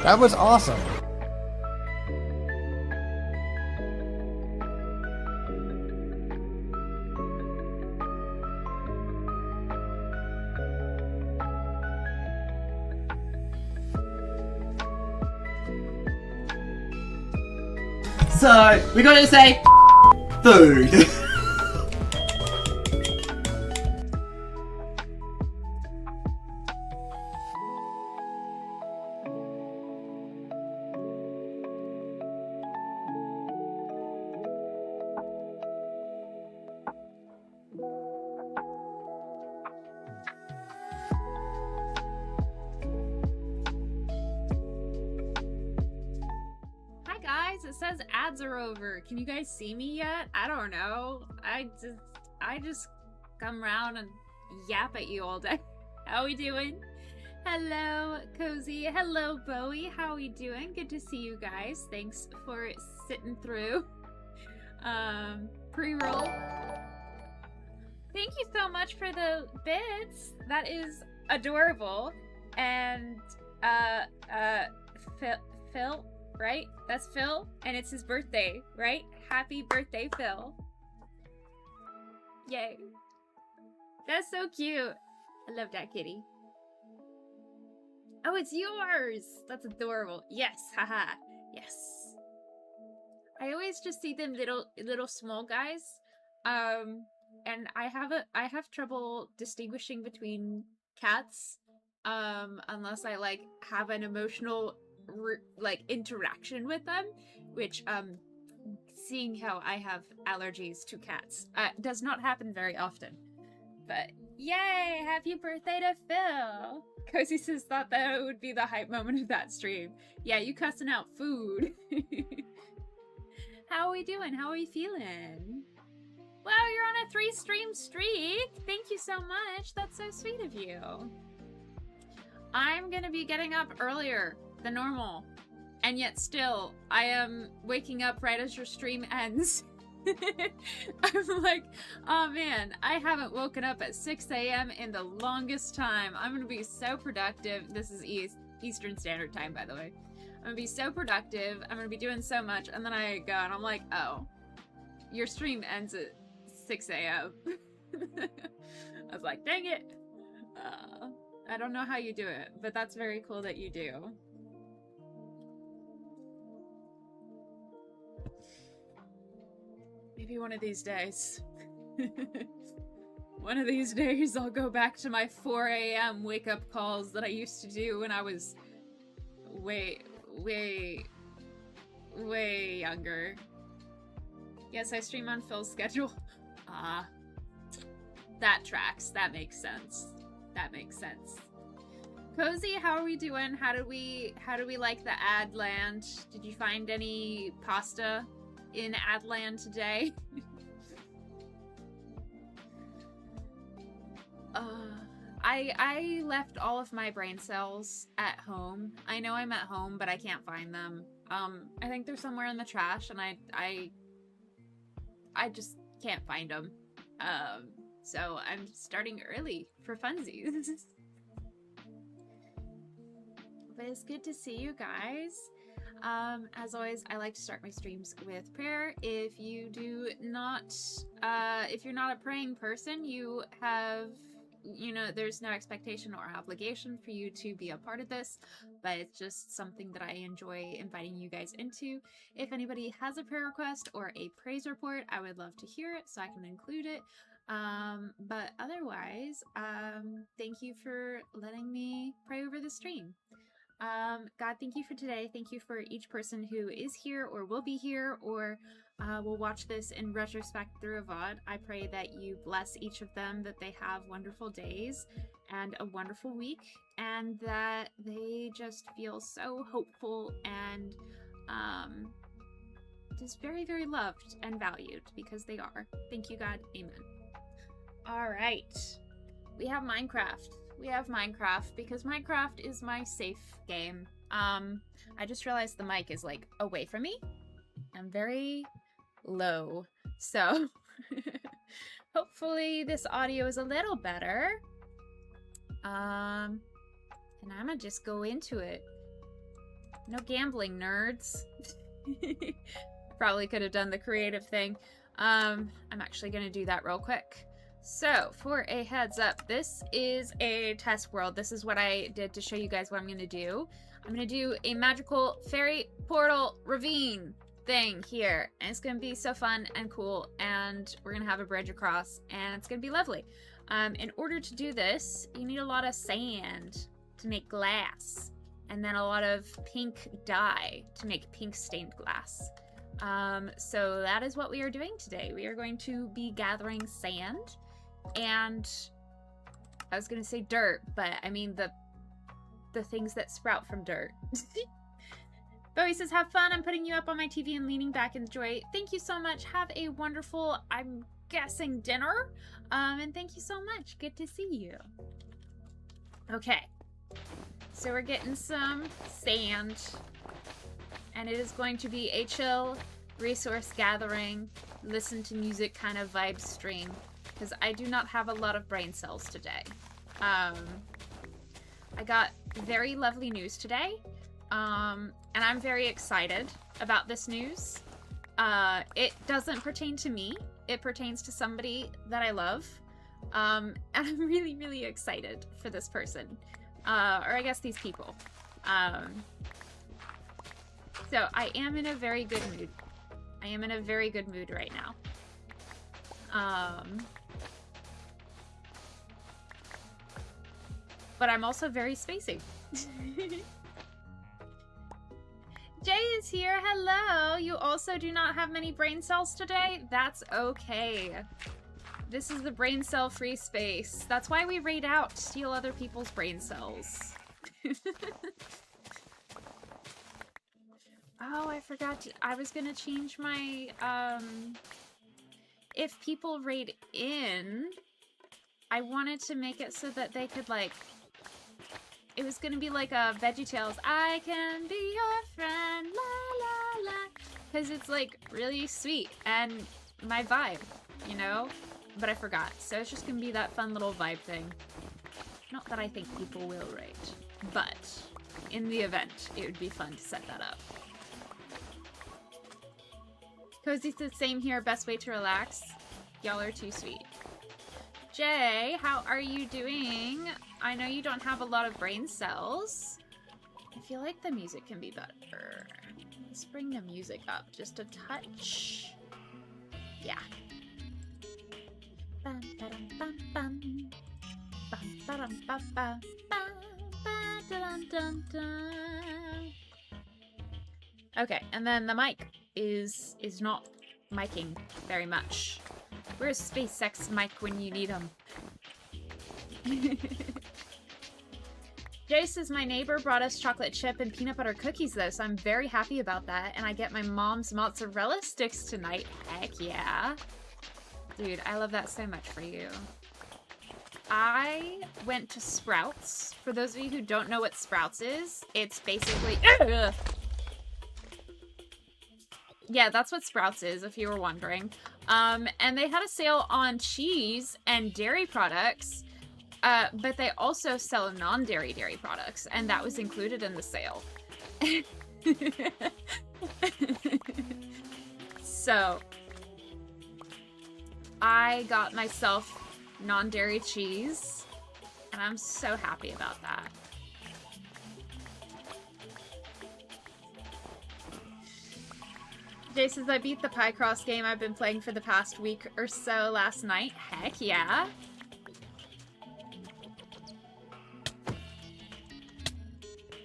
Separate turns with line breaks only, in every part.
That was awesome.
So, we gotta say food.
Hi guys, it says ads are over. Can you guys see me yet? I don't know. I just come around and yap at you all day. How we doing? Hello, Cozy. Hello, Bowie. How we doing? Good to see you guys. Thanks for sitting through. Pre-roll. Thank you so much for the bits. That is adorable. And Phil, right? That's Phil, and it's his birthday, right? Happy birthday, Phil. Yay. That's so cute. I love that kitty. Oh, it's yours! That's adorable. Yes, haha. Yes. I always just see them little small guys. And I have trouble distinguishing between cats unless I like have an emotional interaction with them, which seeing how I have allergies to cats does not happen very often. But yay, happy birthday to Phil. Cozy says thought that would be the hype moment of that stream. Yeah, you cussing out food. How are we doing? How are we feeling? Wow, you're on a 3-stream streak. Thank you so much. That's so sweet of you. I'm gonna be getting up earlier than normal, and yet still I am waking up right as your stream ends. I'm like, oh man, I haven't woken up at 6 a.m. in the longest time. I'm gonna be so productive. This is Eastern Standard Time, by the way. I'm gonna be so productive. I'm gonna be doing so much, and then I go and I'm like, oh, your stream ends at 6 a.m. I was like, dang it. I don't know how you do it, but that's very cool that you do. Maybe one of these days. One of these days I'll go back to my 4 a.m. wake-up calls that I used to do when I was way younger. Yes, I stream on Phil's schedule. That tracks. That makes sense. That makes sense. Cozy, how are we doing? How do we like the ad land? Did you find any pasta in Adland today? I left all of my brain cells at home. I know I'm at home, but I can't find them. I think they're somewhere in the trash, and I just can't find them. So I'm starting early for funsies. But it's good to see you guys. As always, I like to start my streams with prayer. If you do not, if you're not a praying person, you have, there's no expectation or obligation for you to be a part of this, but it's just something that I enjoy inviting you guys into. If anybody has a prayer request or a praise report, I would love to hear it so I can include it. But otherwise, thank you for letting me pray over the stream. God, thank you for today. Thank you for each person who is here or will be here or will watch this in retrospect through a VOD. I pray that you bless each of them, that they have wonderful days and a wonderful week, and that they just feel so hopeful and just very, very loved and valued, because they are. Thank you, God. Amen. All right. We have Minecraft. We have Minecraft because Minecraft is my safe game. I just realized the mic is like away from me. I'm very low, so hopefully this audio is a little better. And I'm gonna just go into it. No gambling, nerds. Probably could have done the creative thing. I'm actually going to do that real quick. So, for a heads up, this is a test world. This is what I did to show you guys what I'm going to do. I'm going to do a magical fairy portal ravine thing here. And it's going to be so fun and cool. And we're going to have a bridge across. And it's going to be lovely. In order to do this, you need a lot of sand to make glass. And then a lot of pink dye to make pink stained glass. So that is what we are doing today. We are going to be gathering sand and I was going to say dirt, but I mean the things that sprout from dirt. Bowie says, have fun. I'm putting you up on my TV and leaning back in joy. Thank you so much. Have a wonderful, I'm guessing, dinner. And thank you so much. Good to see you. Okay. So we're getting some sand. And it is going to be a chill resource gathering, listen to music kind of vibe stream, because I do not have a lot of brain cells today. I got very lovely news today, and I'm very excited about this news. It doesn't pertain to me. It pertains to somebody that I love, and I'm really, really excited for this person, or I guess these people. So, I am in a very good mood. I am in a very good mood right now. But I'm also very spacey. Jay is here. Hello. You also do not have many brain cells today? That's okay. This is the brain cell free space. That's why we raid out to steal other people's brain cells. Oh, I forgot to, I was gonna change my, if people raid in, I wanted to make it so that they could, like, it was gonna be like a VeggieTales, I can be your friend, la la la, because it's, like, really sweet, and my vibe, you know? But I forgot, so it's just gonna be that fun little vibe thing. Not that I think people will raid, but in the event, it would be fun to set that up. Cozy's the same here, best way to relax. Y'all are too sweet. Jay, how are you doing? I know you don't have a lot of brain cells. I feel like the music can be better. Let's bring the music up just a touch. Yeah. Bum, ba-dum, bum, bum. Bum, ba-dum, ba, ba. Bum, ba-da-dum, dum, dum. Okay, and then the mic is not miking very much. Where's SpaceX mic when you need him? Jay says my neighbor brought us chocolate chip and peanut butter cookies though, so I'm very happy about that. And I get my mom's mozzarella sticks tonight. Heck yeah. Dude, I love that so much for you. I went to Sprouts. For those of you who don't know what Sprouts is, it's basically... Yeah, that's what Sprouts is, if you were wondering. And they had a sale on cheese and dairy products, but they also sell non-dairy dairy products, and that was included in the sale. So, I got myself non-dairy cheese, and I'm so happy about that. Jay says, I beat the Picross game I've been playing for the past week or so last night. Heck yeah.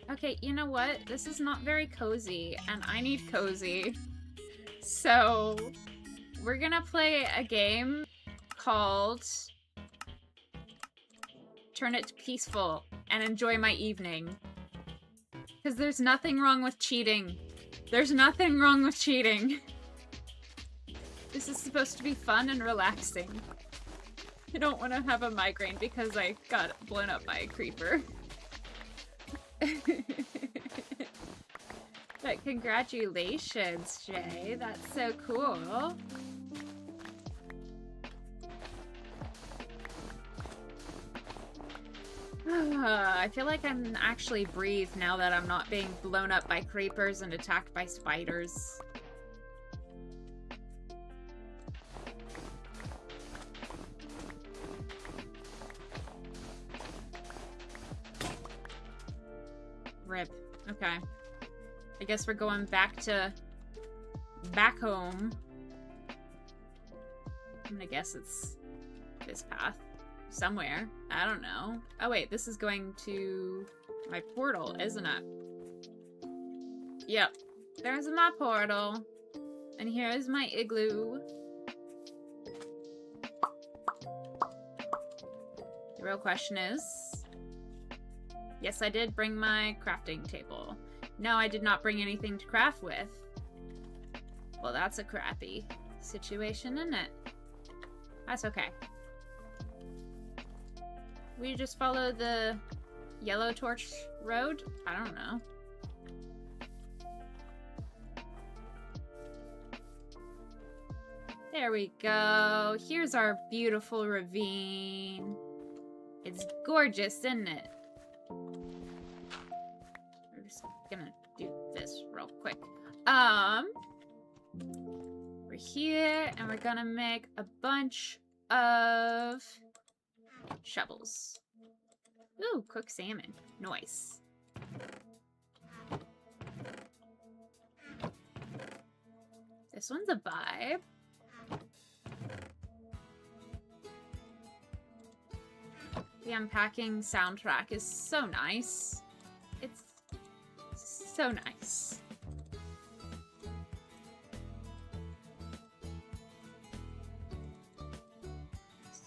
Okay, you know what? This is not very cozy, and I need cozy. So, we're gonna play a game called Turn It Peaceful and Enjoy My Evening. Because there's nothing wrong with cheating. There's nothing wrong with cheating. This is supposed to be fun and relaxing. I don't want to have a migraine because I got blown up by a creeper. But congratulations, Jay. That's so cool. I feel like I'm actually breathed now that I'm not being blown up by creepers and attacked by spiders. Rip. Okay. I guess we're going back home. I'm gonna guess it's this path. Somewhere. I don't know. Oh wait, this is going to my portal, isn't it? Yep. There's my portal. And here's my igloo. The real question is... Yes, I did bring my crafting table. No, I did not bring anything to craft with. Well, that's a crappy situation, isn't it? That's okay. We just follow the yellow torch road? I don't know. There we go. Here's our beautiful ravine. It's gorgeous, isn't it? We're just gonna do this real quick. We're here, and we're gonna make a bunch of shovels. Ooh, cooked salmon. Nice. This one's a vibe. The unpacking soundtrack is so nice. It's so nice.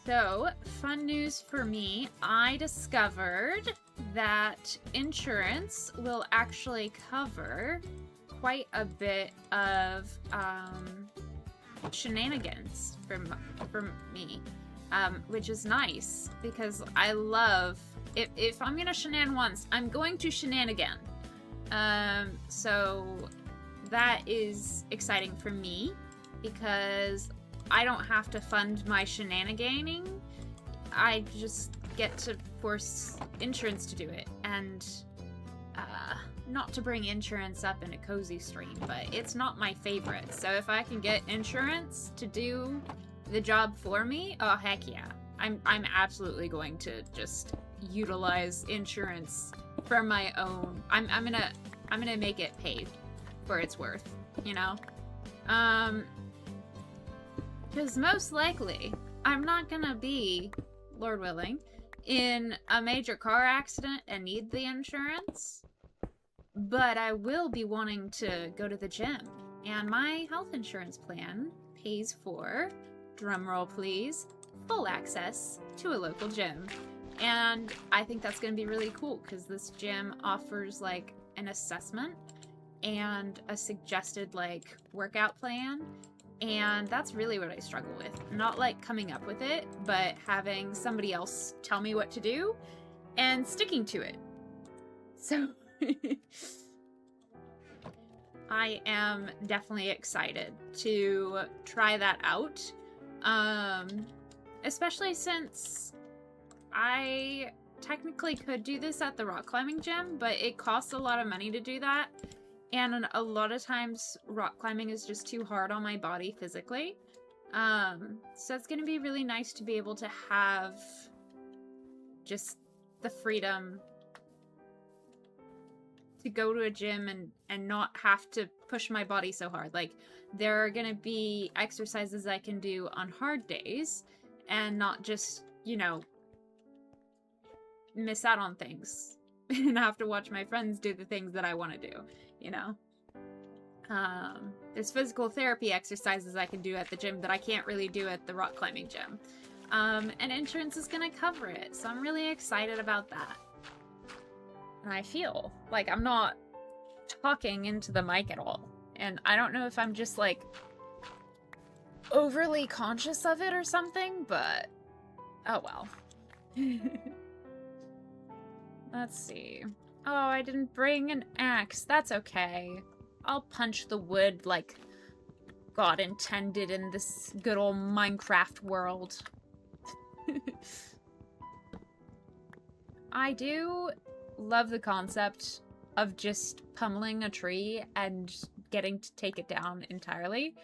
So, fun news for me, I discovered that insurance will actually cover quite a bit of shenanigans for me, which is nice because I love, if I'm gonna shenan once, I'm going to shenan again. So that is exciting for me because I don't have to fund my shenaniganing. I just get to force insurance to do it. And not to bring insurance up in a cozy stream, but it's not my favorite. So if I can get insurance to do the job for me, oh heck yeah. I'm absolutely going to just utilize insurance for my own. I'm gonna make it pay for its worth, you know? Because most likely, I'm not gonna be, Lord willing, in a major car accident and need the insurance, but I will be wanting to go to the gym. And my health insurance plan pays for, drumroll please, full access to a local gym. And I think that's gonna be really cool because this gym offers like an assessment and a suggested like workout plan. And that's really what I struggle with. Not like coming up with it, but having somebody else tell me what to do and sticking to it. So I am definitely excited to try that out. Especially since I technically could do this at the rock climbing gym, but it costs a lot of money to do that. And a lot of times rock climbing is just too hard on my body physically. So it's going to be really nice to be able to have just the freedom to go to a gym and not have to push my body so hard. Like, there are going to be exercises I can do on hard days and not just, you know, miss out on things and have to watch my friends do the things that I want to do, you know? There's physical therapy exercises I can do at the gym that I can't really do at the rock climbing gym. And insurance is going to cover it, so I'm really excited about that. And I feel like I'm not talking into the mic at all. And I don't know if I'm just, like, overly conscious of it or something, but oh well. Let's see. Oh, I didn't bring an axe. That's okay. I'll punch the wood like God intended in this good old Minecraft world. I do love the concept of just pummeling a tree and getting to take it down entirely.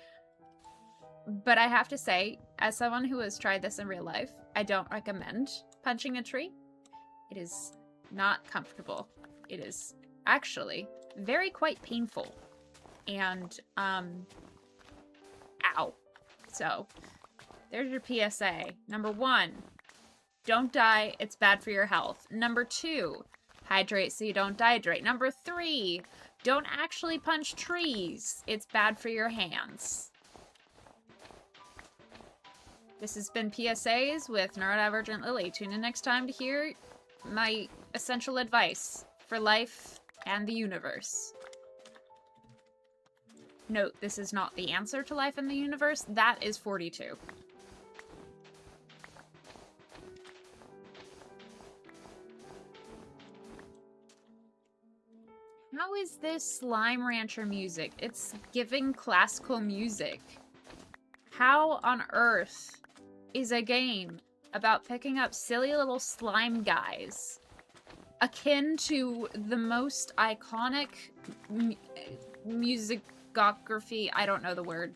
But I have to say, as someone who has tried this in real life, I don't recommend punching a tree. It is not comfortable. It is actually very quite painful. And, ow. So, there's your PSA. Number 1, don't die, it's bad for your health. Number 2, hydrate so you don't dehydrate. Number 3, don't actually punch trees. It's bad for your hands. This has been PSAs with Neurodivergent Lily. Tune in next time to hear my essential advice for life and the universe. Note, this is not the answer to life and the universe. That is 42. How is this Slime Rancher music? It's giving classical music. How on earth is a game about picking up silly little slime guys akin to the most iconic musicography? I don't know the word.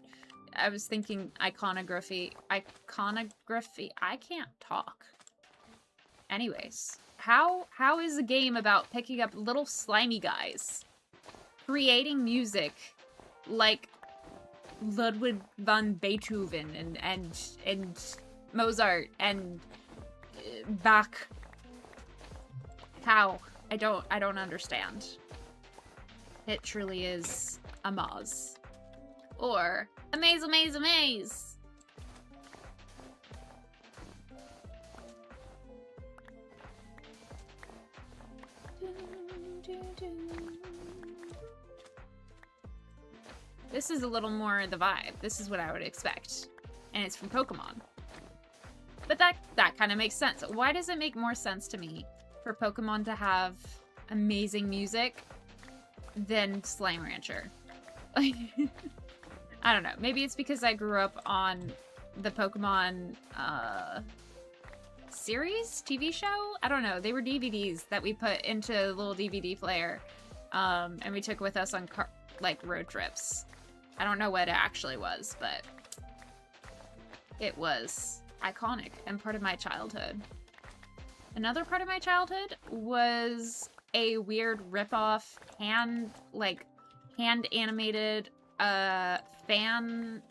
I was thinking iconography. Iconography. I can't talk. Anyways. How is a game about picking up little slimy guys creating music like Ludwig van Beethoven and Mozart and Bach? How? I don't understand. It truly is a Moz. Or a maze, a maze, a maze. This is a little more the vibe. This is what I would expect. And it's from Pokemon. But that kind of makes sense. Why does it make more sense to me for Pokemon to have amazing music than Slime Rancher? I don't know. Maybe it's because I grew up on the Pokemon series? TV show? I don't know. They were DVDs that we put into a little DVD player. And we took with us on road trips. I don't know what it actually was, but it was iconic and part of my childhood. Another part of my childhood was a weird rip-off hand animated fan.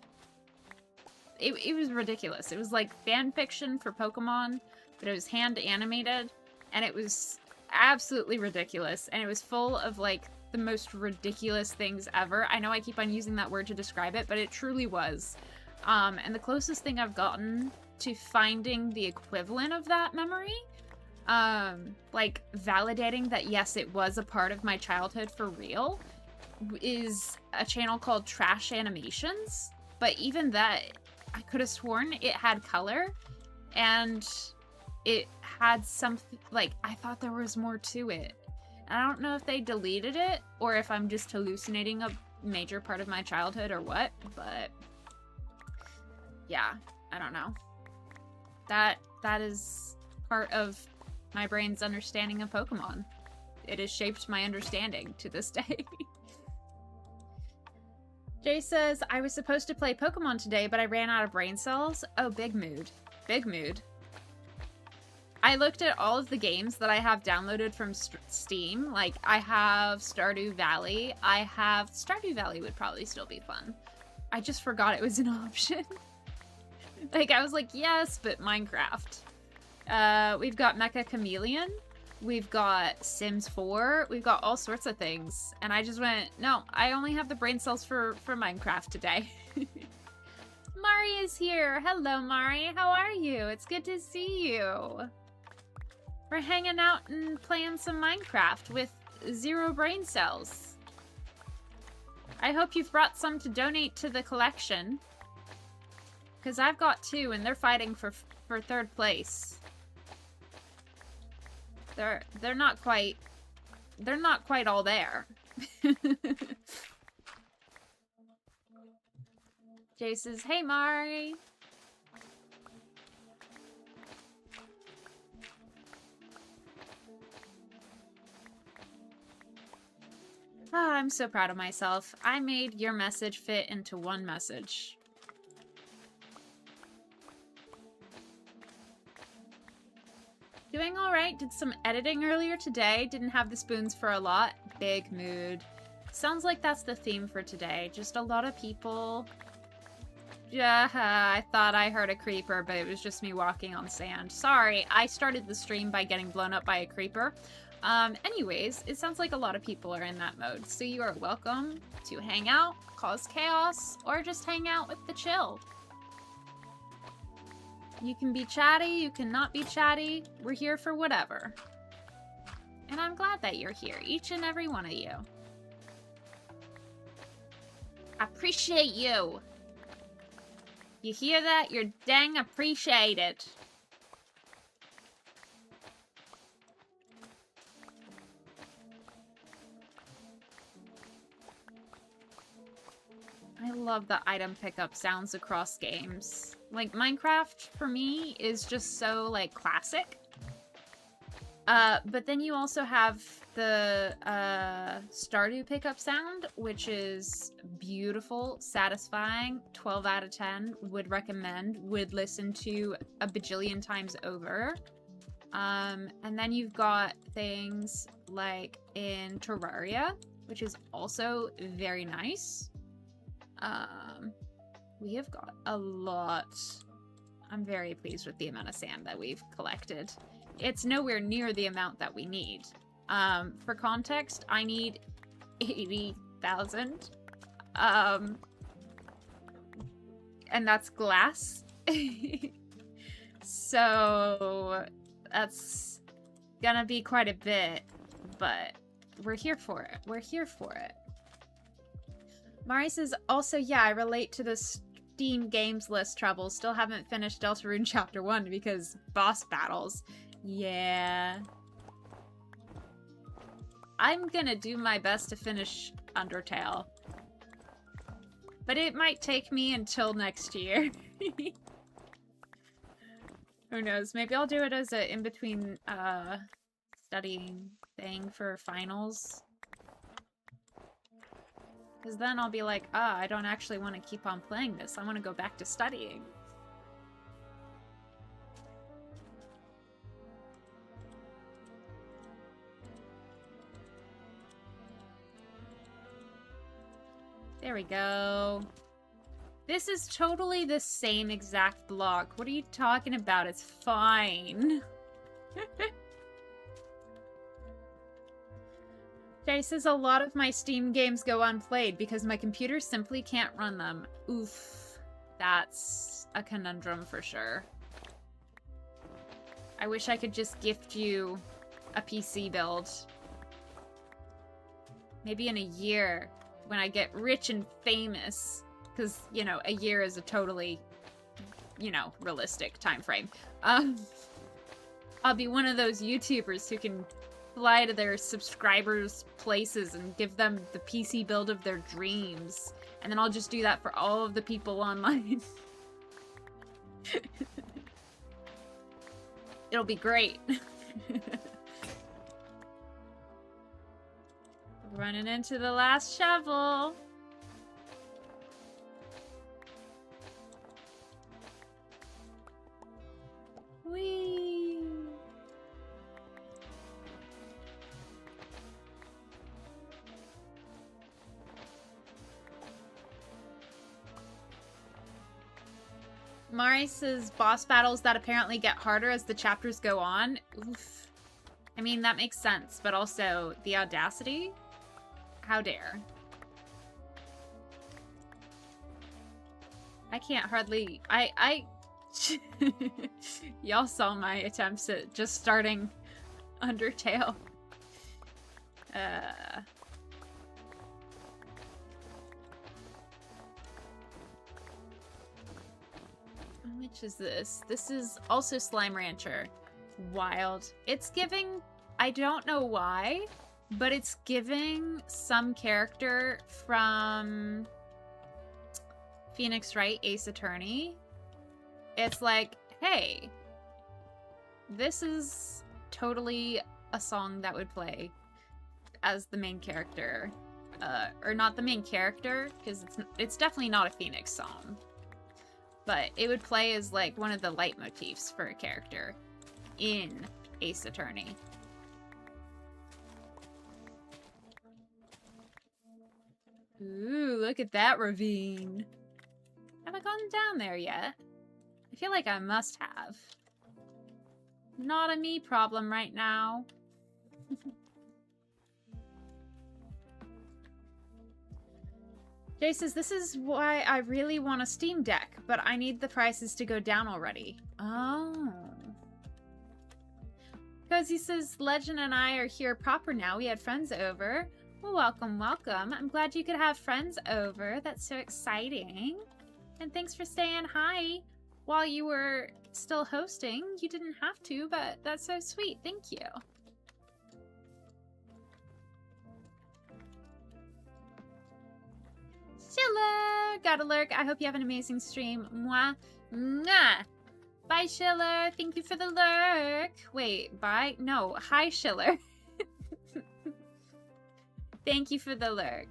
It was ridiculous. It was like fan fiction for Pokemon, but it was hand animated, and it was absolutely ridiculous, and it was full of like the most ridiculous things ever. I know I keep on using that word to describe it, but it truly was. And the closest thing I've gotten to finding the equivalent of that memory, like validating that yes, it was a part of my childhood for real, is a channel called Trash Animations. But even that, I could have sworn it had color, and it had something, like, I thought there was more to it. I don't know if they deleted it, or if I'm just hallucinating a major part of my childhood or what, but yeah, I don't know. That is part of my brain's understanding of Pokemon. It has shaped my understanding to this day. Jay says, I was supposed to play Pokemon today, but I ran out of brain cells. Oh, big mood. Big mood. I looked at all of the games that I have downloaded from Steam. Like, I have Stardew Valley. Stardew Valley would probably still be fun. I just forgot it was an option. Like, I was like, yes, but Minecraft. We've got Mecha Chameleon. We've got Sims 4. We've got all sorts of things. And I just went, no, I only have the brain cells for Minecraft today. Mari is here. Hello, Mari. How are you? It's good to see you. We're hanging out and playing some Minecraft with 0 brain cells. I hope you've brought some to donate to the collection. Because I've got 2 and they're fighting for 3rd place. They're not quite all there. Jay says, hey Mari. Ah, I'm so proud of myself. I made your message fit into one message. Doing alright. Did some editing earlier today. Didn't have the spoons for a lot. Big mood. Sounds like that's the theme for today. Just a lot of people. Yeah, I thought I heard a creeper, but it was just me walking on sand. Sorry, I started the stream by getting blown up by a creeper. Anyways, it sounds like a lot of people are in that mode, so you are welcome to hang out, cause chaos, or just hang out with the chill. You can be chatty, you can not be chatty. We're here for whatever. And I'm glad that you're here, each and every one of you. I appreciate you. You hear that? You're dang appreciated. I love the item pickup sounds across games. Like, Minecraft, for me, is just so, like, classic. But then you also have the Stardew pickup sound, which is beautiful, satisfying, 12 out of 10, would recommend, would listen to a bajillion times over. And then you've got things like in Terraria, which is also very nice. We have got a lot. I'm very pleased with the amount of sand that we've collected. It's nowhere near the amount that we need. For context, I need 80,000. And that's glass. So that's gonna be quite a bit, but we're here for it. We're here for it. Mari says, also, yeah, I relate to the Steam Games List trouble. Still haven't finished Deltarune Chapter 1 because boss battles. Yeah. I'm gonna do my best to finish Undertale. But it might take me until next year. Who knows? Maybe I'll do it as a in-between studying thing for finals. Because then I'll be like, ah, I don't actually want to keep on playing this. I want to go back to studying. There we go. This is totally the same exact block. What are you talking about? It's fine. Jay says a lot of my Steam games go unplayed because my computer simply can't run them. Oof. That's a conundrum for sure. I wish I could just gift you a PC build. Maybe in a year when I get rich and famous. Because, you know, a year is a totally, you know, realistic time frame. I'll be one of those YouTubers who can fly to their subscribers' places and give them the PC build of their dreams. And then I'll just do that for all of the people online. It'll be great. Running into the last shovel. Whee! Mari says boss battles that apparently get harder as the chapters go on. Oof. I mean, that makes sense, but also the audacity? How dare. I can't hardly... Y'all saw my attempts at just starting Undertale. How much is this? This is also Slime Rancher. Wild. It's giving... I don't know why, but it's giving some character from Phoenix Wright, Ace Attorney. It's like, hey, this is totally a song that would play as the main character or not the main character, because it's definitely not a Phoenix song. But it would play as like one of the leitmotifs for a character in Ace Attorney. Ooh, look at that ravine. Have I gone down there yet? I feel like I must have. Not a me problem right now. Jay says, this is why I really want a Steam Deck, but I need the prices to go down already. Oh. Because he says, Legend and I are here proper now. We had friends over. Well, welcome, welcome. I'm glad you could have friends over. That's so exciting. And thanks for saying hi while you were still hosting. You didn't have to, but that's so sweet. Thank you. Schiller! Gotta lurk. I hope you have an amazing stream. Mwah. Mwah. Bye, Schiller. Thank you for the lurk. Wait, bye? No. Hi, Schiller. Thank you for the lurk.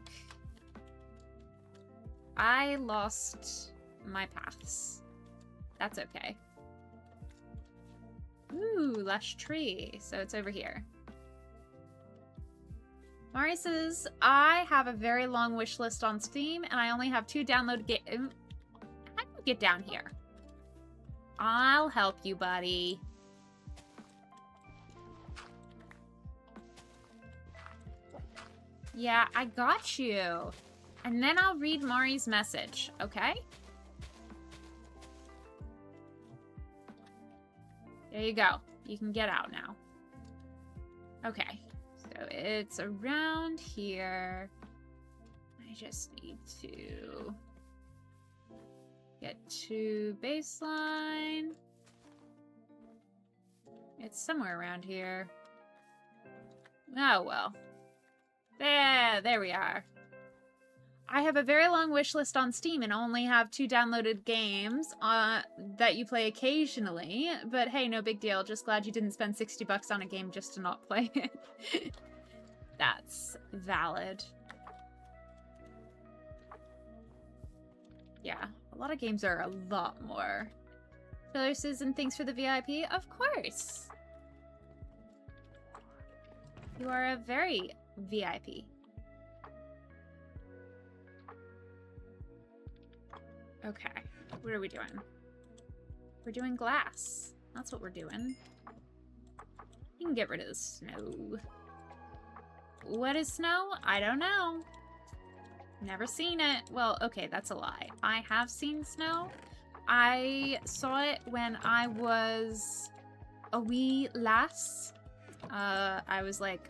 I lost my paths. That's okay. Ooh, lush tree. So it's over here. Mari says, I have a very long wish list on Steam, and I only have 2 downloaded games. How do you get down here? I'll help you, buddy. Yeah, I got you. And then I'll read Mari's message, okay? There you go. You can get out now. Okay. So it's around here. I just need to get to baseline. It's somewhere around here. Oh, well. There we are. I have a very long wish list on Steam and only have 2 downloaded games that you play occasionally. But hey, no big deal. Just glad you didn't spend $60 on a game just to not play it. That's valid. Yeah, a lot of games are a lot more. Filler says, and thanks for the VIP. Of course. You are a very VIP. Okay, what are we doing? We're doing glass. That's what we're doing. You can get rid of the snow. What is snow? I don't know. Never seen it. Well, okay, that's a lie. I have seen snow. I saw it when I was a wee lass. I was like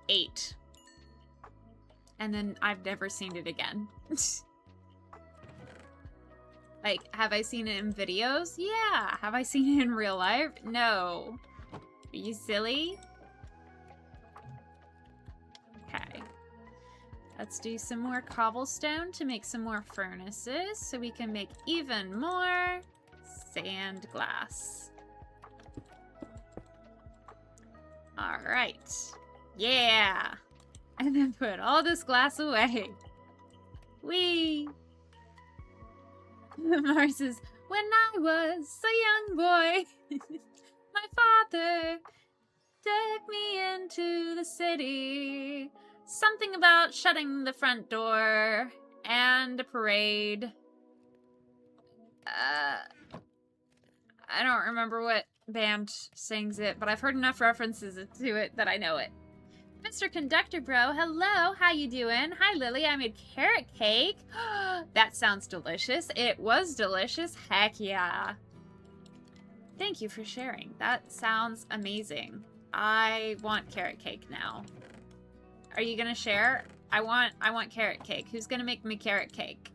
8. And then I've never seen it again. Like, have I seen it in videos? Yeah. Have I seen it in real life? No. Are you silly? Okay. Let's do some more cobblestone to make some more furnaces so we can make even more sand glass. Alright. Yeah! And then put all this glass away. Whee! Mars says, when I was a young boy, my father took me into the city. Something about shutting the front door and a parade. I don't remember what band sings it, but I've heard enough references to it that I know it. Mr. Conductor Bro, hello, how you doing? Hi Lily, I made carrot cake. That sounds delicious. It was delicious, heck yeah. Thank you for sharing. That sounds amazing. I want carrot cake now. Are you gonna share? I want carrot cake. Who's gonna make me carrot cake?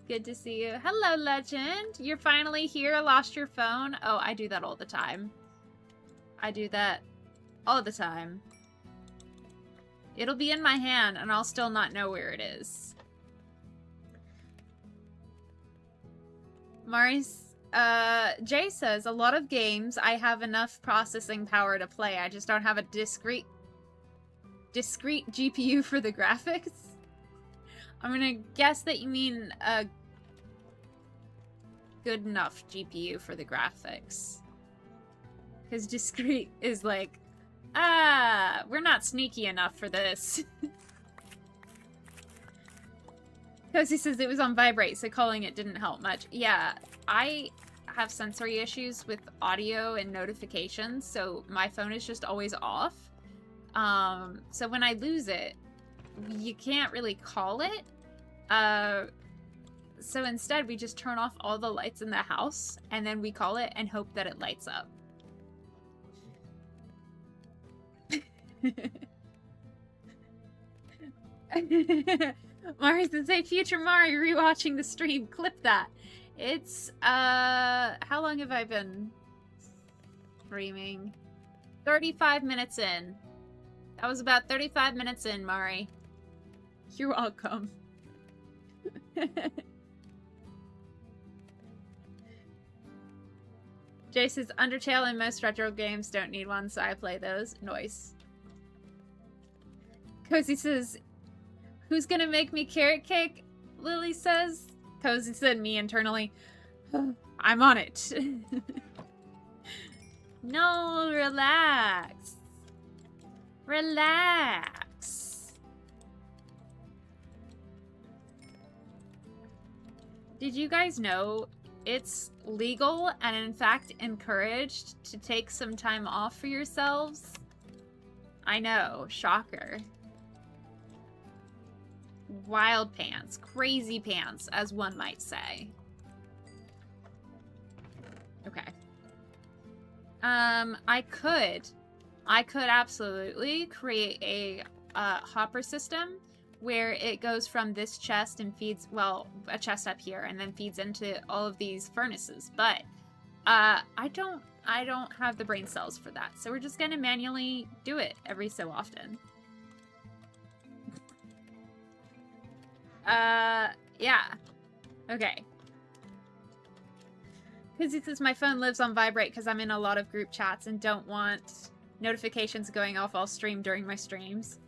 Good to see you. Hello, Legend. You're finally here. Lost your phone. Oh, I do that all the time. I do that all the time. It'll be in my hand and I'll still not know where it is. Mari's Jay says, a lot of games I have enough processing power to play. I just don't have a discrete GPU for the graphics. I'm gonna guess that you mean a good enough GPU for the graphics. Because discrete is like, we're not sneaky enough for this. Cozy says it was on vibrate, so calling it didn't help much. Yeah, I have sensory issues with audio and notifications, so my phone is just always off. So when I lose it, you can't really call it. So instead we just turn off all the lights in the house, and then we call it and hope that it lights up. Mari says, hey, future Mari, rewatching the stream, clip that. It's, how long have I been streaming? 35 minutes in. That was about 35 minutes in, Mari. You're welcome. Jay says, Undertale and most retro games don't need one, so I play those. Nice. Cozy says, who's gonna make me carrot cake? Lily says. Cozy said me internally. I'm on it. No, relax. Relax. Did you guys know it's legal and in fact encouraged to take some time off for yourselves? I know, shocker. Wild pants, crazy pants, as one might say. Okay. I could absolutely create a hopper system where it goes from this chest and feeds, well, a chest up here, and then feeds into all of these furnaces. But I don't have the brain cells for that, so we're just gonna manually do it every so often. Yeah. Okay. Because it says my phone lives on vibrate because I'm in a lot of group chats and don't want notifications going off while stream during my streams.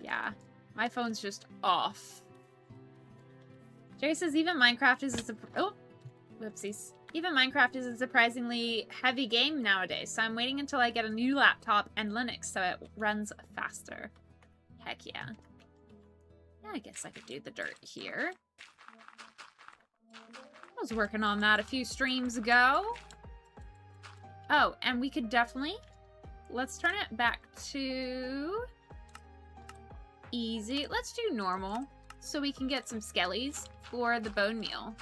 Yeah. My phone's just off. Jerry says even Minecraft is a... Oh! Whoopsies. Even Minecraft is a surprisingly heavy game nowadays, so I'm waiting until I get a new laptop and Linux so it runs faster. Heck yeah. I guess I could do the dirt here. I was working on that a few streams ago. Oh, and we could definitely... Let's turn it back to... easy. Let's do normal, so we can get some skellies for the bone meal.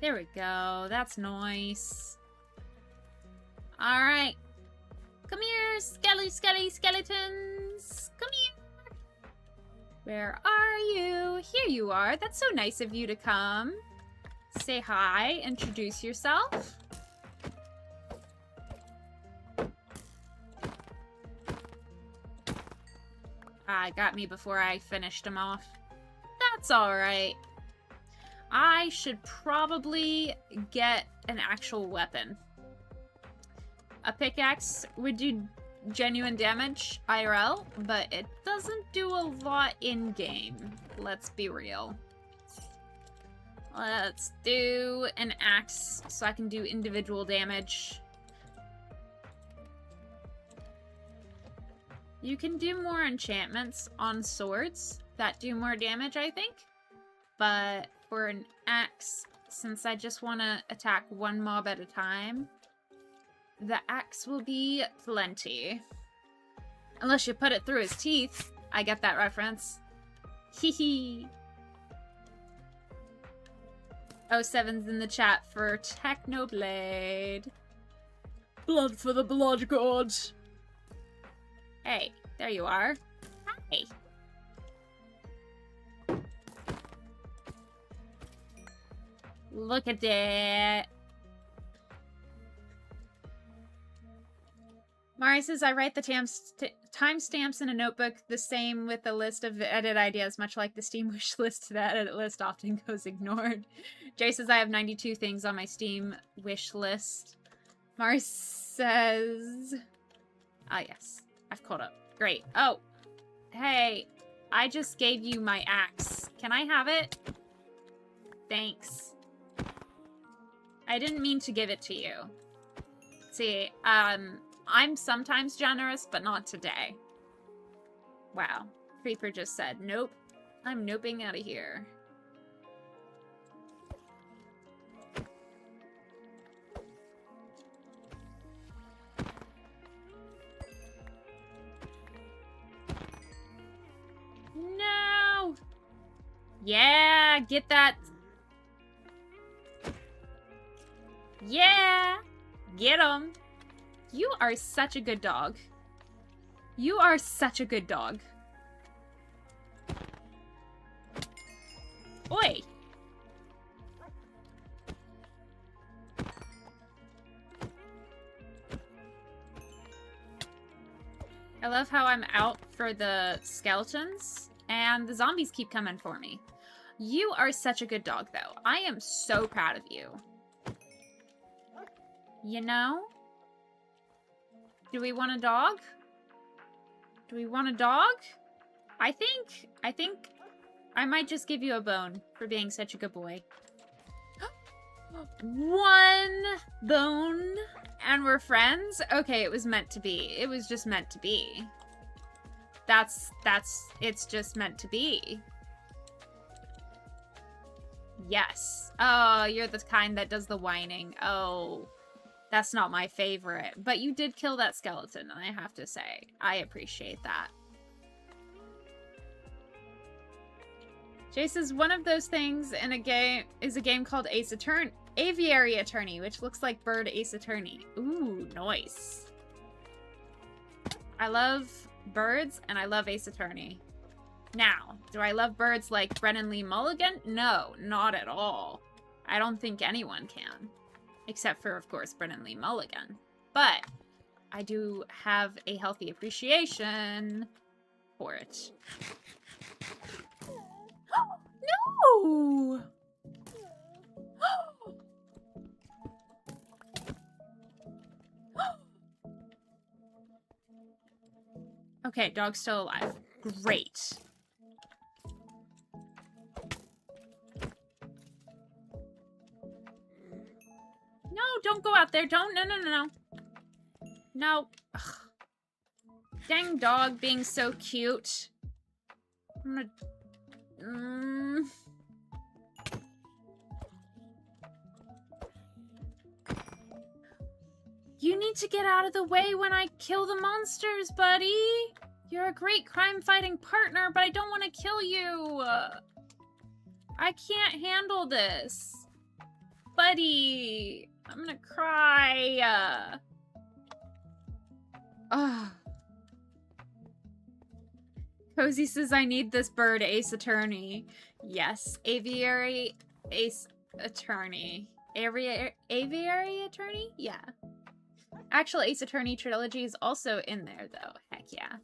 There we go. That's nice. Alright. Come here, skeletons. Come here. Where are you? Here you are. That's so nice of you to come. Say hi. Introduce yourself. Got me before I finished him off. That's alright. I should probably get an actual weapon. A pickaxe would do genuine damage IRL, but it doesn't do a lot in-game. Let's be real. Let's do an axe so I can do individual damage. You can do more enchantments on swords that do more damage, I think. But for an axe, since I just want to attack one mob at a time, the axe will be plenty. Unless you put it through his teeth. I get that reference. Hee hee. 07's in the chat for Technoblade. Blood for the blood god. Hey, there you are. Hi. Look at that. Mari says, I write the timestamps in a notebook, the same with the list of edit ideas, much like the Steam wish list. The edit list often goes ignored. Jay says, I have 92 things on my Steam wish list. Mari says... Ah, yes. I've caught up. Great. Oh. Hey. I just gave you my axe. Can I have it? Thanks. I didn't mean to give it to you. See, I'm sometimes generous, but not today. Wow. Creeper just said, nope. I'm noping out of here. No! Yeah, get that. Yeah! Get him! You are such a good dog. You are such a good dog. Oi! I love how I'm out for the skeletons, and the zombies keep coming for me. You are such a good dog, though. I am so proud of you. You know? Do we want a dog? Do we want a dog? I think I might just give you a bone for being such a good boy. One bone and we're friends? Okay, it was meant to be. It was just meant to be. It's just meant to be. Yes. Oh, you're the kind that does the whining. Oh, that's not my favorite. But you did kill that skeleton, and I have to say, I appreciate that. Jay says, one of those things in a game is a game called Aviary Attorney, which looks like Bird Ace Attorney. Ooh, nice. I love birds, and I love Ace Attorney. Now, do I love birds like Brennan Lee Mulligan? No, not at all. I don't think anyone can. Except for, of course, Brennan Lee Mulligan. But I do have a healthy appreciation for it. No! Okay, dog's still alive. Great. No, don't go out there. Don't. No. No. Ugh. Dang dog being so cute. I'm gonna... You need to get out of the way when I kill the monsters, buddy. You're a great crime-fighting partner, but I don't want to kill you. I can't handle this. Buddy. I'm gonna cry. Cozy says, I need this bird, Ace Attorney. Yes, Aviary Ace Attorney. Aviary Attorney? Yeah. Actual Ace Attorney trilogy is also in there, though. Heck yeah.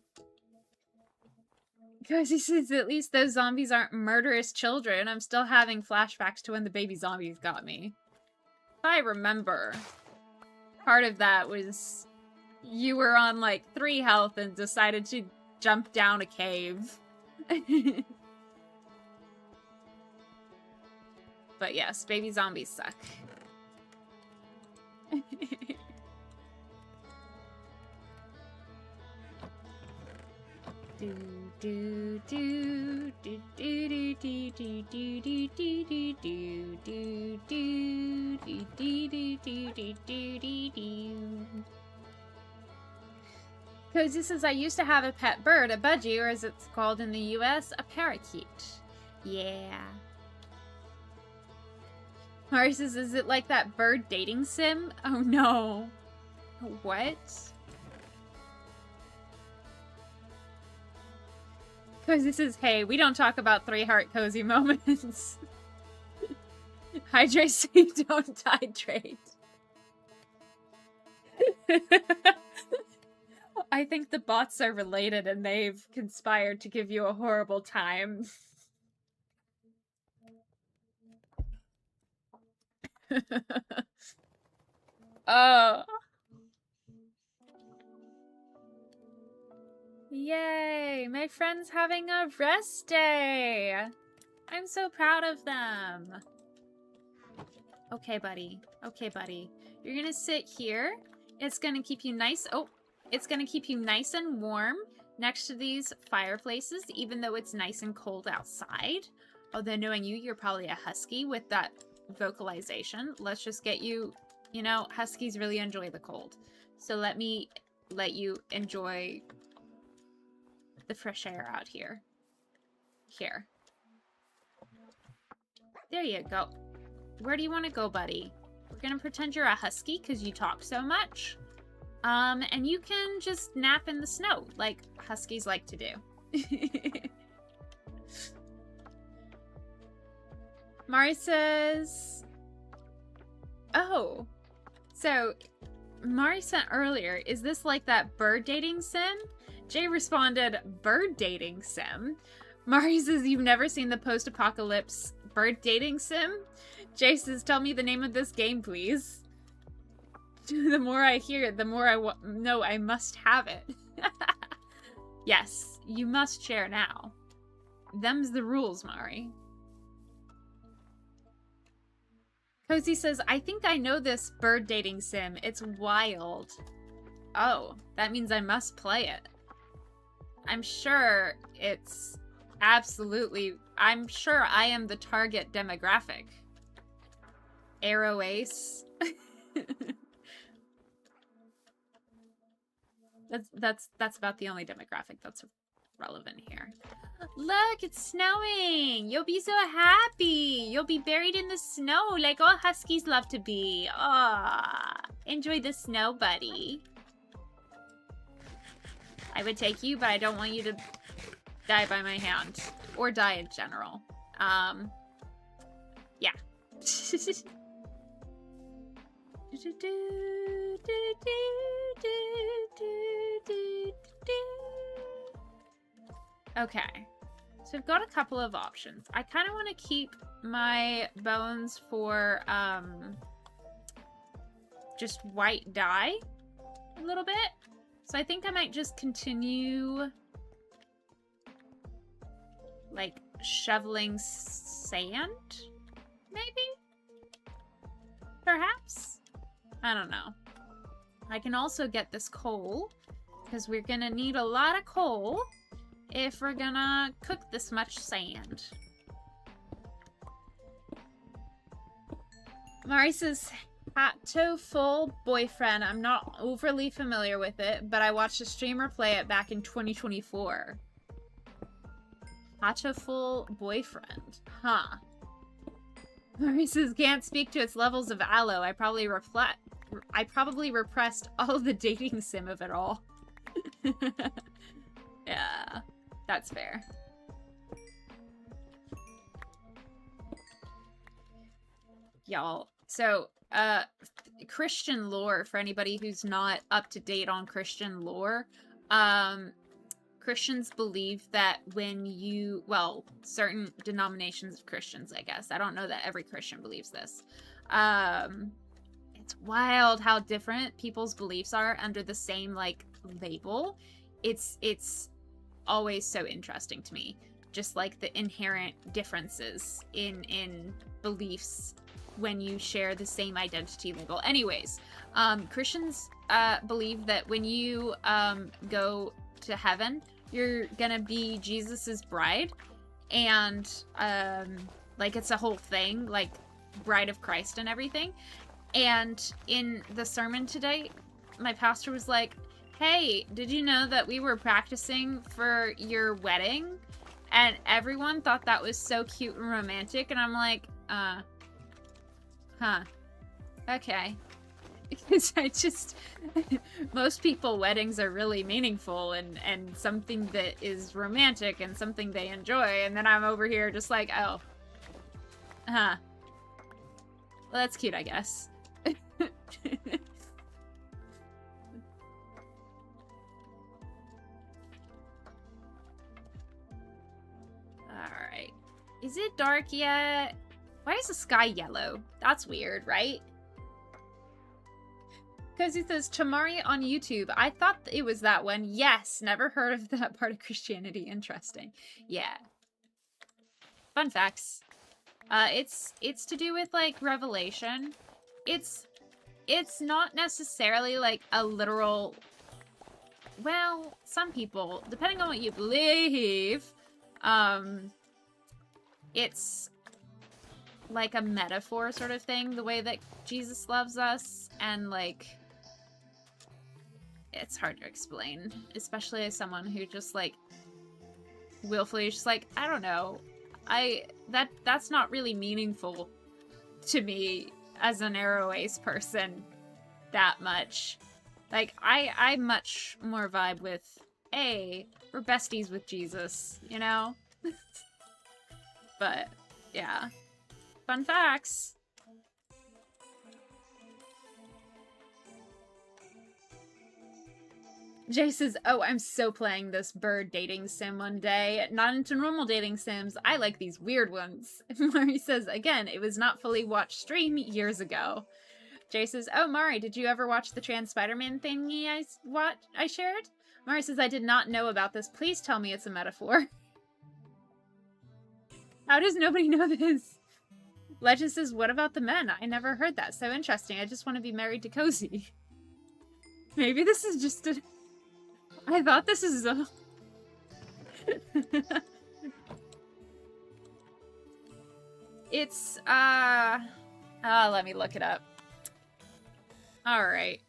Cozy says, at least those zombies aren't murderous children. I'm still having flashbacks to when the baby zombies got me. I remember. Part of that was you were on like 3 health and decided to jump down a cave. But yes, baby zombies suck. Cozy says, I used to have a pet bird, a budgie, or as it's called in the US, a parakeet. Yeah. Mari says, is it like that bird dating sim? Oh no. What? Cozy says, hey, we don't talk about 3 heart cozy moments. Hydrate so you don't hydrate. I think the bots are related and they've conspired to give you a horrible time. Oh. Yay! My friend's having a rest day! I'm so proud of them. Okay, buddy. Okay, buddy. You're gonna sit here. It's gonna keep you nice. Oh, it's gonna keep you nice and warm next to these fireplaces, even though it's nice and cold outside. Although knowing you, you're probably a husky with that vocalization. Let's just get you, you know, huskies really enjoy the cold. So let me let you enjoy the fresh air out here. Here. There you go. Where do you want to go, buddy? We're gonna pretend you're a husky because you talk so much. And you can just nap in the snow like huskies like to do. Mari says... Oh. So, Mari sent earlier, is this like that bird dating sim? Jay responded, bird dating sim? Mari says, you've never seen the post-apocalypse bird dating sim? Jay says, tell me the name of this game, please. The more I hear it, the more I know I must have it. Yes, you must share now. Them's the rules, Mari. Cozy says, I think I know this bird dating sim. It's wild. Oh, that means I must play it. I'm sure it's absolutely... I'm sure I am the target demographic. Arrow Ace. That's about the only demographic that's relevant here. Look, it's snowing! You'll be so happy! You'll be buried in the snow like all huskies love to be. Ah, enjoy the snow, buddy. I would take you, but I don't want you to die by my hand. Or die in general. Yeah. Okay, so I've got a couple of options. I kind of want to keep my bones for just white dye a little bit. So I think I might just continue like shoveling sand, maybe? Perhaps? I don't know. I can also get this coal, because we're gonna need a lot of coal if we're gonna cook this much sand. Mari says, Hatoful Boyfriend. I'm not overly familiar with it, but I watched a streamer play it back in 2024. Hatoful Boyfriend. Huh. Mari says, can't speak to its levels of aloe. I probably repressed all of the dating sim of it all. Yeah, that's fair. Y'all, so, Christian lore, for anybody who's not up to date on Christian lore, Christians believe that when you, well, certain denominations of Christians, I guess. I don't know that every Christian believes this. It's wild how different people's beliefs are under the same, like, label. It's always so interesting to me. Just, like, the inherent differences in beliefs when you share the same identity label. Anyways, Christians believe that when you go to heaven, you're gonna be Jesus's bride, and like it's a whole thing, like bride of Christ and everything. And in the sermon today, my pastor was like, hey, did you know that we were practicing for your wedding? And everyone thought that was so cute and romantic, and I'm like, huh, okay. Because I just, most people, weddings are really meaningful and something that is romantic and something they enjoy. And then I'm over here just like, oh, huh, Well, that's cute, I guess. Alright. Is it dark yet? Why is the sky yellow? That's weird, right? Because it says Chamari on YouTube. I thought it was that one. Yes, never heard of that part of Christianity. Interesting. Yeah. Fun facts. It's to do with, like, Revelation. It's not necessarily, like, a literal... Well, some people, depending on what you believe, it's like a metaphor sort of thing, the way that Jesus loves us, and, like... It's hard to explain, especially as someone who just, like, willfully is just like, I don't know. That's not really meaningful to me as an Arrow Ace person that much. Like, I much more vibe with, hey, we're besties with Jesus, you know? But, yeah. Fun facts. Jay says, oh, I'm so playing this bird dating sim one day. Not into normal dating sims. I like these weird ones. Mari says, again, it was not fully watched stream years ago. Jay says, oh, Mari, did you ever watch the trans Spider-Man thingy I shared? Mari says, I did not know about this. Please tell me it's a metaphor. How does nobody know this? Legend says, what about the men? I never heard that. So interesting. I just want to be married to Cozy. Maybe this is just a... I thought this is a... It's, let me look it up. Alright.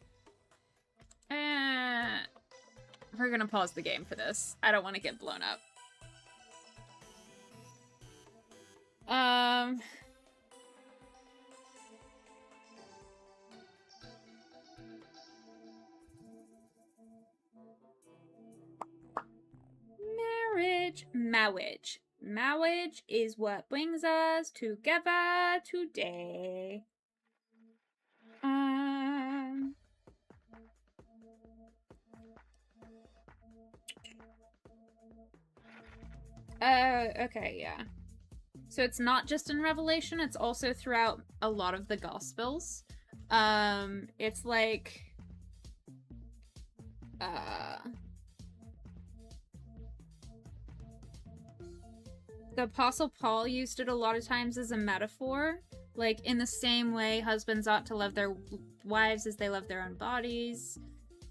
We're gonna pause the game for this. I don't want to get blown up. Marriage. Marriage is what brings us together today. Okay, yeah. So it's not just in Revelation, it's also throughout a lot of the Gospels. It's like... The Apostle Paul used it a lot of times as a metaphor. Like, in the same way husbands ought to love their wives as they love their own bodies.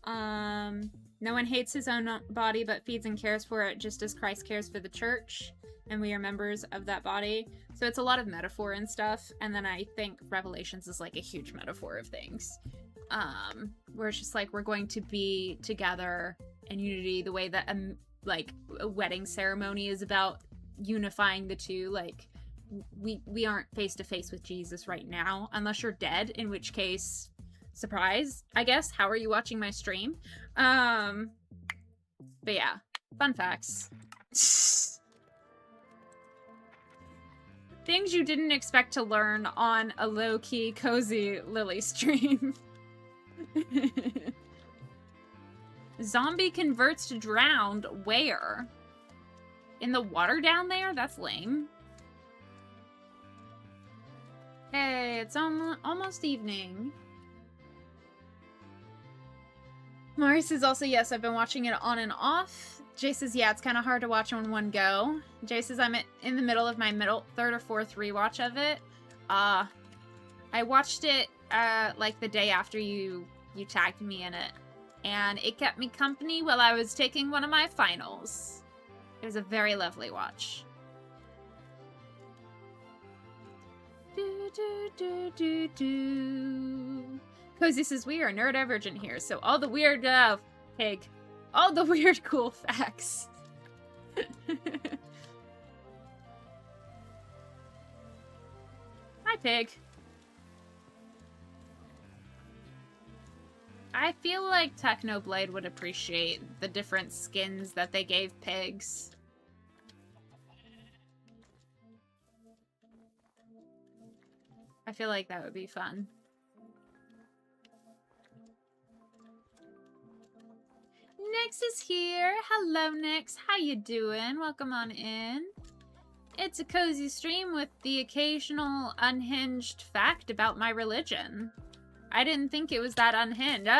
No one hates his own body but feeds and cares for it just as Christ cares for the church. And we are members of that body. So it's a lot of metaphor and stuff. And then I think Revelations is like a huge metaphor of things. Where it's just like, we're going to be together in unity the way that like a wedding ceremony is about unifying the two. Like, we aren't face to face with Jesus right now, unless you're dead, in which case, surprise, I guess. How are you watching my stream? But yeah, fun facts. Things you didn't expect to learn on a low-key, cozy Lily stream. Zombie converts to drowned. Where? In the water down there? That's lame. Hey, it's almost evening. Mari says also, yes, I've been watching it on and off. Jay says, yeah, it's kind of hard to watch in one go. Jay says, I'm in the middle of my third or fourth rewatch of it. I watched it, like the day after you tagged me in it. And it kept me company while I was taking one of my finals. It was a very lovely watch. Cozy says, we are neurodivergent here, so all the weird, pig. All the weird cool facts. Hi, pig. I feel like Technoblade would appreciate the different skins that they gave pigs. I feel like that would be fun. Nyx is here. Hello, Nyx. How you doing? Welcome on in. It's a cozy stream with the occasional unhinged fact about my religion. I didn't think it was that unhinged.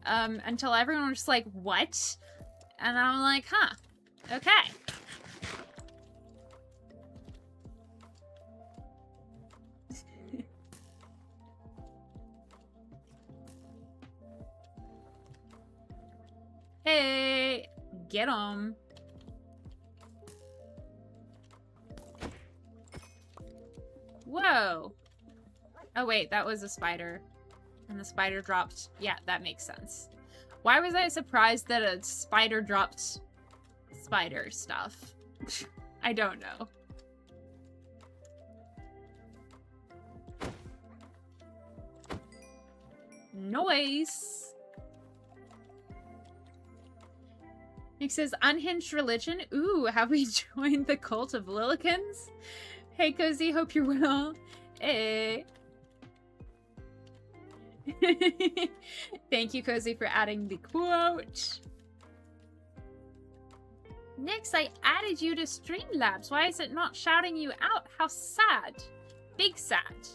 Until everyone was just like, what? And I'm like, huh, okay. Hey, get 'em. Whoa. Oh wait, that was a spider. And the spider dropped. Yeah, that makes sense. Why was I surprised that a spider dropped spider stuff? I don't know. Noise. Nick says, unhinged religion? Ooh, have we joined the cult of Lillikins? Hey, Cozy, hope you're well. Hey. Thank you, Cozy, for adding the quote. Next, I added you to Streamlabs. Why is it not shouting you out? How sad. Big sad.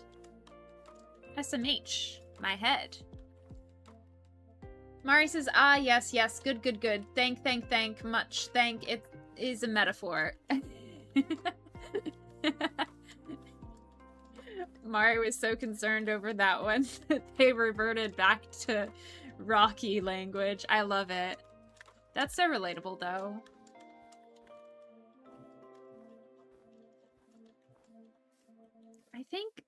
SMH. My head. Mari says, ah, yes, yes. Good, good, good. Thank, much. Thank. It is a metaphor. Mari was so concerned over that one that they reverted back to Rocky language. I love it. That's so relatable, though. I think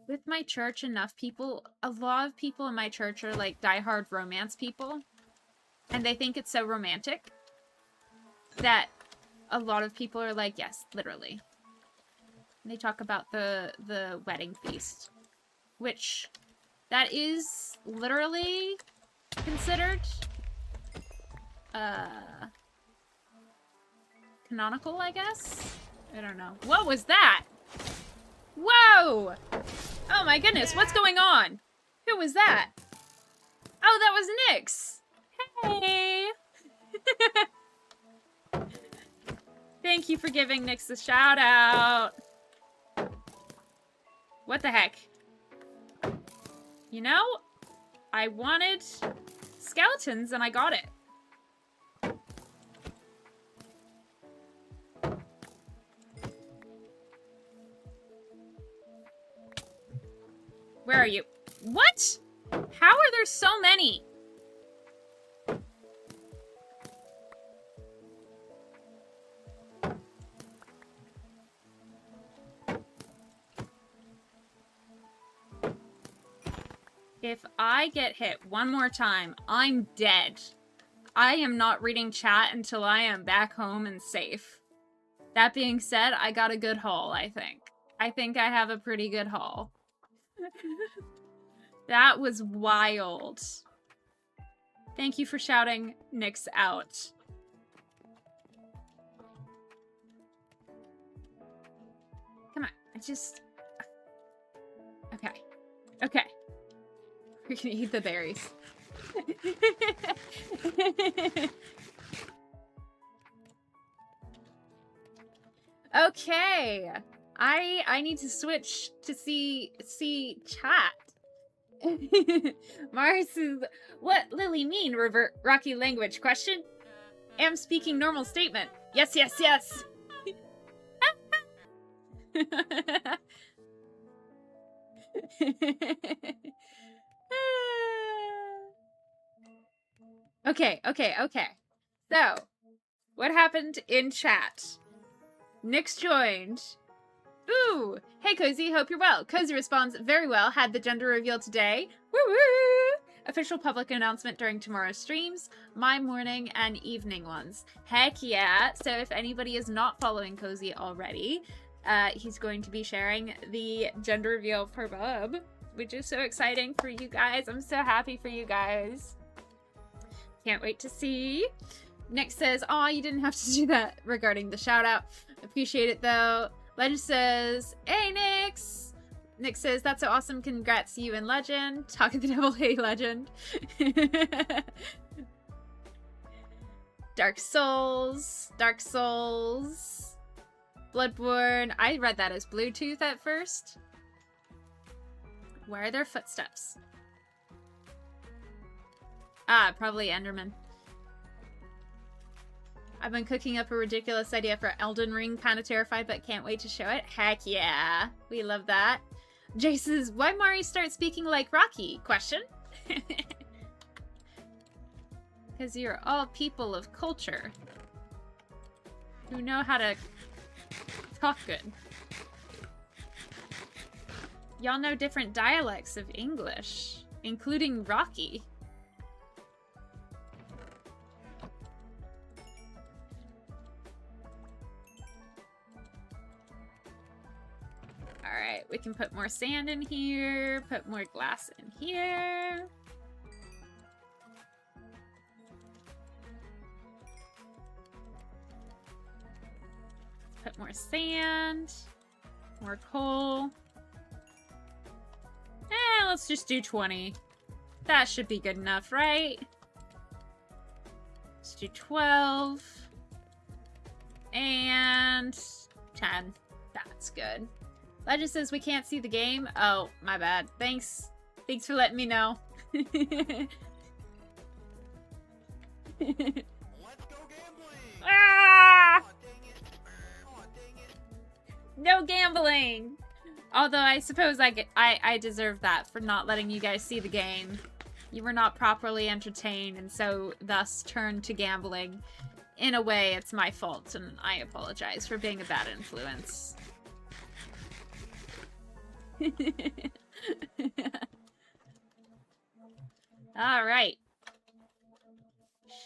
with my church, a lot of people in my church are like diehard romance people. And they think it's so romantic that a lot of people are like, yes, literally. They talk about the wedding feast, which that is literally considered canonical, I guess. I don't know. What was that? Whoa! Oh my goodness, what's going on? Who was that? Oh, that was Nyx. Hey. Thank you for giving Nyx a shout out. What the heck? You know, I wanted skeletons and I got it. Where are you? What? How are there so many? If I get hit one more time, I'm dead. I am not reading chat until I am back home and safe. That being said, I got a good haul, I think. I think I have a pretty good haul. That was wild. Thank you for shouting Nyx out. Come on, I just... Okay. Okay. We're gonna eat the berries. Okay. I need to switch to see chat. Mars says, what Lily mean, revert Rocky language? Question? Am speaking normal statement. Yes, yes, yes. Okay. So, what happened in chat? Nyx joined. Ooh! Hey, Cozy, hope you're well. Cozy responds, very well, had the gender reveal today. Woo-woo! Official public announcement during tomorrow's streams, my morning and evening ones. Heck yeah! So if anybody is not following Cozy already, he's going to be sharing the gender reveal per bub, which is so exciting for you guys. I'm so happy for you guys. Can't wait to see. Nyx says, aw, you didn't have to do that regarding the shout out. Appreciate it though. Legend says, hey, Nyx! Nick says, that's so awesome. Congrats to you and Legend. Talking the devil, hey, Legend. Dark Souls. Dark Souls. Bloodborne. I read that as Bluetooth at first. Where are their footsteps? Ah, probably Enderman. I've been cooking up a ridiculous idea for Elden Ring. Kinda terrified, but can't wait to show it. Heck yeah. We love that. Jay says, why Mari start speaking like Rocky? Question. Because you're all people of culture. Who know how to talk good. Y'all know different dialects of English, including Rocky. Alright, we can put more sand in here, put more glass in here. Put more sand, more coal. Let's just do 20. That should be good enough, right? Let's do 12. And 10. That's good. Legend says we can't see the game. Oh, my bad. Thanks. Thanks for letting me know.
Let's go gambling!
Ah!
Oh, dang it. Oh, dang it.
No gambling! Although I suppose I deserve that for not letting you guys see the game. You were not properly entertained and so thus turned to gambling. In a way, it's my fault and I apologize for being a bad influence. Alright.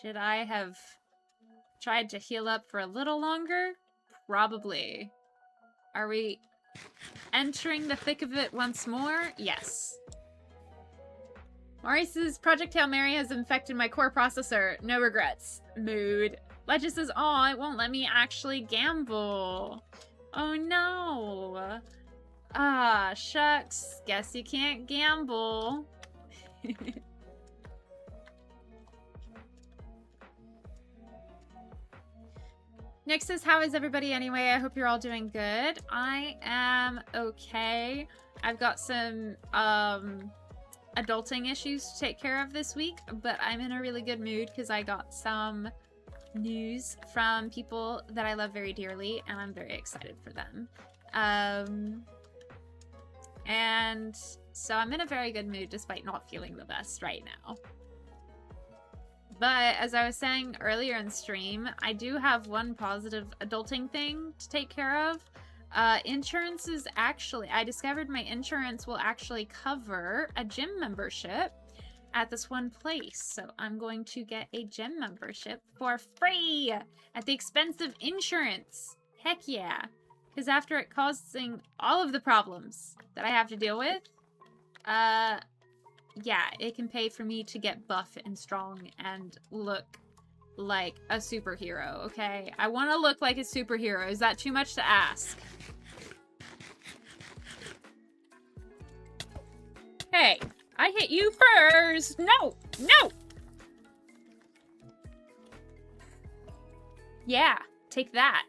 Should I have tried to heal up for a little longer? Probably. Are we entering the thick of it once more? Yes. Maurice's Project Hail Mary has infected my core processor. No regrets. Mood. Legend says, oh, it won't let me actually gamble. Oh no. Ah, shucks. Guess you can't gamble. Nick says, how is everybody anyway? I hope you're all doing good. I am okay. I've got some adulting issues to take care of this week, but I'm in a really good mood because I got some news from people that I love very dearly, and I'm very excited for them. And so I'm in a very good mood despite not feeling the best right now. But as I was saying earlier in stream, I do have one positive adulting thing to take care of. Insurance is actually, I discovered my insurance will actually cover a gym membership at this one place. So I'm going to get a gym membership for free at the expense of insurance. Heck yeah. Because after it causing all of the problems that I have to deal with, yeah, it can pay for me to get buff and strong and look like a superhero, okay? I want to look like a superhero. Is that too much to ask? Hey, I hit you first! No! No! Yeah, take that.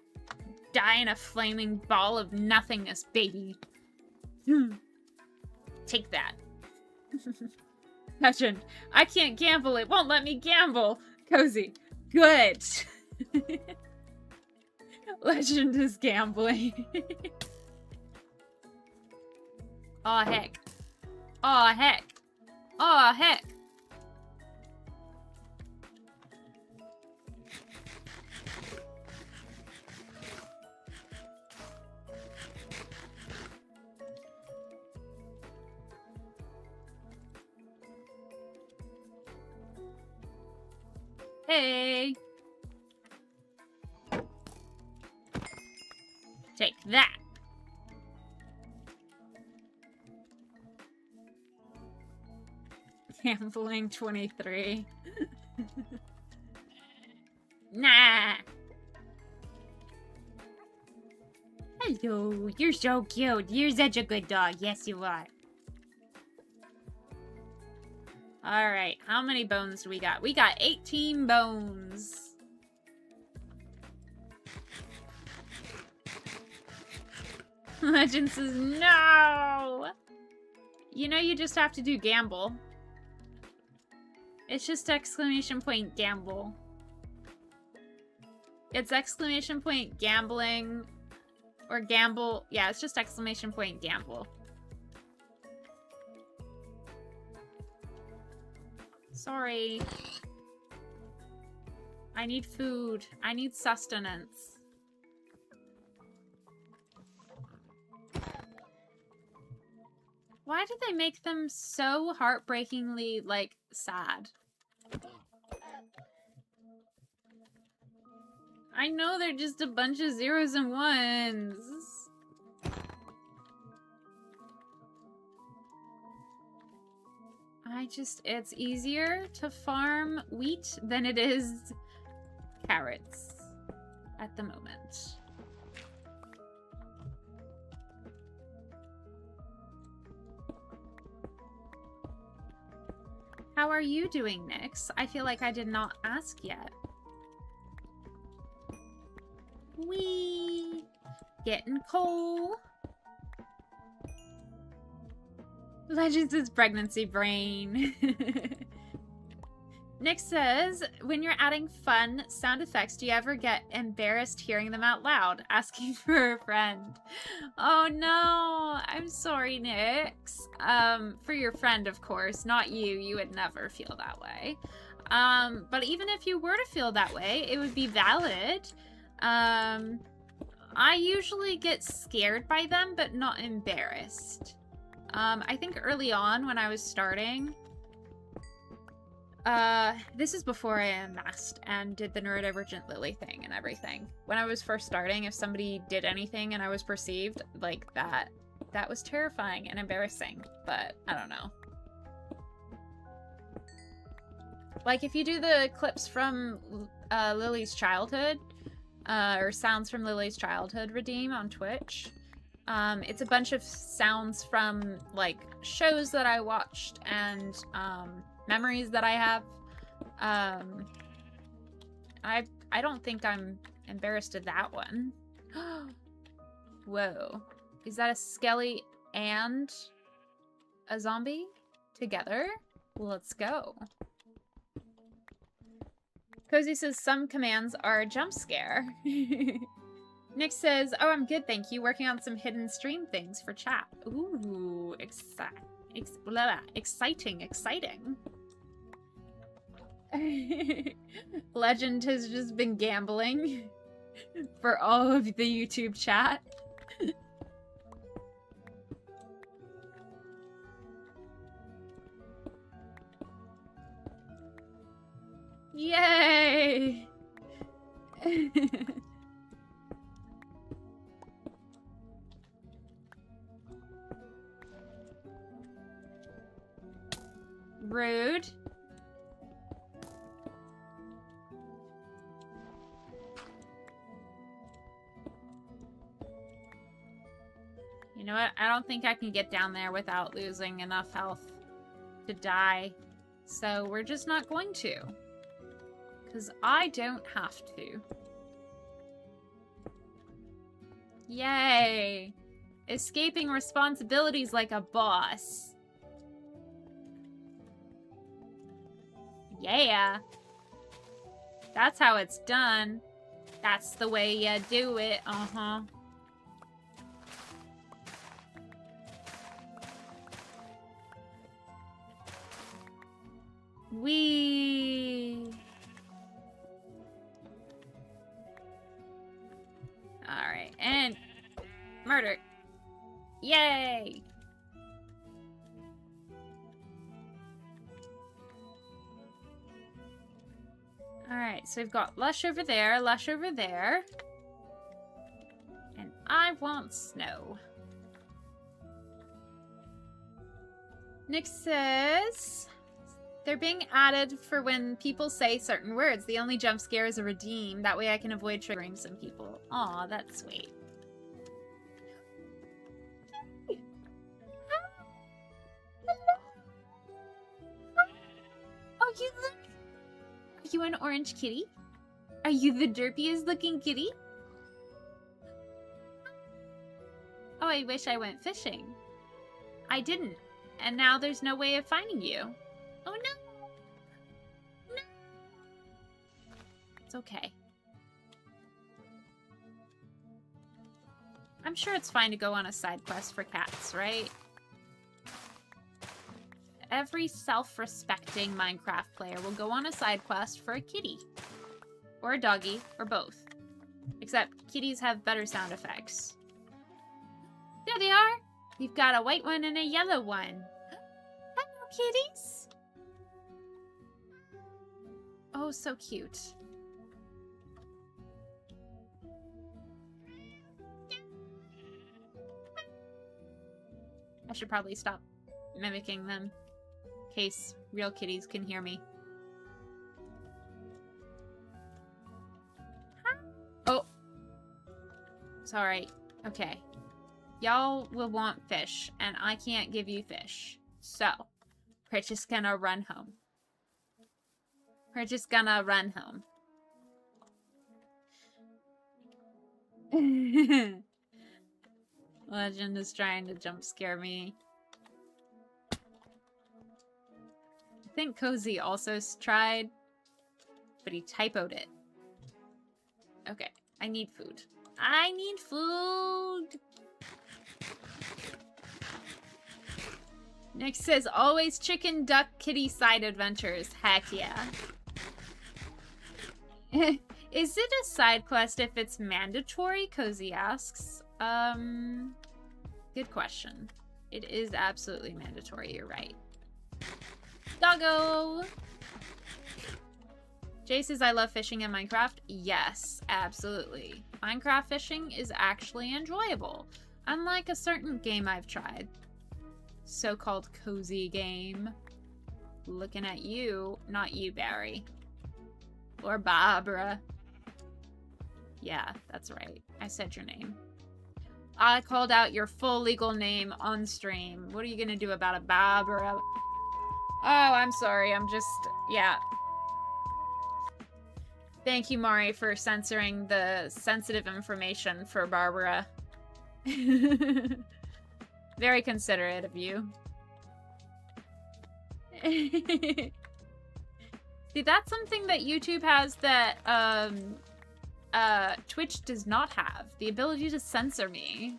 Die in a flaming ball of nothingness, baby. Take that. Legend. I can't gamble. It won't let me gamble. Cozy. Good. Legend is gambling. Aw, heck. Aw, heck. Aw, heck. Hey! Take that! Gambling 23. Nah! Hello, Oh, you're so cute. You're such a good dog. Yes, you are. Alright, how many bones do we got? We got 18 bones. Legend says no! You know you just have to do gamble. It's just exclamation point gamble. It's exclamation point gambling or gamble. Yeah, it's just exclamation point gamble. Sorry. I need food. I need sustenance. Why did they make them so heartbreakingly, like, sad? I know they're just a bunch of zeros and ones. It's easier to farm wheat than it is carrots at the moment. How are you doing, Nyx? I feel like I did not ask yet. Wee! Getting cold. Legends is pregnancy brain. Nick says, when you're adding fun sound effects, do you ever get embarrassed hearing them out loud? Asking for a friend. Oh no, I'm sorry, Nix. For your friend, of course, not you. You would never feel that way. But even if you were to feel that way, it would be valid. I usually get scared by them, but not embarrassed. I think early on when I was starting, this is before I unmasked and did the neurodivergent Lily thing and everything. When I was first starting, if somebody did anything and I was perceived like that, that was terrifying and embarrassing, but I don't know. Like, if you do the clips from Lily's childhood, or sounds from Lily's childhood redeem on Twitch, it's a bunch of sounds from, like, shows that I watched and, memories that I have. I don't think I'm embarrassed of that one. Whoa. Is that a skelly and a zombie together? Let's go. Cozy says some commands are a jump scare. Nick says, oh, I'm good, thank you. Working on some hidden stream things for chat. Ooh, exciting, exciting. Legend has just been gambling for all of the YouTube chat. Yay! Rude. You know what? I don't think I can get down there without losing enough health to die. So we're just not going to. Because I don't have to. Yay! Escaping responsibilities like a boss. Yeah! That's how it's done. That's the way you do it, uh-huh. Wee. Alright, and murder. Yay! Alright, so we've got Lush over there, Lush over there. And I want snow. Nick says they're being added for when people say certain words. The only jump scare is a redeem. That way I can avoid triggering some people. Aw, that's sweet. you look? Are you an orange kitty? Are you the derpiest looking kitty? Oh, I wish I went fishing. I didn't, and now there's no way of finding you. Oh no! No! It's okay. I'm sure it's fine to go on a side quest for cats, right? Every self-respecting Minecraft player will go on a side quest for a kitty. Or a doggy, or both. Except kitties have better sound effects. There they are! We've got a white one and a yellow one. Hello, kitties! Oh, so cute. I should probably stop mimicking them. In case real kitties can hear me. Oh! Sorry. Okay. Y'all will want fish, and I can't give you fish. So, we're just gonna run home. We're just gonna run home. Legend is trying to jump scare me. I think Cozy also tried, but he typoed it. Okay, I need food. I need food! Nick says, always chicken, duck, kitty side adventures. Heck yeah. Is it a side quest if it's mandatory? Cozy asks. Good question. It is absolutely mandatory, you're right. Doggo! Jay says, I love fishing in Minecraft. Yes, absolutely. Minecraft fishing is actually enjoyable. Unlike a certain game I've tried. So-called cozy game. Looking at you, not you, Barry. Or Barbara. Yeah, that's right. I said your name. I called out your full legal name on stream. What are you gonna do about it, Barbara? Oh, I'm sorry. I'm just... yeah. Thank you, Mari, for censoring the sensitive information for Barbara. Very considerate of you. See, that's something that YouTube has that Twitch does not have. The ability to censor me.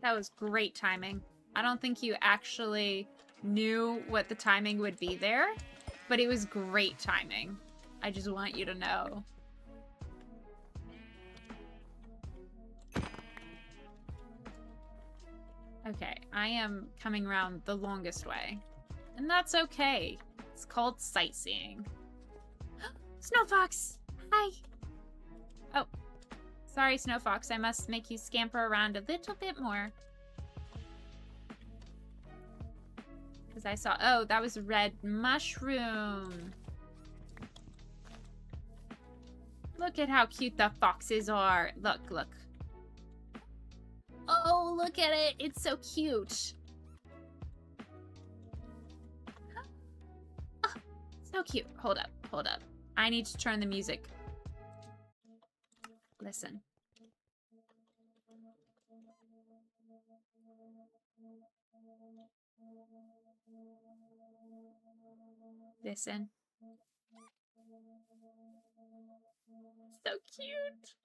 That was great timing. I don't think you actually knew what the timing would be there, but it was great timing. I just want you to know. Okay, I am coming around the longest way. And that's okay. It's called sightseeing. Snow Fox! Hi! Oh. Sorry, Snow Fox. I must make you scamper around a little bit more. Because I saw... oh, that was a red mushroom. Look at how cute the foxes are. Look, look. Oh, look at it. It's so cute. Oh, so cute. Hold up, hold up. I need to turn the music. Listen. Listen. So cute.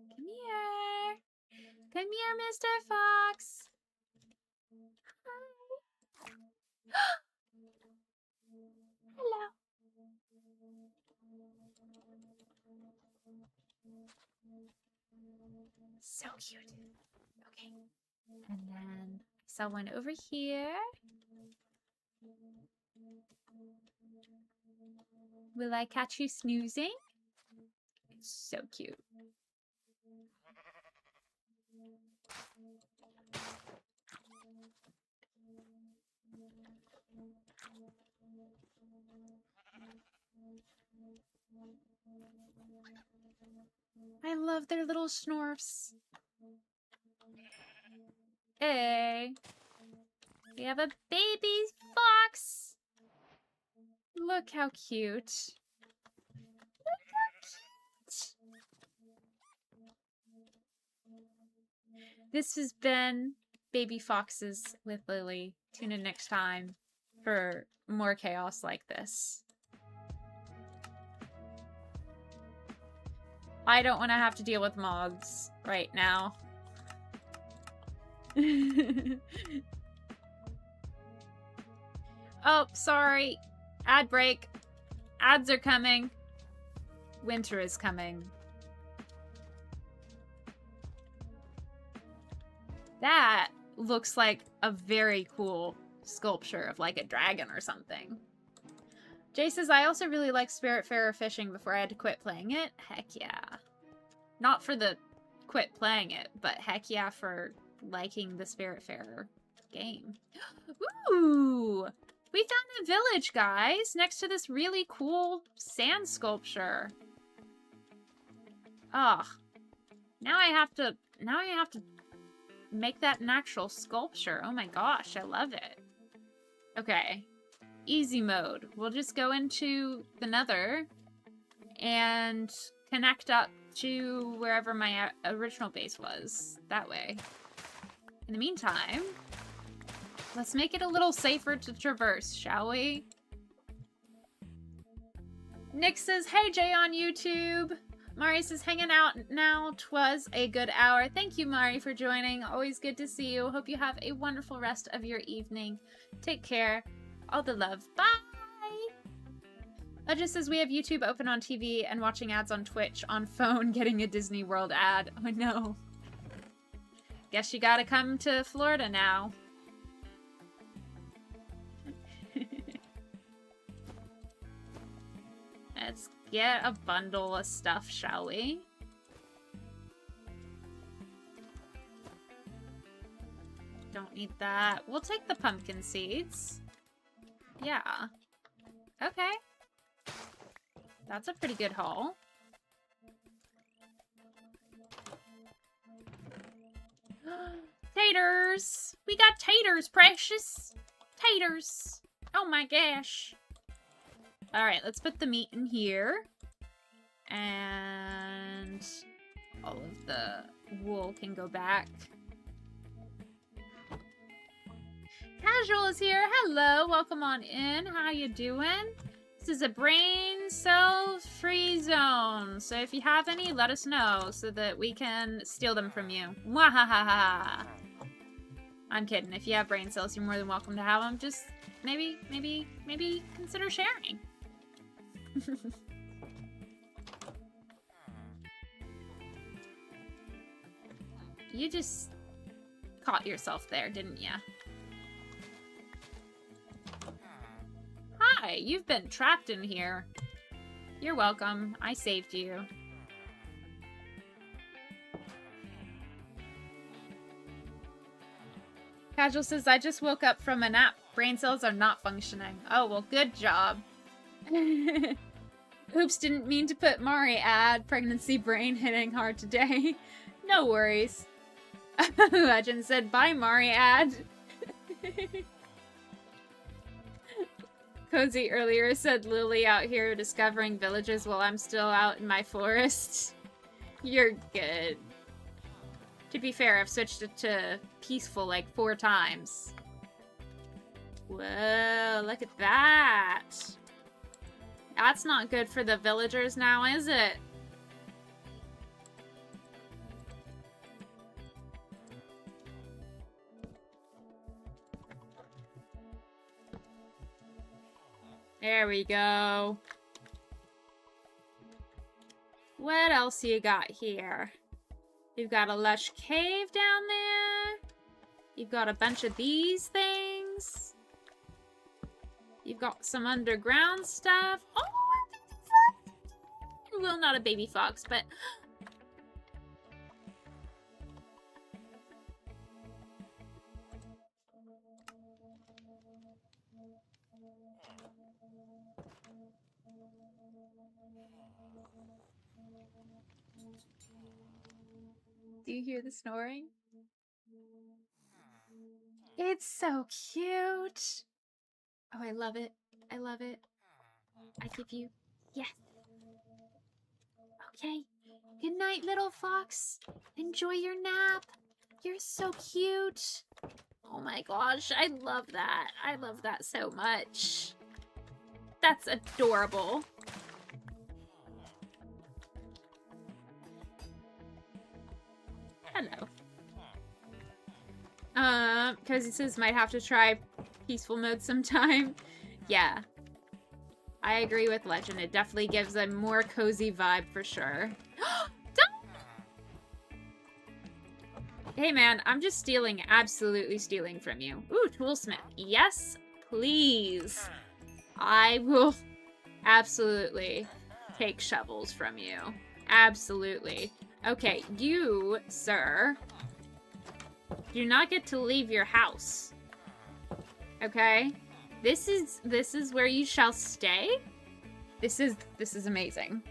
Come here. Come here, Mr. Fox. Hi. Hello. So cute. Okay. And then I saw one over here. Will I catch you snoozing? It's so cute. I love their little snorfs. Hey. We have a baby fox. Look how cute. Look how cute. This has been Baby Foxes with Lily. Tune in next time for more chaos like this. I don't want to have to deal with mods right now. Oh, sorry. Ad break. Ads are coming. Winter is coming. That looks like a very cool sculpture of like a dragon or something. Jay says, I also really like Spiritfarer fishing before I had to quit playing it. Heck yeah. Not for the quit playing it, but heck yeah for liking the Spiritfarer game. Ooh! We found a village, guys, next to this really cool sand sculpture. Ugh. Now I have to make that an actual sculpture. Oh my gosh, I love it. Okay. Easy mode. We'll just go into the Nether and connect up to wherever my original base was. That way. In the meantime, let's make it a little safer to traverse, shall we? Nick says, hey Jay on YouTube. Mari says, hanging out now. 'Twas a good hour. Thank you, Mari, for joining. Always good to see you. Hope you have a wonderful rest of your evening. Take care. All the love. Bye! Legend says, we have YouTube open on TV and watching ads on Twitch on phone, getting a Disney World ad. Oh no. Guess you gotta come to Florida now. Let's get a bundle of stuff, shall we? Don't need that. We'll take the pumpkin seeds. Yeah. Okay. That's a pretty good haul. Taters! We got taters, precious! Taters! Oh my gosh. Alright, let's put the meat in here. And all of the wool can go back. Casual is here. Hello, welcome on in. How you doing? This is a brain cell free zone. So if you have any, let us know so that we can steal them from you. Mwahaha. I'm kidding. If you have brain cells, you're more than welcome to have them. Just maybe consider sharing. You just caught yourself there, didn't ya? Hi, you've been trapped in here. You're welcome. I saved you. Casual says, I just woke up from a nap. Brain cells are not functioning. Oh, well, good job. Oops, didn't mean to put Mari ad. Pregnancy brain hitting hard today. No worries. Legend said, bye, Mari ad. Cozy earlier said, Lily out here discovering villages while I'm still out in my forest. You're good. To be fair, I've switched it to peaceful like 4 times. Whoa, look at that. That's not good for the villagers now, is it? There we go. What else you got here? You've got a lush cave down there. You've got a bunch of these things. You've got some underground stuff. Oh, a baby fox! Well, not a baby fox, but... Do you hear the snoring? It's so cute. Oh, I love it. I love it. I give you... Yes. Okay. Good night, little fox. Enjoy your nap. You're so cute. Oh my gosh, I love that. I love that so much. That's adorable. Hello. Cozy says might have to try peaceful mode sometime. Yeah. I agree with Legend. It definitely gives a more cozy vibe for sure. Hey man, I'm just stealing, absolutely stealing from you. Ooh, toolsmith. Yes, please. I will absolutely take shovels from you. Absolutely. Okay, you, sir, do not get to leave your house. Okay? This is where you shall stay. This is amazing.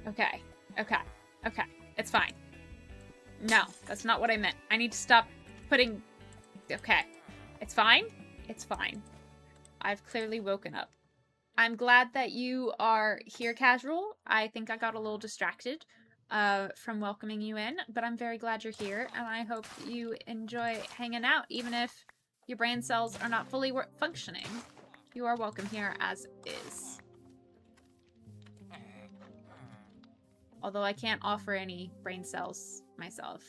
Okay. Okay. It's fine. No, that's not what I meant. I need to stop putting... Okay. It's fine. It's fine. I've clearly woken up. I'm glad that you are here, Casual. I think I got a little distracted from welcoming you in, but I'm very glad you're here, and I hope you enjoy hanging out, even if your brain cells are not fully functioning. You are welcome here as is. Although I can't offer any brain cells myself.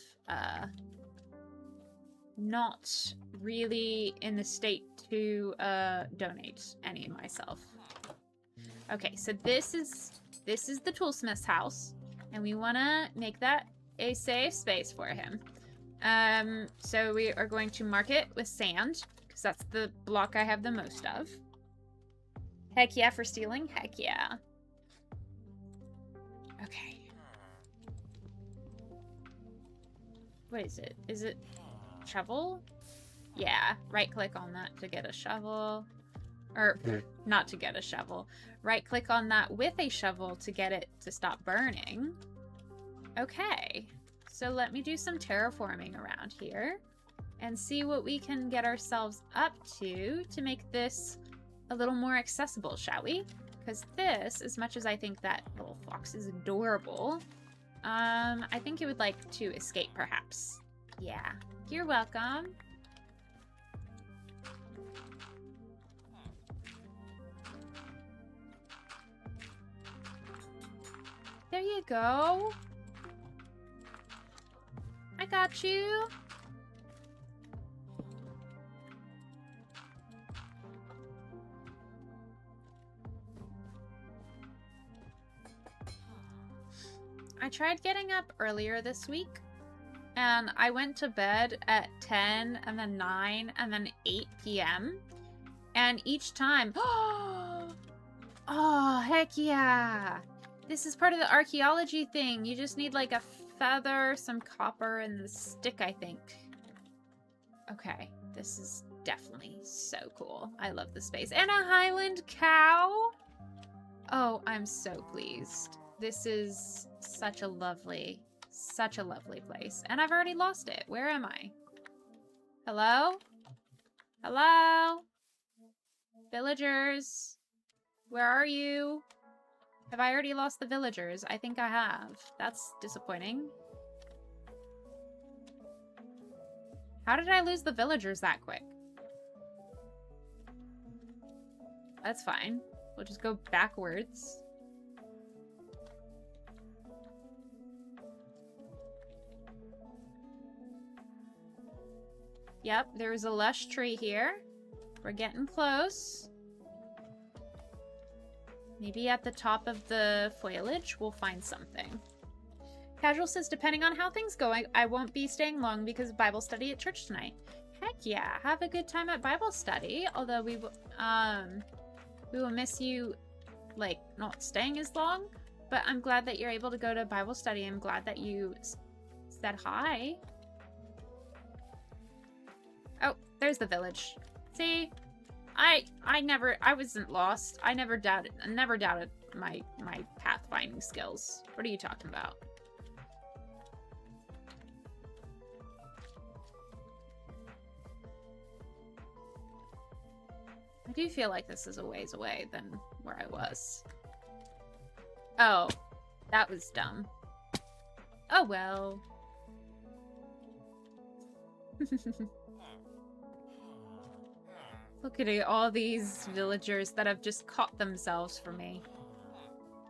Not really in the state to donate any myself. Okay, so this is the toolsmith's house, and we want to make that a safe space for him. So we are going to mark it with sand, because that's the block I have the most of. Heck yeah for stealing. Heck yeah. Okay. What is it? Is it shovel? Yeah, right click on that to get a shovel. Or, not to get a shovel. Right click on that with a shovel to get it to stop burning. Okay, so let me do some terraforming around here and see what we can get ourselves up to make this a little more accessible, shall we? Because this, as much as I think that little fox is adorable, I think it would like to escape, perhaps. Yeah, you're welcome. There you go. I got you. I tried getting up earlier this week, and I went to bed at 10, and then 9, and then 8 p.m. And each time... Oh, heck yeah! This is part of the archaeology thing. You just need, like, a feather, some copper, and the stick, I think. Okay, this is definitely so cool. I love the space. And a Highland cow! Oh, I'm so pleased. This is such a lovely place. And I've already lost it. Where am I? Hello? Hello? Villagers? Where are you? Have I already lost the villagers? I think I have. That's disappointing. How did I lose the villagers that quick? That's fine. We'll just go backwards. Yep, there's a lush tree here. We're getting close. Maybe at the top of the foliage, we'll find something. Casual says, depending on how things go, I won't be staying long because of Bible study at church tonight. Heck yeah, have a good time at Bible study. Although we will miss you, like, not staying as long. But I'm glad that you're able to go to Bible study. I'm glad that you said hi. Oh, there's the village. See? I wasn't lost. I never doubted my pathfinding skills. What are you talking about? I do feel like this is a ways away than where I was. Oh, that was dumb. Oh well. Look at all these villagers that have just caught themselves for me.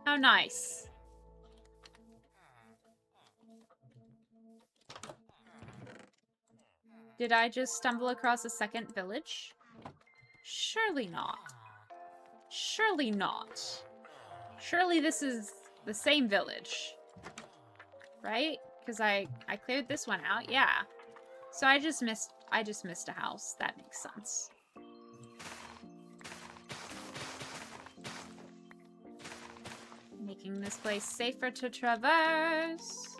How nice. Did I just stumble across a second village? Surely not. Surely not. Surely this is the same village. Right? Because I cleared this one out. Yeah. So I just missed a house. That makes sense. Making this place safer to traverse.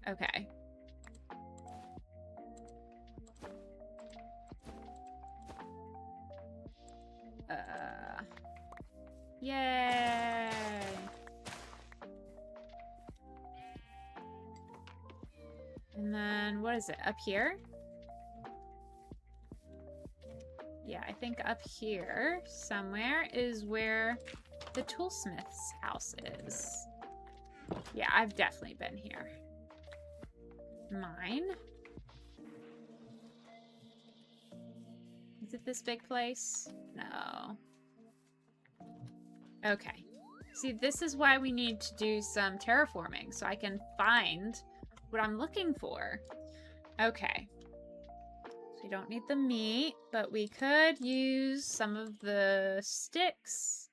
Okay. Yay! And then, what is it? Up here? Yeah, I think up here somewhere is where the toolsmith's house is. Yeah, I've definitely been here. Mine? Is it this big place? No. Okay. See, this is why we need to do some terraforming, so I can find what I'm looking for. Okay. So we don't need the meat, but we could use some of the sticks,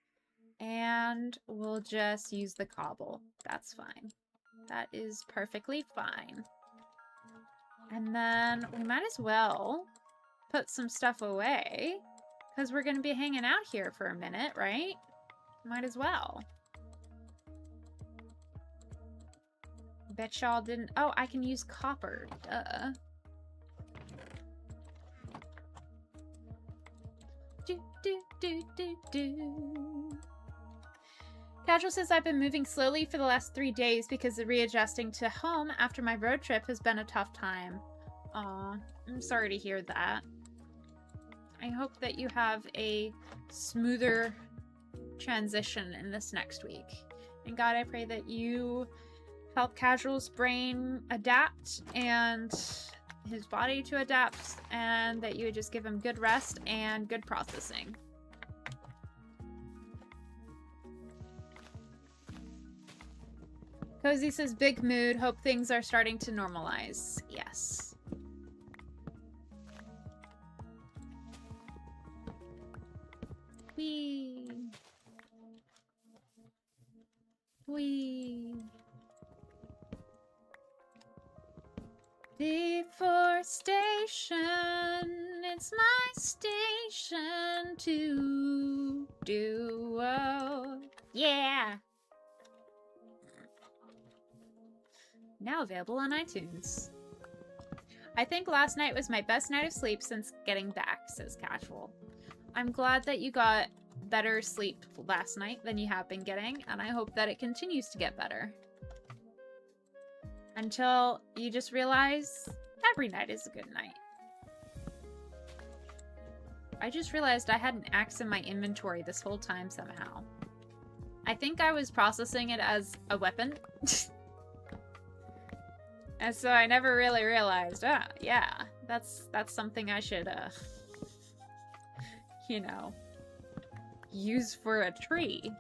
and we'll just use the cobble. That's fine. That is perfectly fine. And then we might as well put some stuff away, because we're going to be hanging out here for a minute, right? Might as well. Bet y'all didn't... Oh, I can use copper. Duh. Do. Casual says I've been moving slowly for the last 3 days because of readjusting to home after my road trip has been a tough time. Aw, I'm sorry to hear that. I hope that you have a smoother transition in this next week. And God, I pray that you help Casual's brain adapt and his body to adapt, and that you would just give him good rest and good processing. Cozy says big mood, hope things are starting to normalize. Yes. Whee. Whee. Deforestation, it's my station to do. Yeah. Now available on iTunes. I think last night was my best night of sleep since getting back, says Casual. I'm glad that you got better sleep last night than you have been getting, and I hope that it continues to get better. Until you just realize every night is a good night. I just realized I had an axe in my inventory this whole time somehow. I think I was processing it as a weapon. And so I never really realized, yeah, that's something I should, you know, use for a tree.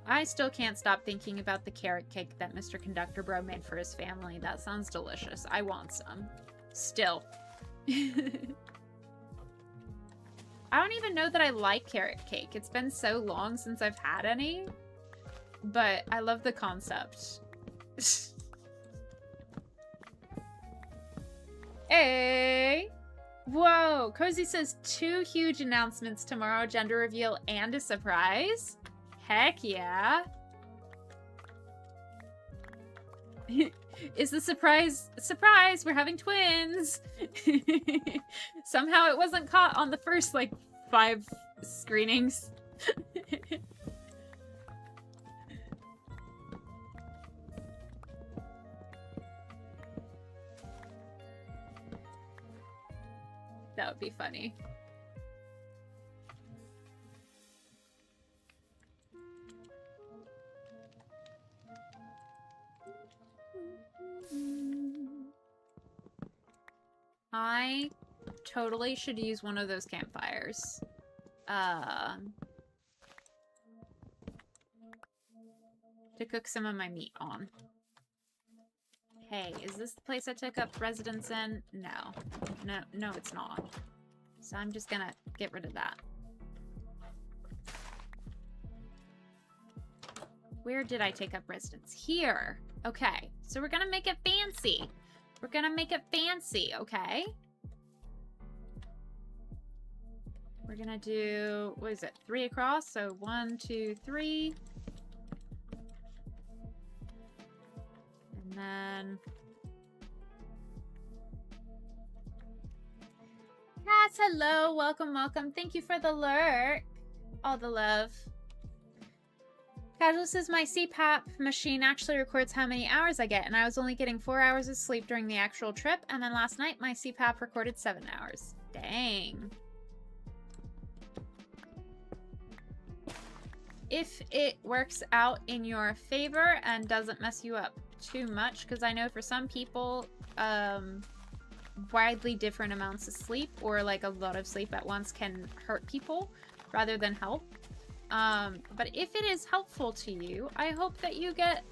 I still can't stop thinking about the carrot cake that Mr. Conductor Bro made for his family. That sounds delicious. I want some. Still. I don't even know that I like carrot cake. It's been so long since I've had any. But I love the concept. Hey! Whoa! Cozy says 2 huge announcements tomorrow, gender reveal and a surprise. Heck yeah. Is the surprise... Surprise! We're having twins! Somehow it wasn't caught on the first, like, 5 screenings. That would be funny. I totally should use one of those campfires. To cook some of my meat on. Hey, is this the place I took up residence in? No. No, it's not. So I'm just gonna get rid of that. Where did I take up residence? Here. Okay, so we're gonna make it fancy. We're gonna make it fancy, okay? We're gonna do, what is it, 3 across? So 1, 2, 3. And then... Cats, hello, welcome, welcome. Thank you for the lurk. All the love. Casual says my CPAP machine actually records how many hours I get, and I was only getting 4 hours of sleep during the actual trip, and then last night my CPAP recorded 7 hours. Dang. If it works out in your favor and doesn't mess you up too much, because I know for some people, widely different amounts of sleep or like a lot of sleep at once can hurt people rather than help. But if it is helpful to you, I hope that you get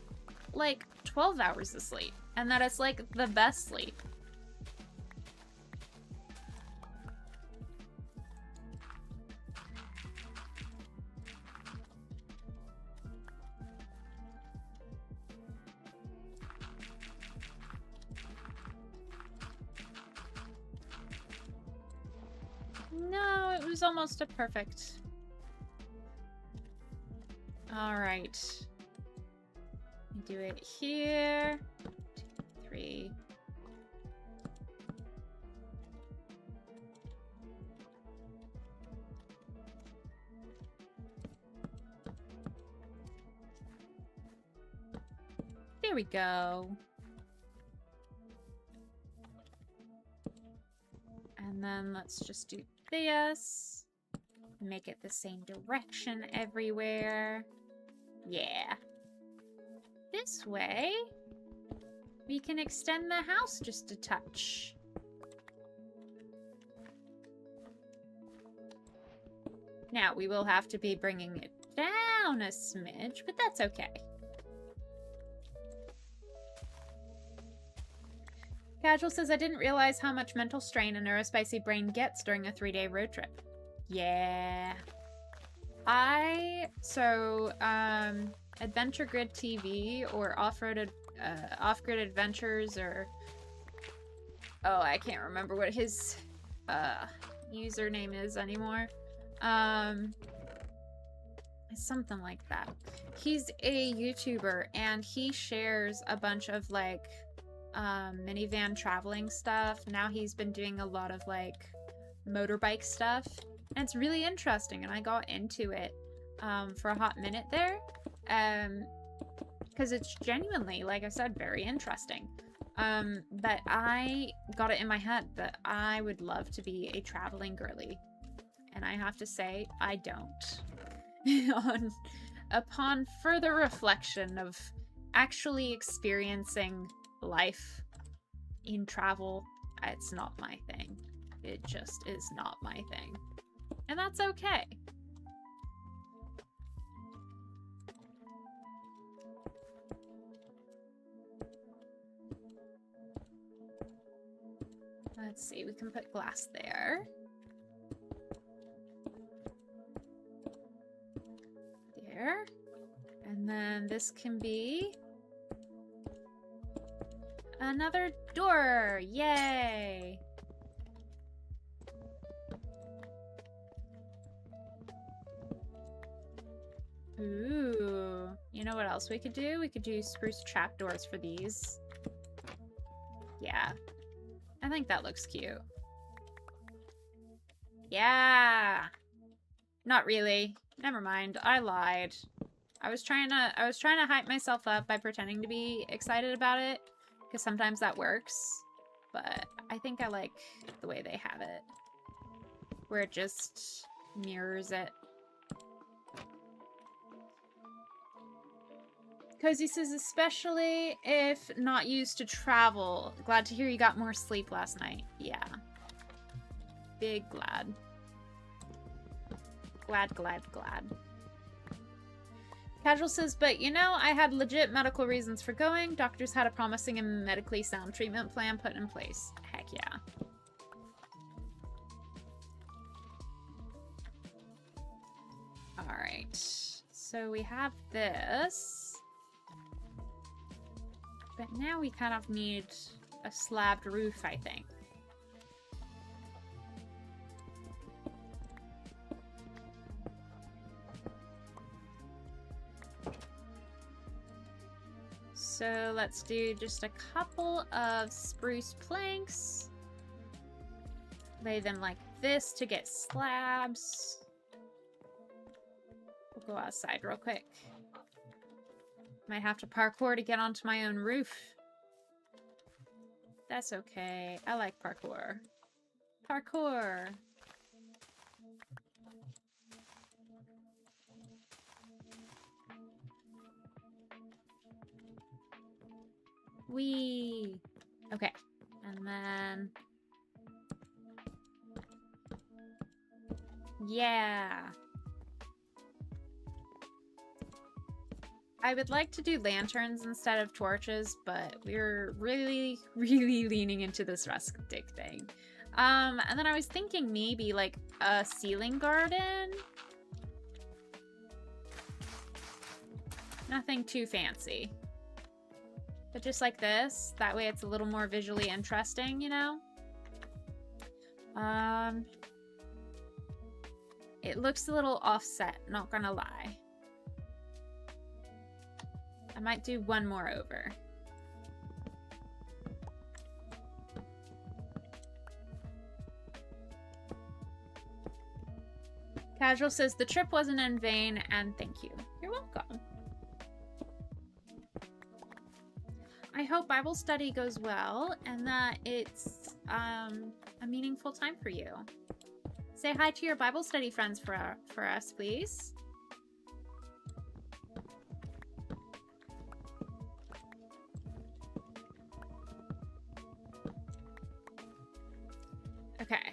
like 12 hours of sleep and that it's like the best sleep. No, it was almost a perfect. All right. Do it here. 2, 3. There we go. And then let's just do this. Make it the same direction everywhere. Yeah. This way, we can extend the house just a touch. Now, we will have to be bringing it down a smidge, but that's okay. Casual says, I didn't realize how much mental strain a neurospicy brain gets during a 3-day road trip. Yeah. Adventure Grid TV or Off-Grid Adventures or... Oh, I can't remember what his username is anymore. Something like that. He's a YouTuber and he shares a bunch of like minivan traveling stuff. Now he's been doing a lot of like motorbike stuff. And it's really interesting, and I got into it for a hot minute there, because it's genuinely, like I said, very interesting. But I got it in my head that I would love to be a traveling girly, and I have to say, I don't. Upon further reflection of actually experiencing life in travel, it's not my thing. It just is not my thing. And that's okay. Let's see, we can put glass there. There. And then this can be another door. Yay! Ooh. You know what else we could do? We could do spruce trapdoors for these. Yeah. I think that looks cute. Yeah. Not really. Never mind. I lied. I was trying to hype myself up by pretending to be excited about it, because sometimes that works. But I think I like the way they have it, where it just mirrors it. Cozy says, especially if not used to travel. Glad to hear you got more sleep last night. Yeah. Big glad. Glad. Casual says, but you know, I had legit medical reasons for going. Doctors had a promising and medically sound treatment plan put in place. Heck yeah. Alright. So we have this. But now we kind of need a slabbed roof, I think. So let's do just a couple of spruce planks. Lay them like this to get slabs. We'll go outside real quick. Might have to parkour to get onto my own roof. That's okay. I like parkour. Parkour! Whee! Okay. And then... yeah! I would like to do lanterns instead of torches, but we're really, really leaning into this rustic thing. And then I was thinking maybe like a ceiling garden. Nothing too fancy. But just like this, that way it's a little more visually interesting, you know? It looks a little offset, not gonna lie. I might do one more over. Casual says the trip wasn't in vain, and thank you. You're welcome. I hope Bible study goes well and that it's a meaningful time for you. Say hi to your Bible study friends for us, please. Okay.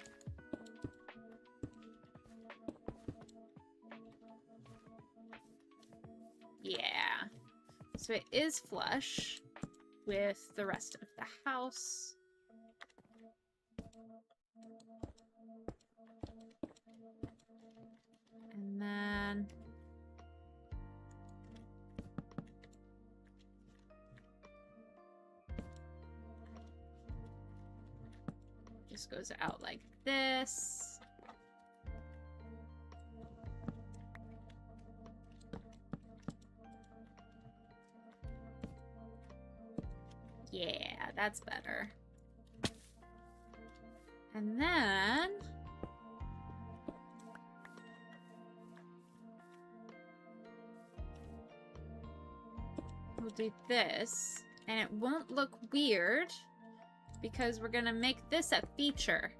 Yeah. So it is flush with the rest of the house. And then just goes out like this. Yeah, that's better. And then we'll do this, and it won't look weird because we're gonna make this a feature.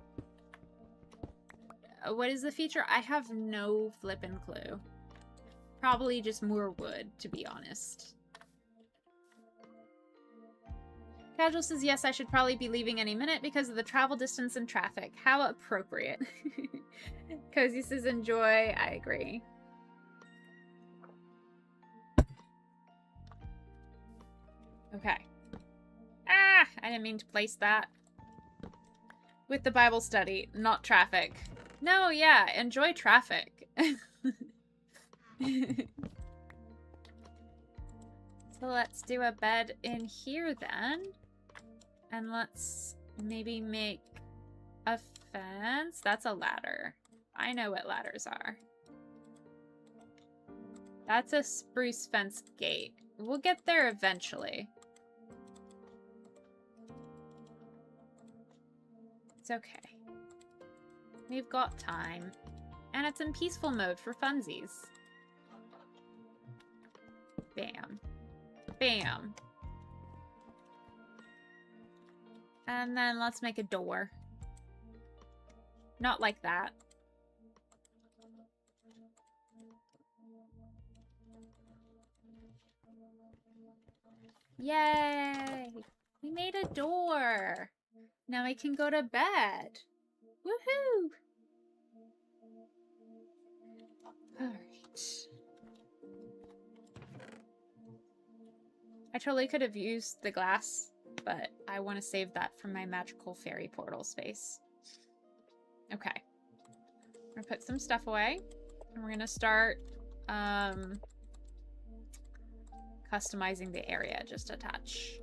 What is the feature? I have no flippin' clue. Probably just more wood, to be honest. Casual says, yes, I should probably be leaving any minute because of the travel distance and traffic. How appropriate. Cozy says, enjoy. I agree. Okay. Ah! I didn't mean to place that. With the Bible study, not traffic. No, yeah, enjoy traffic. So let's do a bed in here then. And let's maybe make a fence. That's a ladder. I know what ladders are. That's a spruce fence gate. We'll get there eventually. It's okay. We've got time. And it's in peaceful mode for funsies. Bam. Bam. And then let's make a door. Not like that. Yay! We made a door! Now we can go to bed. Woohoo! Alright. I totally could have used the glass, but I want to save that for my magical fairy portal space. Okay. I'm gonna put some stuff away, and we're gonna start customizing the area just a touch.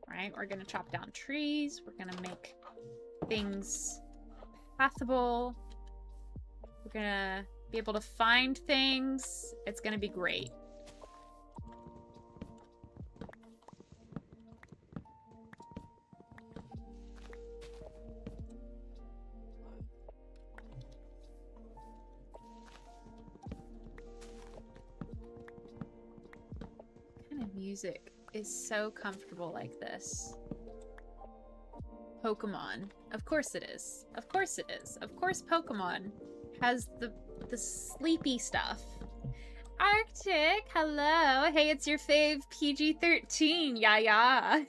Right, we're gonna chop down trees, we're gonna make things pathable, we're gonna be able to find things. It's gonna be great. Music is so comfortable like this. Pokemon. Of course it is. Of course it is. Of course Pokemon has the sleepy stuff. Arctic, hello. Hey, it's your fave PG-13. Yeah.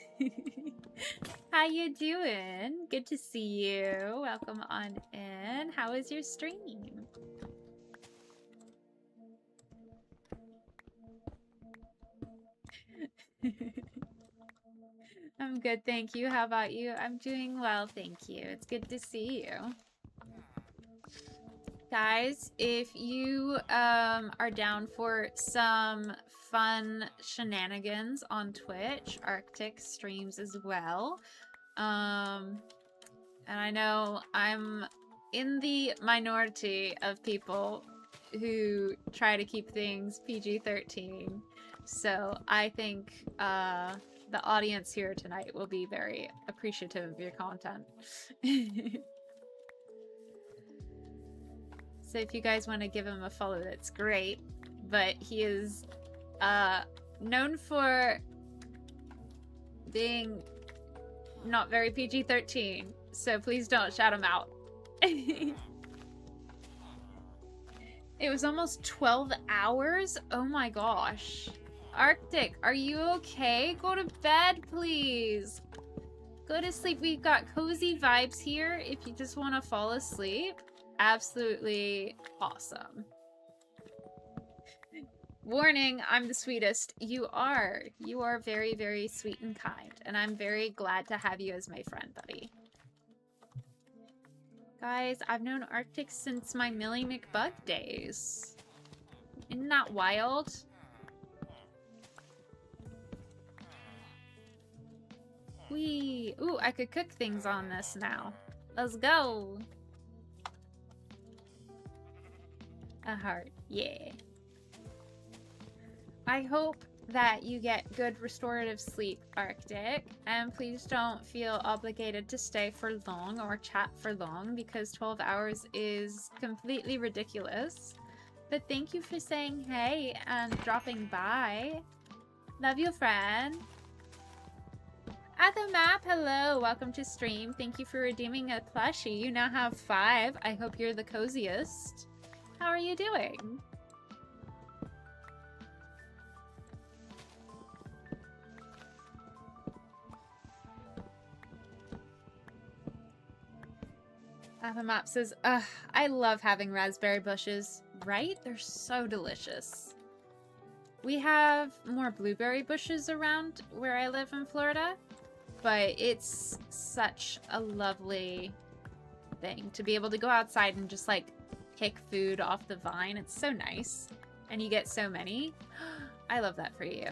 How you doing? Good to see you. Welcome on in. How is your stream? I'm good, thank you. How about you? I'm doing well, thank you. It's good to see you. Guys, if you are down for some fun shenanigans on Twitch, Arctic streams as well. And I know I'm in the minority of people who try to keep things PG-13. So I think the audience here tonight will be very appreciative of your content. So if you guys want to give him a follow, that's great. But he is known for being not very PG-13. So please don't shout him out. It was almost 12 hours? Oh my gosh. Arctic, are you okay? Go to bed, please. Go to sleep. We've got cozy vibes here if you just want to fall asleep. Absolutely awesome. Warning, I'm the sweetest. You are. You are very, very sweet and kind. And I'm very glad to have you as my friend, buddy. Guys, I've known Arctic since my Millie McBug days. Isn't that wild? Whee! Ooh, I could cook things on this now. Let's go! A heart, yeah. I hope that you get good restorative sleep, Arctic, and please don't feel obligated to stay for long or chat for long because 12 hours is completely ridiculous. But thank you for saying hey and dropping by. Love you, friend. At the map, hello, welcome to stream. Thank you for redeeming a plushie. You now have 5. I hope you're the coziest. How are you doing? The map says, ugh, I love having raspberry bushes, right? They're so delicious. We have more blueberry bushes around where I live in Florida, but it's such a lovely thing to be able to go outside and just like pick food off the vine. It's so nice. And you get so many. I love that for you.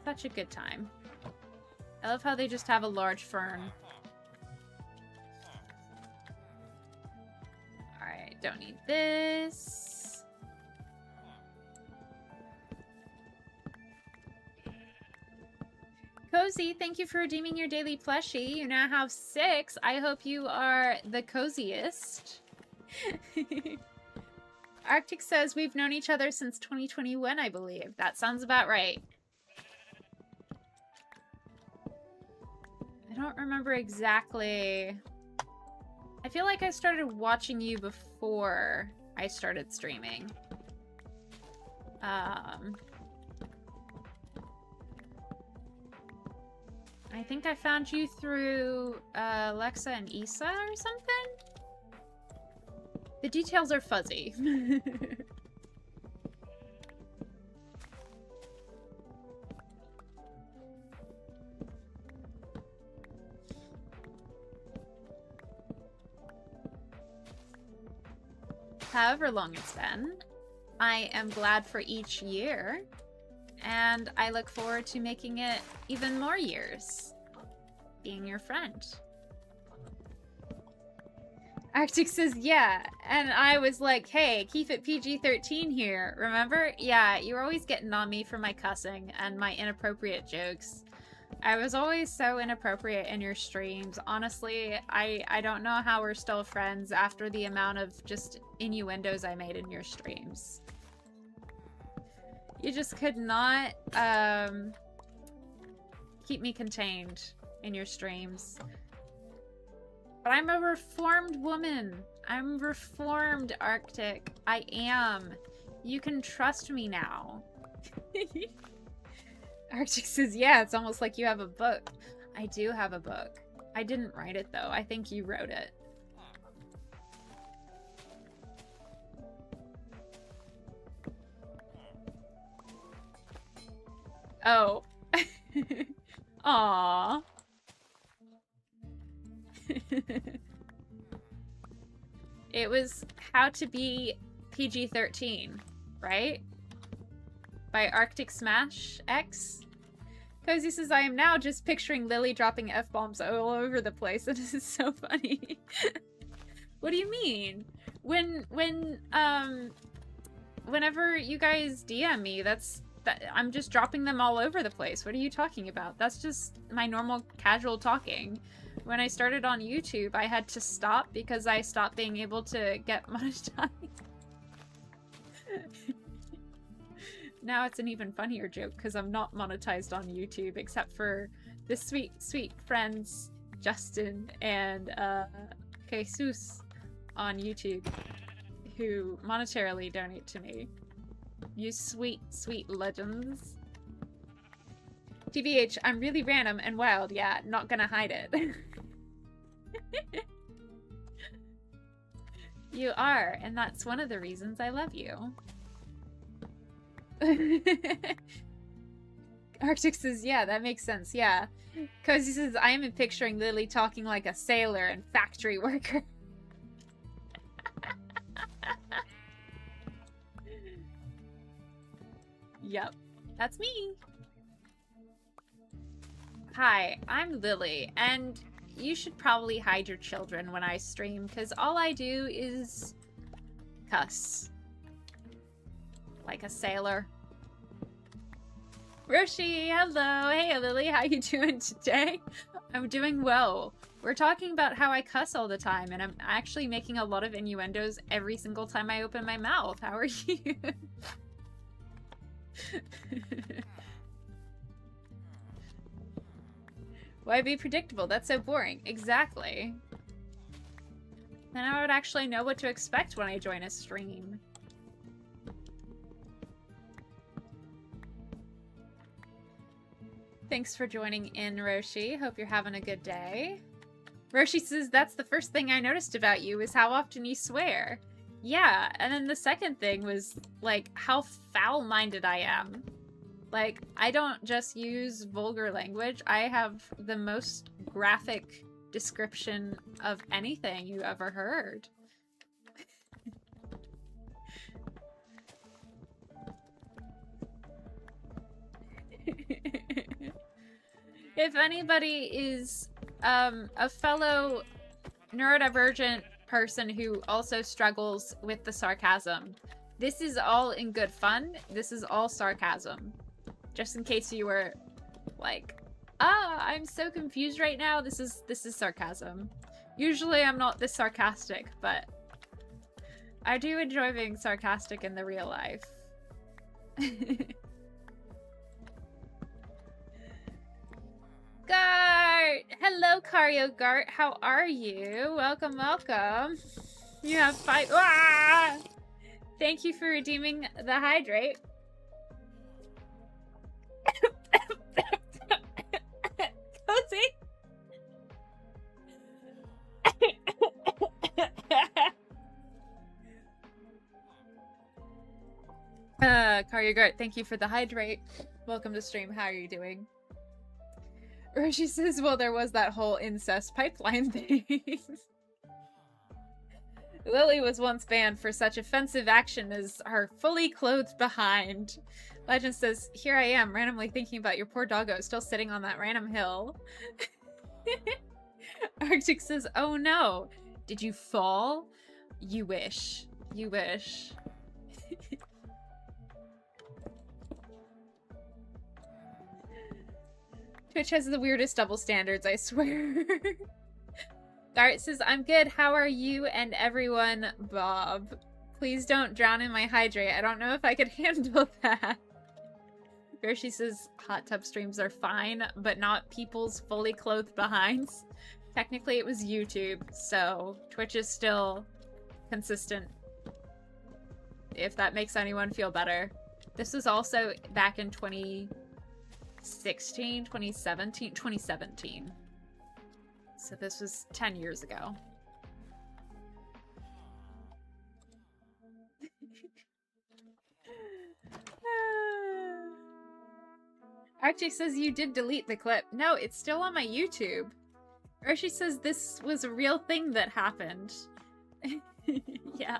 Such a good time. I love how they just have a large fern. Alright, don't need this. Cozy, thank you for redeeming your daily plushie. You now have 6. I hope you are the coziest. Arctic says we've known each other since 2021, I believe. That sounds about right. I don't remember exactly. I feel like I started watching you before I started streaming. I think I found you through Alexa and Issa or something? The details are fuzzy. However long it's been, I am glad for each year, and I look forward to making it even more years, being your friend. Arctic says, yeah, and I was like, hey, keep it PG-13 here, remember? Yeah, you were always getting on me for my cussing and my inappropriate jokes. I was always so inappropriate in your streams. Honestly, I don't know how we're still friends after the amount of just innuendos I made in your streams. You just could not keep me contained in your streams. But I'm a reformed woman. I'm reformed, Arctic. I am. You can trust me now. Arctic says, yeah, it's almost like you have a book. I do have a book. I didn't write it, though. I think you wrote it. Oh. Aww. It was How to Be PG-13, right? By Arctic Smash X. Cozy says, I am now just picturing Lily dropping F-bombs all over the place. This is so funny. What do you mean? Whenever you guys DM me, I'm just dropping them all over the place. What are you talking about? That's just my normal casual talking. When I started on YouTube, I had to stop because I stopped being able to get monetized. Now it's an even funnier joke because I'm not monetized on YouTube except for the sweet, sweet friends Justin and Jesus on YouTube who monetarily donate to me. You sweet, sweet legends. TBH, I'm really random and wild, yeah, not gonna hide it. You are, and that's one of the reasons I love you. Arctic says, yeah, that makes sense, yeah. Cozy says, I am picturing Lily talking like a sailor and factory worker. Yep, that's me. Hi, I'm Lily, and you should probably hide your children when I stream, because all I do is cuss. Like a sailor. Roshi, hello! Hey Lily, how you doing today? I'm doing well. We're talking about how I cuss all the time, and I'm actually making a lot of innuendos every single time I open my mouth. How are you? Why be predictable? That's so boring. Exactly. Then I would actually know what to expect when I join a stream. Thanks for joining in, Roshi. Hope you're having a good day. Roshi says, that's the first thing I noticed about you is how often you swear. Yeah, and then the second thing was, like, how foul-minded I am. Like, I don't just use vulgar language. I have the most graphic description of anything you ever heard. If anybody is a fellow neurodivergent person who also struggles with the sarcasm, this is all in good fun. This is all sarcasm. Just in case you were like, I'm so confused right now. This is sarcasm. Usually I'm not this sarcastic, but I do enjoy being sarcastic in the real life. Gart! Hello, Cario Gart. How are you? Welcome, welcome. You have 5. Ah! Thank you for redeeming the hydrate. Cozy. Cario Gart, thank you for the hydrate. Welcome to stream. How are you doing? Or she says, well, there was that whole incest pipeline thing. Lily was once banned for such offensive action as her fully clothed behind. Legend says, here I am, randomly thinking about your poor doggo still sitting on that random hill. Arctic says, oh no. Did you fall? You wish. You wish. Twitch has the weirdest double standards, I swear. Dart says, I'm good. How are you and everyone, Bob? Please don't drown in my hydrate. I don't know if I could handle that. Gershi says, hot tub streams are fine, but not people's fully clothed behinds. Technically, it was YouTube, so Twitch is still consistent. If that makes anyone feel better. This was also back in 2017. So this was 10 years ago. Archie says you did delete the clip. No, it's still on my YouTube. Archie says this was a real thing that happened. Yeah.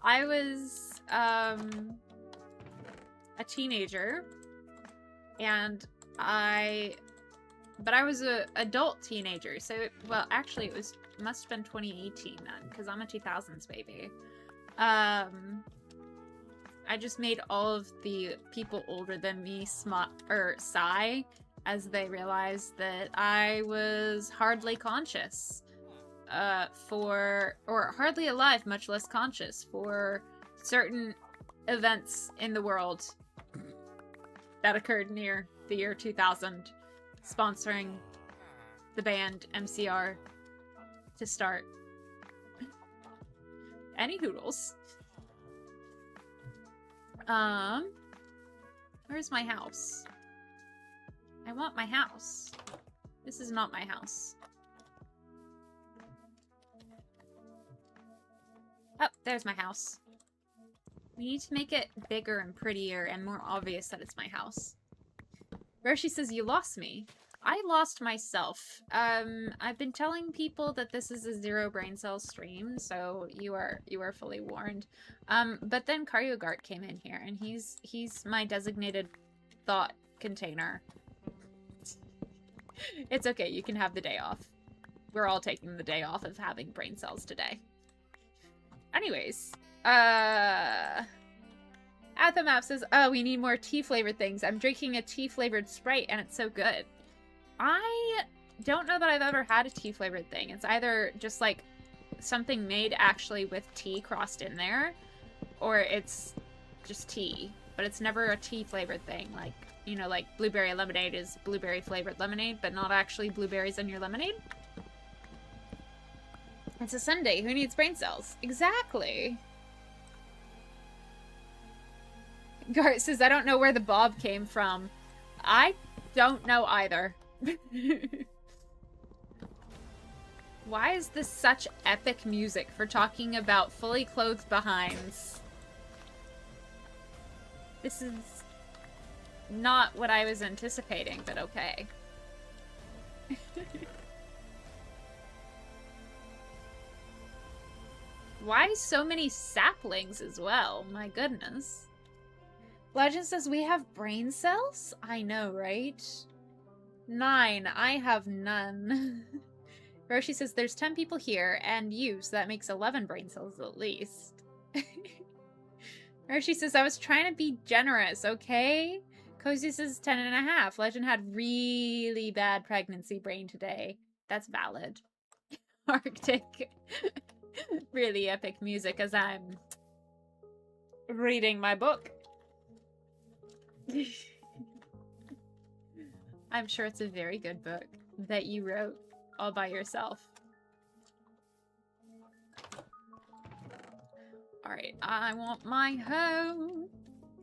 I was a teenager, and I was an adult teenager, so well, actually it must have been 2018 then, because I'm a 2000s baby. I just made all of the people older than me sigh as they realized that I was hardly conscious or hardly alive, much less conscious, for certain events in the world that occurred near the year 2000, sponsoring the band MCR to start. Any hoodles. Where's my house? I want my house. This is not my house. Oh, there's my house. We need to make it bigger and prettier and more obvious that it's my house. Roshi says, you lost me. I lost myself. I've been telling people that this is a zero brain cell stream, so you are fully warned. But then Karyogart came in here, and he's my designated thought container. It's okay, you can have the day off. We're all taking the day off of having brain cells today. Anyways, Athomap says, oh, we need more tea-flavored things. I'm drinking a tea-flavored Sprite, and it's so good. I don't know that I've ever had a tea-flavored thing. It's either just, like, something made actually with tea crossed in there, or it's just tea. But it's never a tea-flavored thing. Like, you know, like blueberry lemonade is blueberry-flavored lemonade, but not actually blueberries in your lemonade. It's a Sunday. Who needs brain cells? Exactly. Gart says, I don't know where the bob came from. I don't know either. Why is this such epic music for talking about fully clothed behinds? This is not what I was anticipating, but okay. Why so many saplings as well? My goodness. Legend says we have brain cells? I know, right? 9. I have none. Roshi says there's 10 people here and you, so that makes 11 brain cells at least. Roshi says I was trying to be generous, okay? Cozy says 10.5. Legend had really bad pregnancy brain today. That's valid. Arctic. Really epic music as I'm reading my book. I'm sure it's a very good book that you wrote all by yourself. Alright, I want my hoe.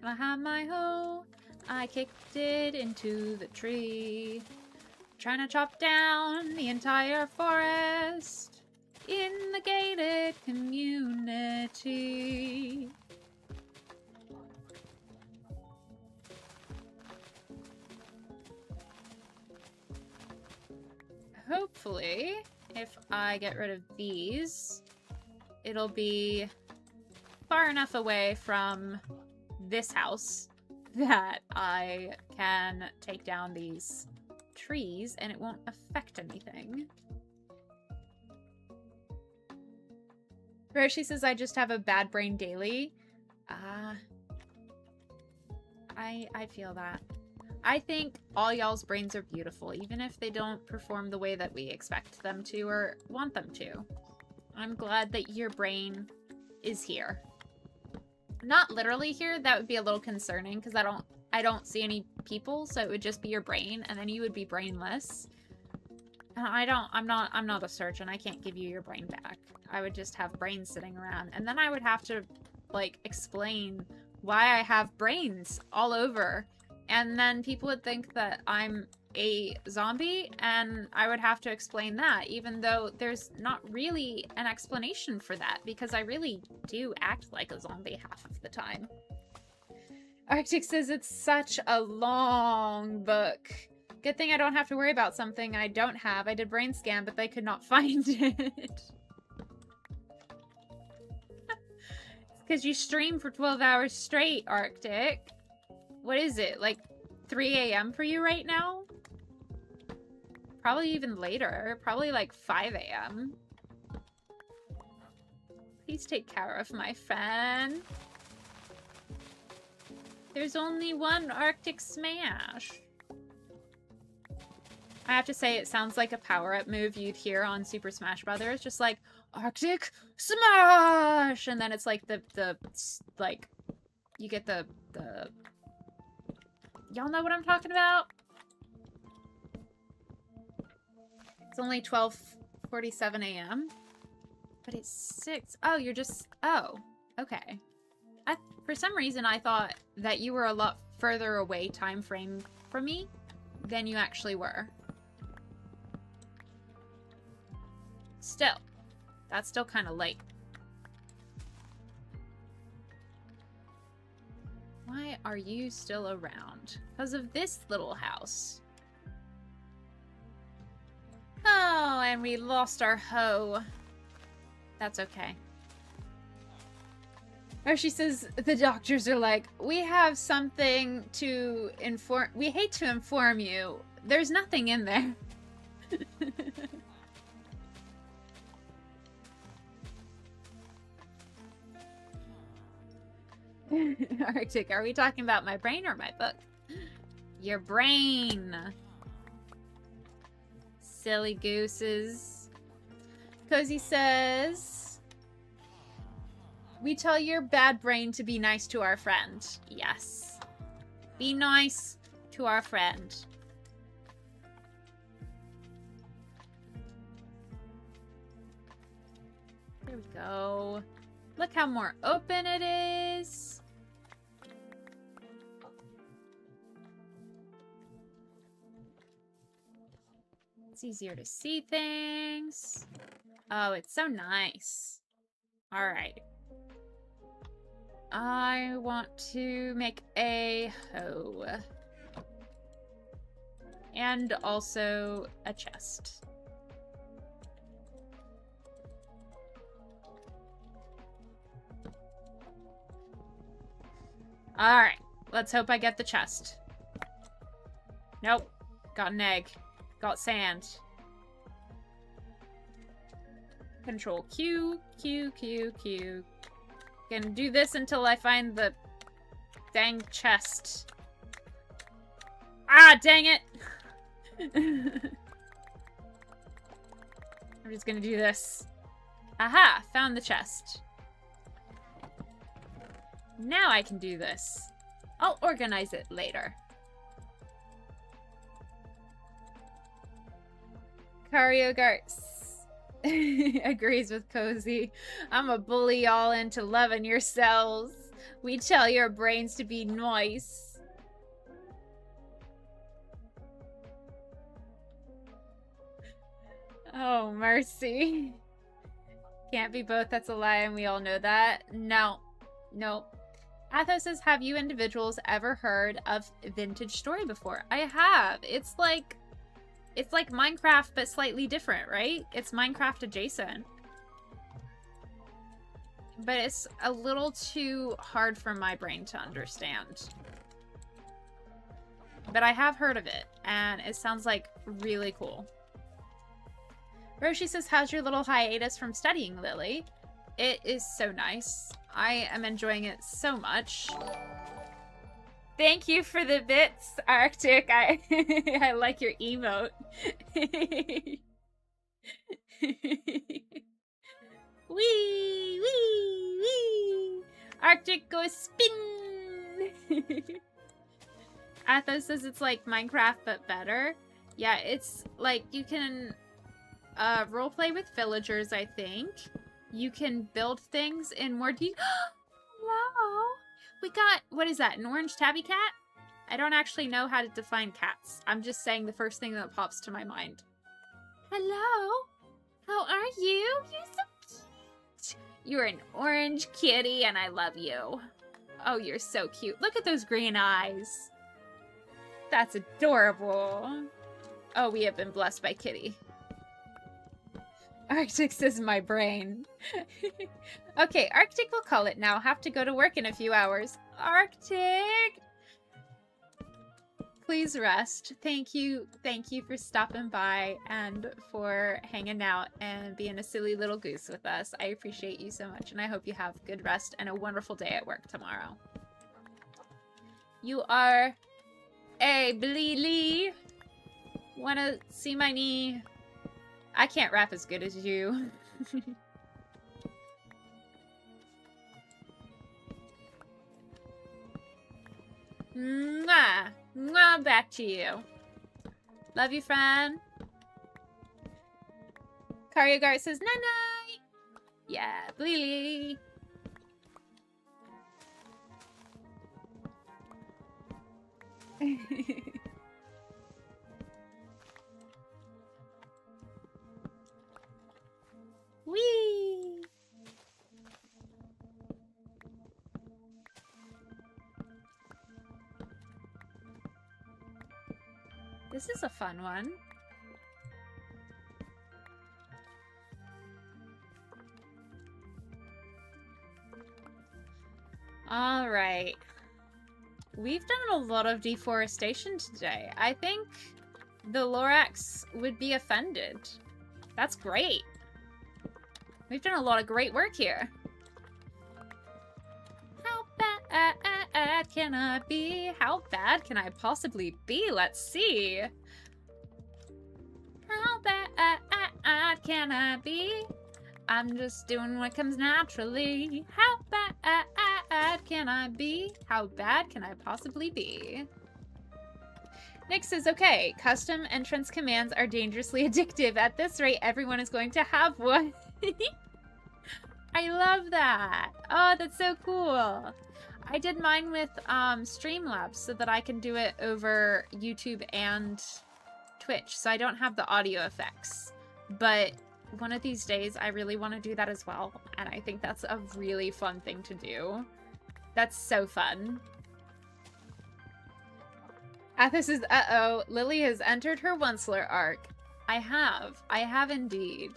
Can I have my hoe? I kicked it into the tree. Trying to chop down the entire forest in the gated community. Hopefully, if I get rid of these, it'll be far enough away from this house that I can take down these trees and it won't affect anything. Roshi says I just have a bad brain daily. I feel that. I think all y'all's brains are beautiful, even if they don't perform the way that we expect them to or want them to. I'm glad that your brain is here. Not literally here, that would be a little concerning because I don't see any people, so it would just be your brain and then you would be brainless. And I'm not a surgeon. I can't give you your brain back. I would just have brains sitting around and then I would have to like explain why I have brains all over. And then people would think that I'm a zombie, and I would have to explain that, even though there's not really an explanation for that, because I really do act like a zombie half of the time. Arctic says it's such a long book. Good thing I don't have to worry about something I don't have. I did brain scan, but they could not find it. It's because you stream for 12 hours straight, Arctic. What is it, like 3 a.m. for you right now? Probably even later. Probably like 5 a.m. Please take care of my fan. There's only one Arctic Smash. I have to say, it sounds like a power-up move you'd hear on Super Smash Brothers. Just like, Arctic Smash! And then it's like like, you get the y'all know what I'm talking about? It's only 12:47 a.m. But it's 6. Oh, you're just... Oh, okay. For some reason, I thought that you were a lot further away time frame from me than you actually were. Still. That's still kind of late. Why are you still around? Because of this little house. Oh, and we lost our hoe. That's okay. Or she says, the doctors are like, we have something to inform... We hate to inform you. There's nothing in there. Arctic, are we talking about my brain or my book? Your brain. Silly gooses. Cozy says, we tell your bad brain to be nice to our friend. Yes. Be nice to our friend. There we go. Look how more open it is. It's easier to see things. Oh, it's so nice. All right. I want to make a hoe. And also a chest. All right. Let's hope I get the chest. Nope. Got an egg. Got sand. Control Q, Q, Q, Q. Gonna do this until I find the dang chest. Ah, dang it! I'm just gonna do this. Aha! Found the chest. Now I can do this. I'll organize it later. Karyogarts agrees with Cozy. I'm a bully y'all into loving yourselves. We tell your brains to be nice. Oh, mercy. Can't be both, that's a lie, and we all know that. No. Nope. Athos says, have you individuals ever heard of Vintage Story before? I have. It's like Minecraft, but slightly different, right? It's Minecraft adjacent. But it's a little too hard for my brain to understand. But I have heard of it, and it sounds like really cool. Roshi says, how's your little hiatus from studying, Lily? It is so nice. I am enjoying it so much. Thank you for the bits, Arctic. I like your emote. Wee, wee, wee. Arctic goes spin. Athos says it's like Minecraft, but better. Yeah, it's like you can roleplay with villagers, I think. You can build things in more detail. Hello. We got, what is that, an orange tabby cat? I don't actually know how to define cats. I'm just saying the first thing that pops to my mind. Hello. How are you? You're so cute. You're an orange kitty and I love you. Oh, you're so cute. Look at those green eyes. That's adorable. Oh, we have been blessed by kitty. Arctic says my brain. Okay, Arctic will call it now. Have to go to work in a few hours. Arctic! Please rest. Thank you for stopping by and for hanging out and being a silly little goose with us. I appreciate you so much, and I hope you have good rest and a wonderful day at work tomorrow. You are a Bleely. Wanna see my knee? I can't rap as good as you. Mwah! Mwah, back to you. Love you, friend. Karyogart says night-night! Yeah, Bleely. Whee! This is a fun one. All right. We've done a lot of deforestation today. I think the Lorax would be offended. That's great. We've done a lot of great work here. How bad can I be? How bad can I possibly be? Let's see. How bad can I be? I'm just doing what comes naturally. How bad can I be? How bad can I possibly be? Nick says, okay, custom entrance commands are dangerously addictive. At this rate, everyone is going to have one. I love that. Oh, that's so cool. I did mine with Streamlabs so that I can do it over YouTube and Twitch, so I don't have the audio effects. But one of these days, I really want to do that as well, and I think that's a really fun thing to do. That's so fun. Athos says, uh-oh, Lily has entered her Onceler arc. I have indeed.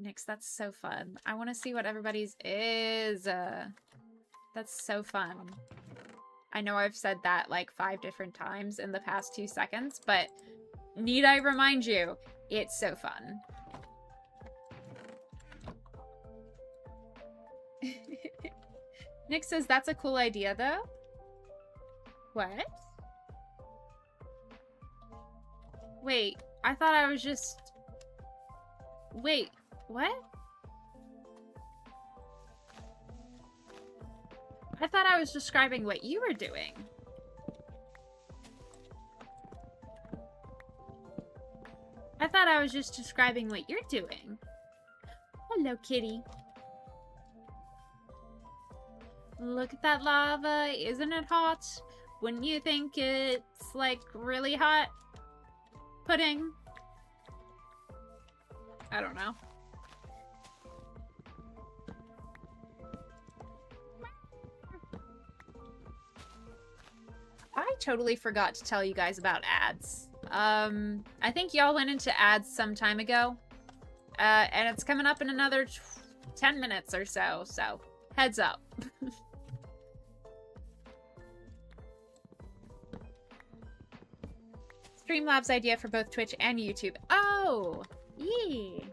Nyx, that's so fun. I want to see what everybody's is. That's so fun. I know I've said that like 5 different times in the past 2 seconds, but need I remind you, it's so fun. Nick says that's a cool idea though. What? Wait, I thought I was just... Wait, what? I thought I was describing what you were doing. I thought I was just describing what you're doing. Hello, kitty. Look at that lava. Isn't it hot? Wouldn't you think it's, like, really hot? Pudding? I don't know. I totally forgot to tell you guys about ads. I think y'all went into ads some time ago. And it's coming up in another 10 minutes or so, so heads up. Streamlabs idea for both Twitch and YouTube. Oh! Yee!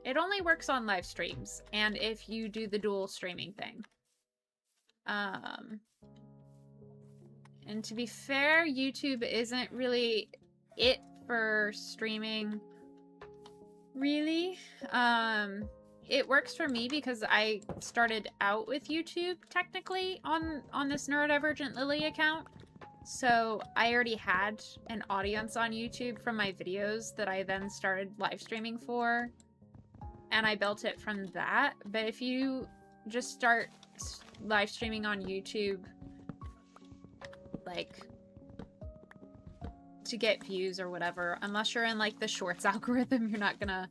It only works on live streams, and if you do the dual streaming thing. And to be fair, YouTube isn't really it for streaming. Really? It works for me because I started out with YouTube, technically, on this Neurodivergent Lily account. So I already had an audience on YouTube from my videos that I then started live streaming for. And I built it from that. But if you just start live streaming on YouTube, like, to get views or whatever, unless you're in, like, the shorts algorithm, you're not gonna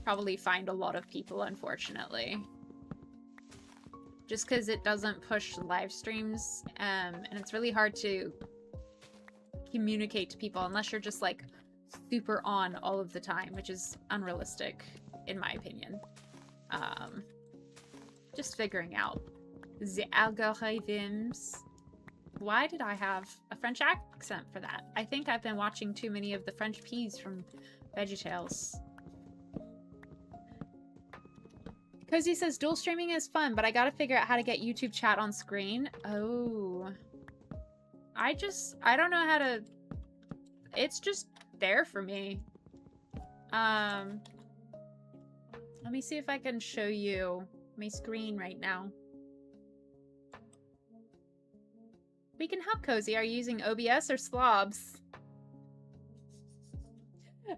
probably find a lot of people, unfortunately. Just because it doesn't push live streams, and it's really hard to communicate to people unless you're just, like, super on all of the time, which is unrealistic, in my opinion. Just figuring out the algorithms. Why did I have a French accent for that? I think I've been watching too many of the French peas from VeggieTales. Cozy says, dual streaming is fun, but I gotta figure out how to get YouTube chat on screen. Oh. I don't know how to... It's just there for me. Let me see if I can show you my screen right now. We can help, Cozy. Are you using OBS or slobs?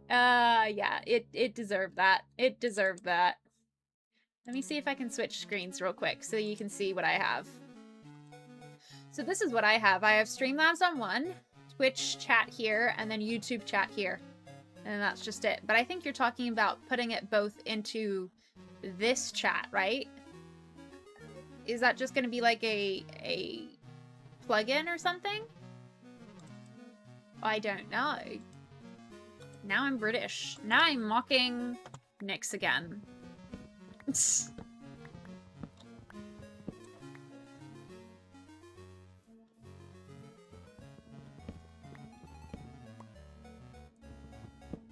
Yeah, it deserved that. It deserved that. Let me see if I can switch screens real quick so you can see what I have. So this is what I have. I have Streamlabs on one, Twitch chat here, and then YouTube chat here. And that's just it. But I think you're talking about putting it both into this chat, right? Is that just going to be like a plugin or something? I don't know. Now I'm British. Now I'm mocking Nyx again.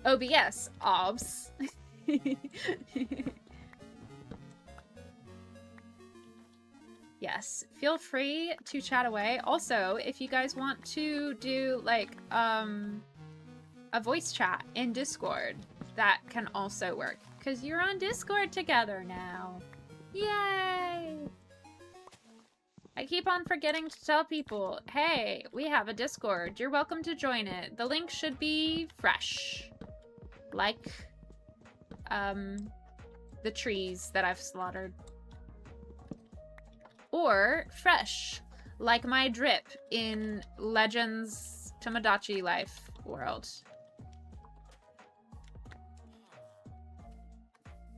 OBS, obs. Yes, feel free to chat away. Also, if you guys want to do like a voice chat in Discord, that can also work because you're on Discord together now. Yay! I keep on forgetting to tell people, hey, we have a Discord. You're welcome to join it. The link should be fresh. Like the trees that I've slaughtered. Or fresh, like my drip in Legends Tomodachi Life World.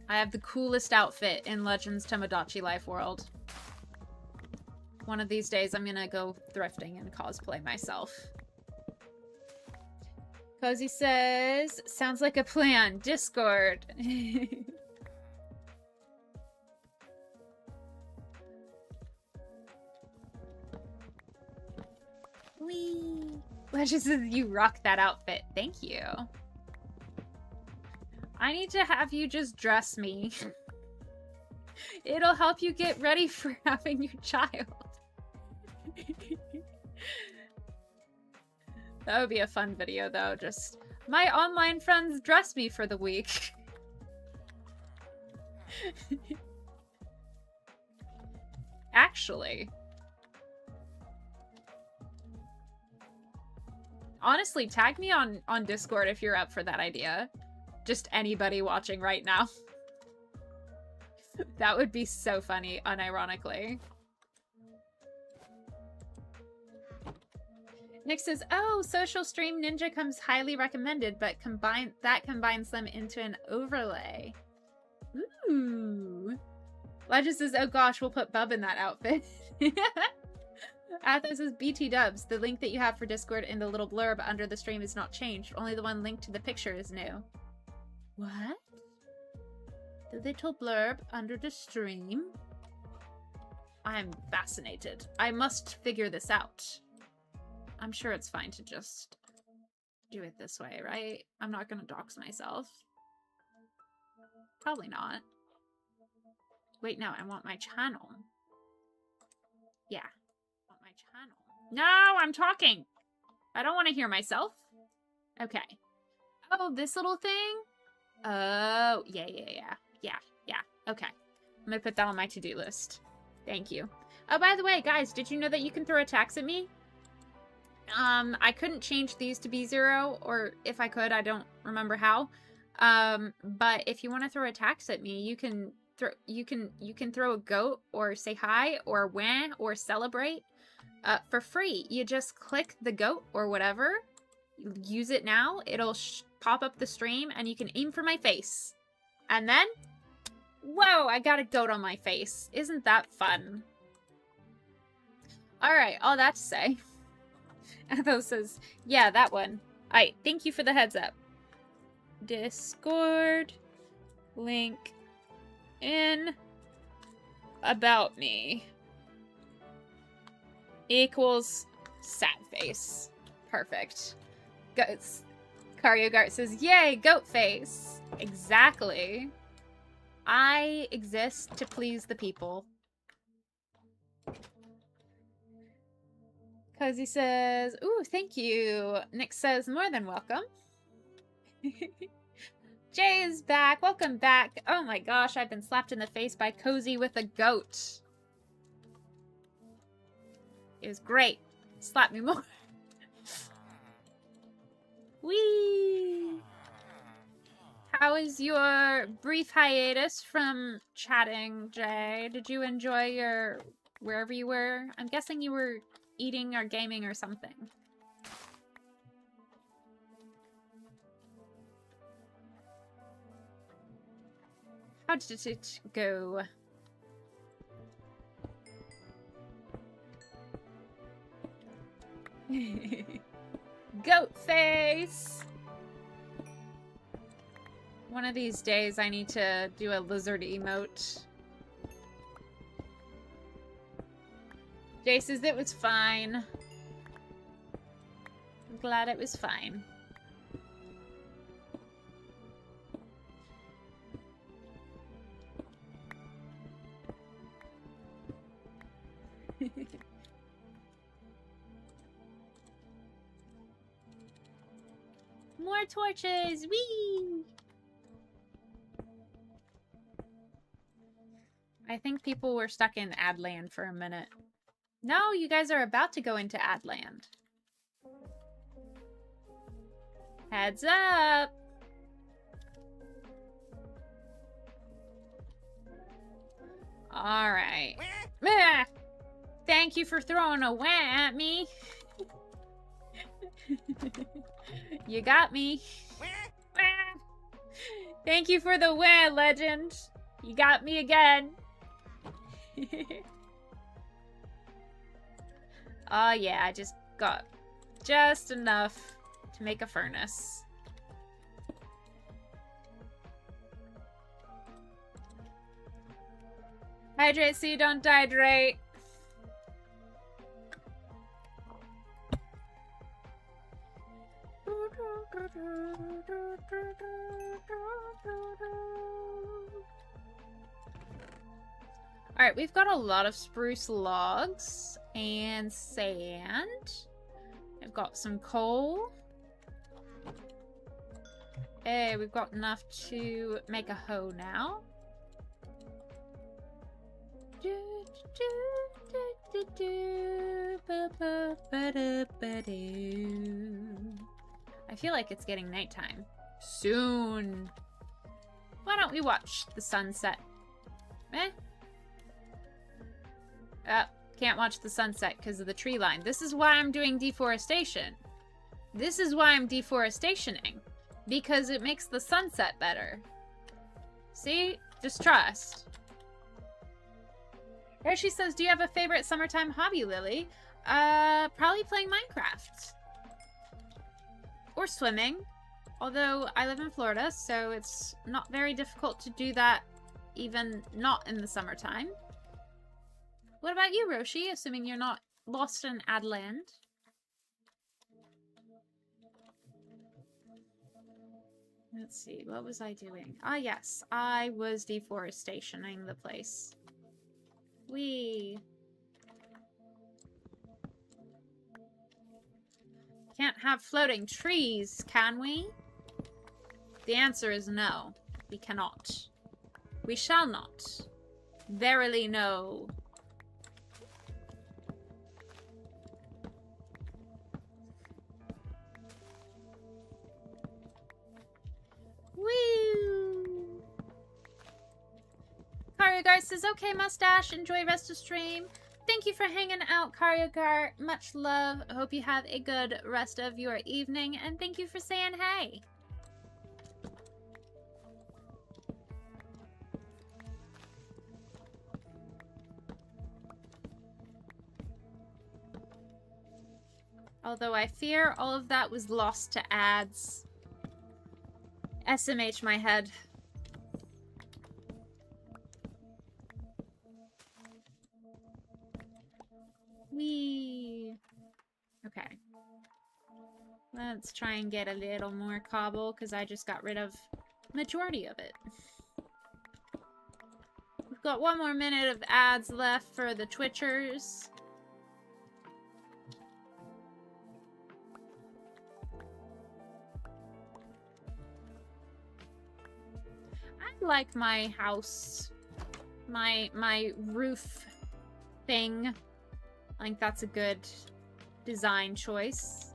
I have the coolest outfit in Legends Tomodachi Life World. One of these days I'm gonna go thrifting and cosplay myself. Cozy says, sounds like a plan. Discord. Wee. Let's just say you rock that outfit. Thank you. I need to have you just dress me. It'll help you get ready for having your child. That would be a fun video, though. Just, my online friends dress me for the week. Actually. Honestly, tag me on Discord if you're up for that idea. Just anybody watching right now. That would be so funny, unironically. Nick says, oh, Social Stream Ninja comes highly recommended, but combines them into an overlay. Ooh. Legend says, oh gosh, we'll put Bub in that outfit. Athos says, BT dubs. The link that you have for Discord in the little blurb under the stream is not changed. Only the one linked to the picture is new. What? The little blurb under the stream? I'm fascinated. I must figure this out. I'm sure it's fine to just do it this way, right? I'm not gonna dox myself. Probably not. Wait, no, I want my channel. Yeah. I want my channel. No, I'm talking! I don't want to hear myself. Okay. Oh, this little thing? Oh, yeah. Okay. I'm gonna put that on my to-do list. Thank you. Oh, by the way, guys, did you know that you can throw attacks at me? I couldn't change these to be 0, or if I could, I don't remember how. But if you want to throw attacks at me, you can throw a goat, or say hi, or wah, or celebrate, for free. You just click the goat or whatever, use it now, it'll pop up the stream, and you can aim for my face. And then, whoa, I got a goat on my face. Isn't that fun? Alright, all that to say. Athos says, yeah, that one. Alright, thank you for the heads up. Discord link in about me equals sad face. Perfect. Goats. Karyogart says, yay, goat face. Exactly. I exist to please the people. Cozy says, ooh, thank you. Nick says, more than welcome. Jay is back. Welcome back. Oh my gosh, I've been slapped in the face by Cozy with a goat. It was great. Slap me more. Whee! How was your brief hiatus from chatting, Jay? Did you enjoy your wherever you were? I'm guessing you were eating or gaming or something. How did it go? Goat face! One of these days I need to do a lizard emote. Jay says it was fine. I'm glad it was fine. More torches! Whee! I think people were stuck in Adland for a minute. No, you guys are about to go into Adland. Heads up! Alright. Thank you for throwing a wah at me. You got me. Thank you for the wah, legend. You got me again. Oh yeah, I just got just enough to make a furnace. Hydrate so you don't dehydrate. Alright, we've got a lot of spruce logs and sand. I've got some coal. Hey, we've got enough to make a hoe now. I feel like it's getting nighttime. Soon. Why don't we watch the sunset? Eh? Can't watch the sunset because of the tree line. This is why I'm doing deforestation. This is why I'm deforestationing. Because it makes the sunset better. See? Just trust. There she says, do you have a favorite summertime hobby, Lily? Probably playing Minecraft. Or swimming. Although I live in Florida, so it's not very difficult to do that even not in the summertime. What about you, Roshi? Assuming you're not lost in Adland. Let's see, what was I doing? Ah, yes, I was deforestationing the place. Whee! Can't have floating trees, can we? The answer is no. We cannot. We shall not. Verily no. Woo! Karyagar says, okay, mustache, enjoy rest of stream. Thank you for hanging out, Karyagar. Much love. Hope you have a good rest of your evening, and thank you for saying hey. Although I fear all of that was lost to ads. SMH my head. Whee! Okay. Let's try and get a little more cobble, because I just got rid of majority of it. We've got 1 more minute of ads left for the Twitchers. I like my house. My roof thing. I think that's a good design choice.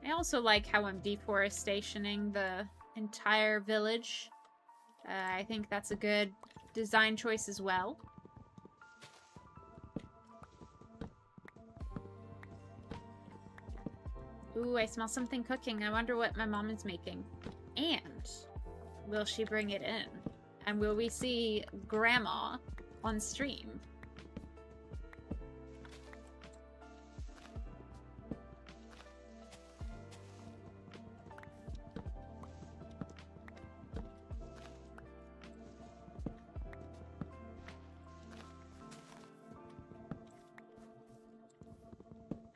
I also like how I'm deforestationing the entire village. I think that's a good design choice as well. Ooh, I smell something cooking. I wonder what my mom is making. And will she bring it in? And will we see Grandma on stream?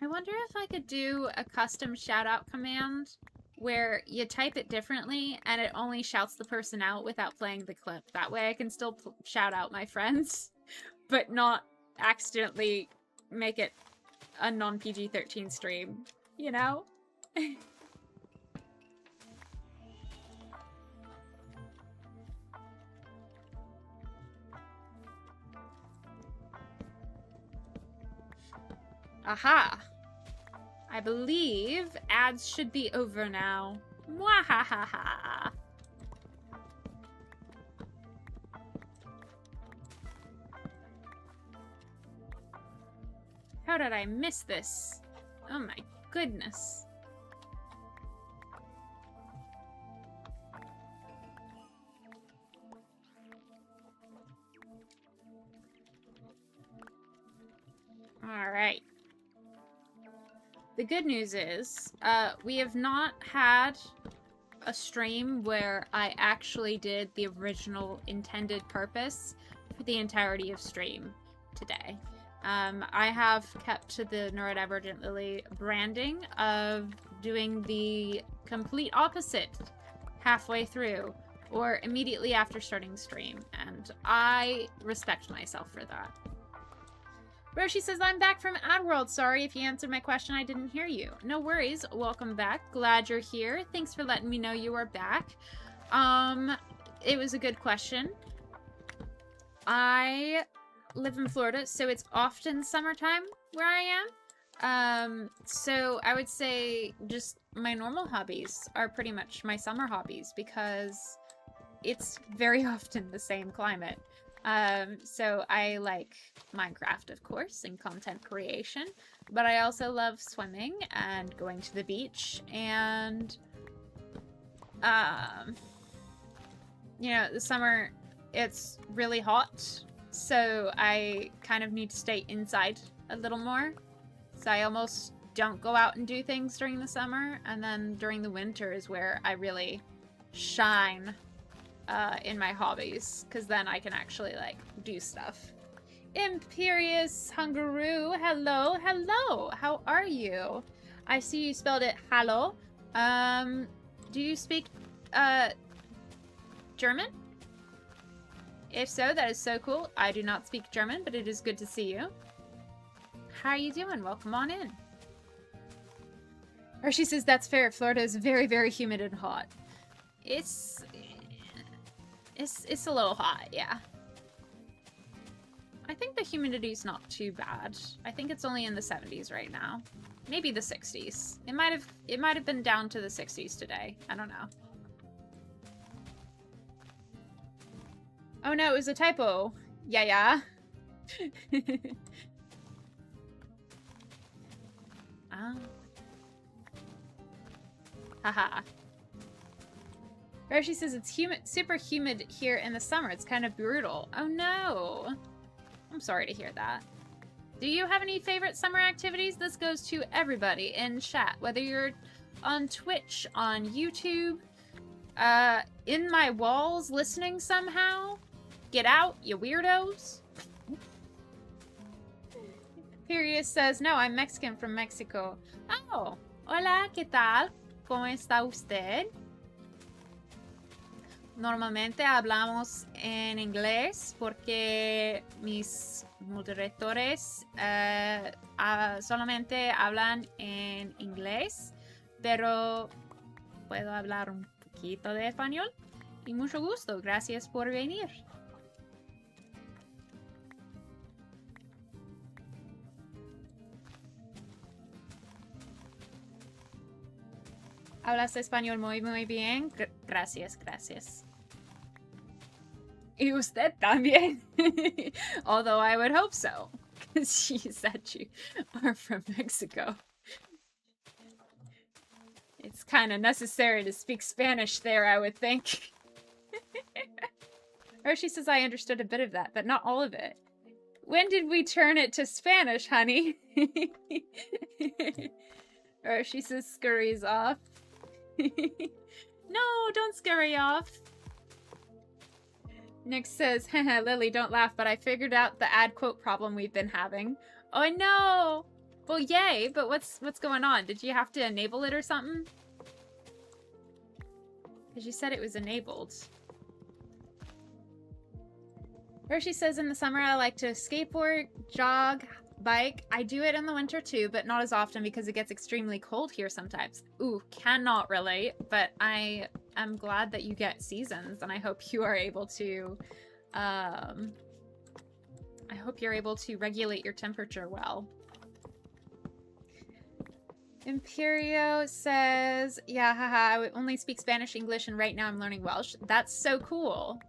I wonder if I could do a custom shout-out command where you type it differently and it only shouts the person out without playing the clip. That way I can still shout out my friends, but not accidentally make it a non-PG-13 stream, you know? Aha! I believe ads should be over now. Mwahaha! How did I miss this? Oh my goodness. All right. The good news is, we have not had a stream where I actually did the original intended purpose for the entirety of stream today. I have kept to the neurodivergent Lily branding of doing the complete opposite halfway through or immediately after starting stream, and I respect myself for that. Roshi says, I'm back from AdWorld. Sorry if you answered my question, I didn't hear you. No worries. Welcome back. Glad you're here. Thanks for letting me know you are back. It was a good question. I live in Florida, so it's often summertime where I am. So I would say just my normal hobbies are pretty much my summer hobbies because it's very often the same climate. So I like Minecraft, of course, and content creation, but I also love swimming and going to the beach and, you know, the summer, it's really hot, so I kind of need to stay inside a little more. So I almost don't go out and do things during the summer, and then during the winter is where I really shine in my hobbies, because then I can actually, like, do stuff. Imperious Hungaroo, hello, hello, how are you? I see you spelled it hallo. Do you speak, German? If so, that is so cool. I do not speak German, but it is good to see you. How are you doing? Welcome on in. Or she says, that's fair. Florida is very, very humid and hot. It's a little hot, yeah. I think the humidity's not too bad. I think it's only in the 70s right now. Maybe the 60s. It might have been down to the 60s today. I don't know. Oh no, it was a typo. Yeah. Ah. Haha. Roshi says it's super humid here in the summer. It's kind of brutal. Oh no. I'm sorry to hear that. Do you have any favorite summer activities? This goes to everybody in chat, whether you're on Twitch, on YouTube, in my walls listening somehow. Get out, you weirdos. Furious says, no, I'm Mexican from Mexico. Oh, hola, ¿qué tal? ¿Cómo está usted? Normalmente hablamos en inglés porque mis moderadores solamente hablan en inglés, pero puedo hablar un poquito de español y mucho gusto. Gracias por venir. Hablas español muy, muy bien. Gracias, gracias. Y usted también. Although I would hope so. Because she said you are from Mexico. It's kind of necessary to speak Spanish there, I would think. Or she says I understood a bit of that, but not all of it. When did we turn it to Spanish, honey? Or she says scurries off. No, don't scurry off. Nick says, haha, Lily, don't laugh, but I figured out the ad quote problem we've been having. Oh no! Well, yay, but what's going on? Did you have to enable it or something? Because you said it was enabled. Or she says, in the summer I like to skateboard, jog, bike. I do it in the winter too, but not as often because it gets extremely cold here sometimes. Ooh, cannot relate, but I am glad that you get seasons, and I hope you are able to, I hope you're able to regulate your temperature well. Imperio says, yeah, haha, I only speak Spanish, English, and right now I'm learning Welsh. That's so cool.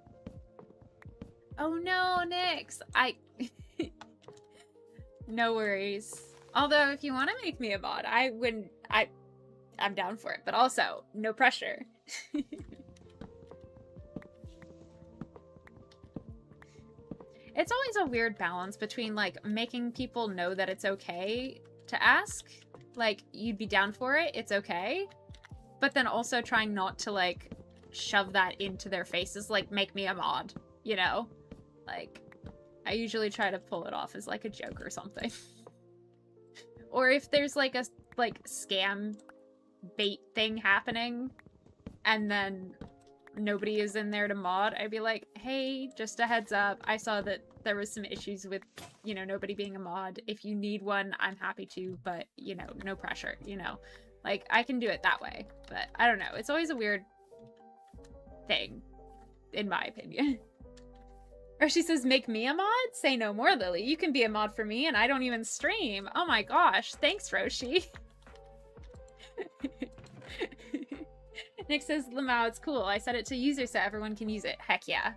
Oh no, Nix, no worries. Although, if you want to make me a mod, I wouldn't, I'm down for it, but also, no pressure. It's always a weird balance between, like, making people know that it's okay to ask. Like, you'd be down for it, it's okay. But then also trying not to, like, shove that into their faces, like, make me a mod, you know? Like, I usually try to pull it off as like a joke or something. Or if there's like a scam bait thing happening and then nobody is in there to mod, I'd be like, hey, just a heads up, I saw that there was some issues with, you know, nobody being a mod. If you need one, I'm happy to, but, you know, no pressure, you know. Like, I can do it that way, but I don't know. It's always a weird thing, in my opinion. Or she says, make me a mod? Say no more, Lily. You can be a mod for me, and I don't even stream. Oh my gosh. Thanks, Roshi. Nick says, Lamau, it's cool. I set it to user so everyone can use it. Heck yeah.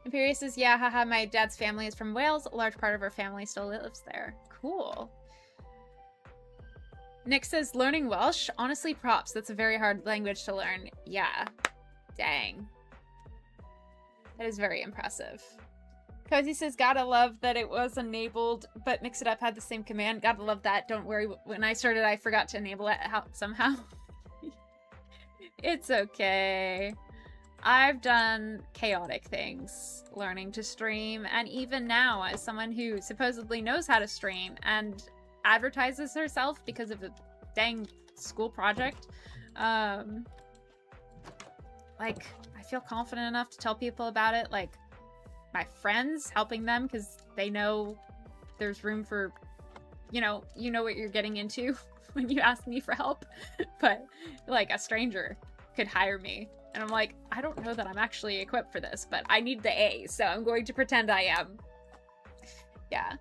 Imperius says, yeah, haha, my dad's family is from Wales. A large part of our family still lives there. Cool. Nick says, learning Welsh? Honestly, props. That's a very hard language to learn. Yeah. Dang. That is very impressive. Cozy says, gotta love that it was enabled, but Mix It Up had the same command. Gotta love that. Don't worry. When I started, I forgot to enable it somehow. It's okay. I've done chaotic things learning to stream, and even now, as someone who supposedly knows how to stream and advertises herself because of a dang school project, like, I feel confident enough to tell people about it, like my friends, helping them because they know there's room for, you know what you're getting into when you ask me for help. But like a stranger could hire me and I'm like, I don't know that I'm actually equipped for this, but I need the A, so I'm going to pretend I am. Yeah.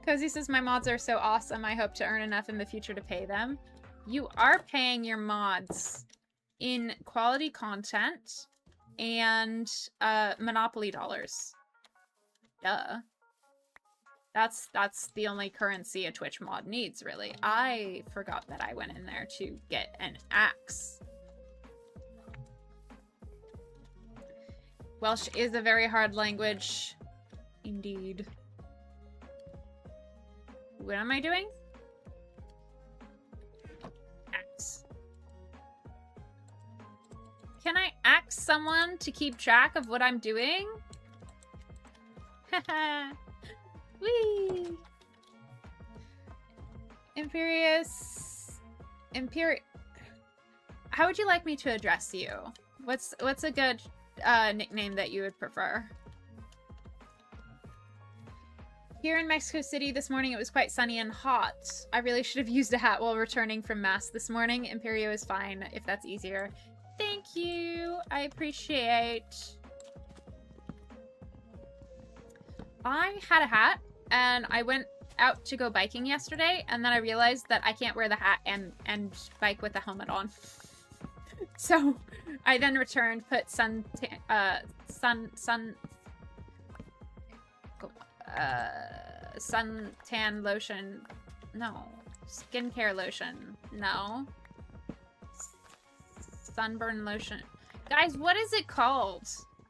Cozy says, my mods are so awesome. I hope to earn enough in the future to pay them. You are paying your mods in quality content and Monopoly dollars. Duh. That's the only currency a Twitch mod needs, really. I forgot that I went in there to get an axe. Welsh is a very hard language. Indeed. What am I doing? Axe. Can I axe someone to keep track of what I'm doing? Haha. Whee! How would you like me to address you? What's a good nickname that you would prefer? Here in Mexico City this morning, it was quite sunny and hot. I really should have used a hat while returning from mass this morning. Imperio is fine, if that's easier. Thank you. I appreciate. I had a hat, and I went out to go biking yesterday, and then I realized that I can't wear the hat and bike with the helmet on. So I then returned, put suntan lotion. No. Skincare lotion. No. Sunburn lotion. Guys, what is it called?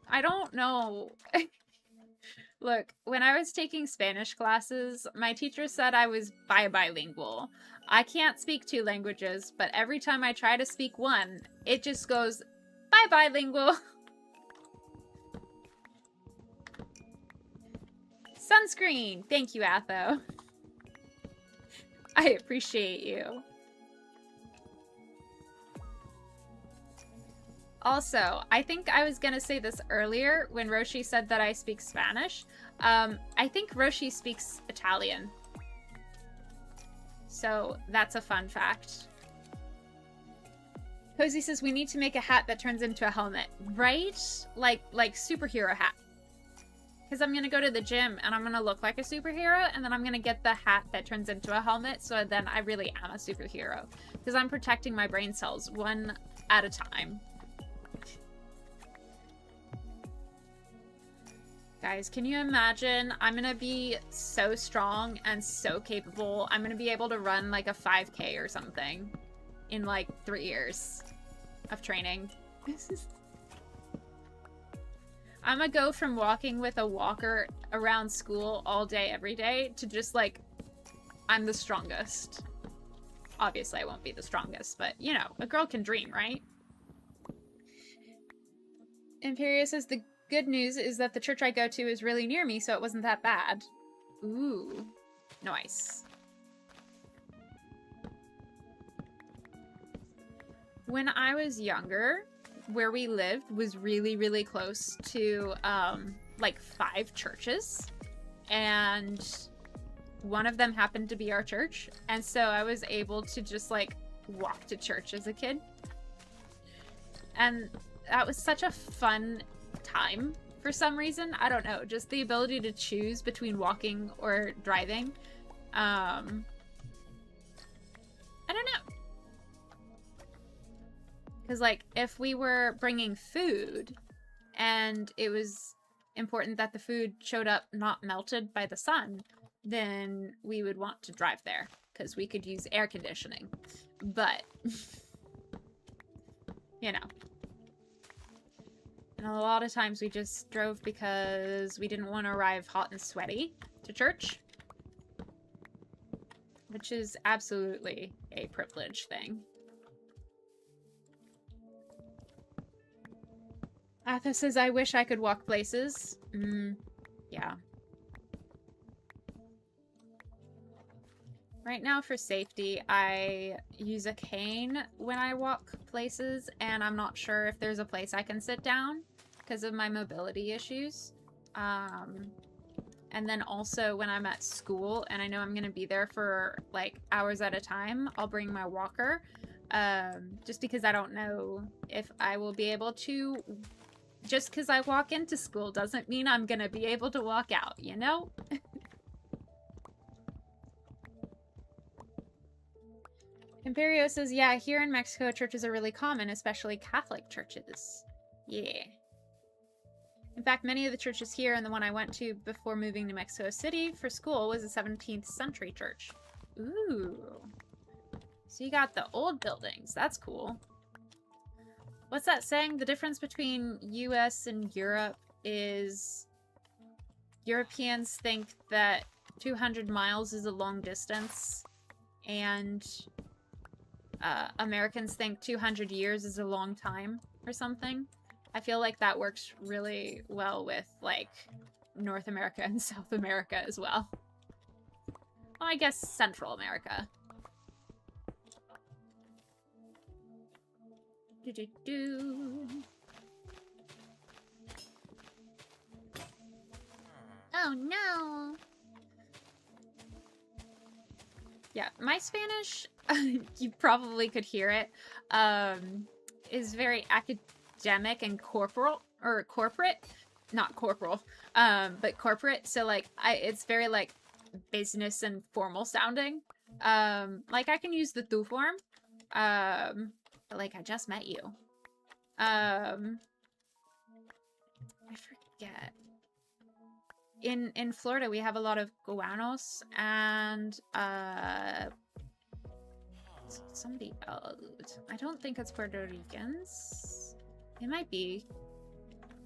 I don't know. Look, when I was taking Spanish classes, my teacher said I was bilingual. I can't speak 2 languages, but every time I try to speak one, it just goes bilingual. Sunscreen! Thank you, Atho. I appreciate you. Also, I think I was gonna say this earlier when Roshi said that I speak Spanish. I think Roshi speaks Italian. So that's a fun fact. Cozy says we need to make a hat that turns into a helmet. Right? Like superhero hat. Because I'm gonna go to the gym and I'm gonna look like a superhero, and then I'm gonna get the hat that turns into a helmet, so then I really am a superhero. Because I'm protecting my brain cells one at a time. Guys, can you imagine? I'm gonna be so strong and so capable. I'm gonna be able to run like a 5K or something in like 3 years of training. I'm gonna go from walking with a walker around school all day, every day, to just like, I'm the strongest. Obviously, I won't be the strongest, but you know, a girl can dream, right? Imperio says the good news is that the church I go to is really near me, so it wasn't that bad. Ooh. Nice. When I was younger, where we lived was really, really close to, like 5 churches. And one of them happened to be our church. And so I was able to just, like, walk to church as a kid. And that was such a fun time for some reason. I don't know. Just the ability to choose between walking or driving. I don't know. Because, like, if we were bringing food and it was important that the food showed up not melted by the sun, then we would want to drive there because we could use air conditioning. But, you know. And a lot of times we just drove because we didn't want to arrive hot and sweaty to church. Which is absolutely a privilege thing. Athos says, I wish I could walk places. Yeah. Right now, for safety, I use a cane when I walk places, and I'm not sure if there's a place I can sit down because of my mobility issues. And then also when I'm at school and I know I'm going to be there for like hours at a time, I'll bring my walker. Just because I don't know if I will be able to. Just because I walk into school doesn't mean I'm going to be able to walk out, you know? Imperio says, yeah, here in Mexico, churches are really common, especially Catholic churches. Yeah. In fact, many of the churches here and the one I went to before moving to Mexico City for school was a 17th century church. Ooh. So you got the old buildings. That's cool. What's that saying? The difference between US and Europe is Europeans think that 200 miles is a long distance and Americans think 200 years is a long time or something. I feel like that works really well with, like, North America and South America as well. Well, I guess Central America. Do-do-do. Oh, no. Yeah, my Spanish, you probably could hear it, is very academic and corporate, not corporal, but corporate. So, like, it's very, like, business and formal sounding. Like, I can use the tu form, but, like, I just met you. I forget. In Florida, we have a lot of Guanos and, somebody else. I don't think it's Puerto Ricans. It might be.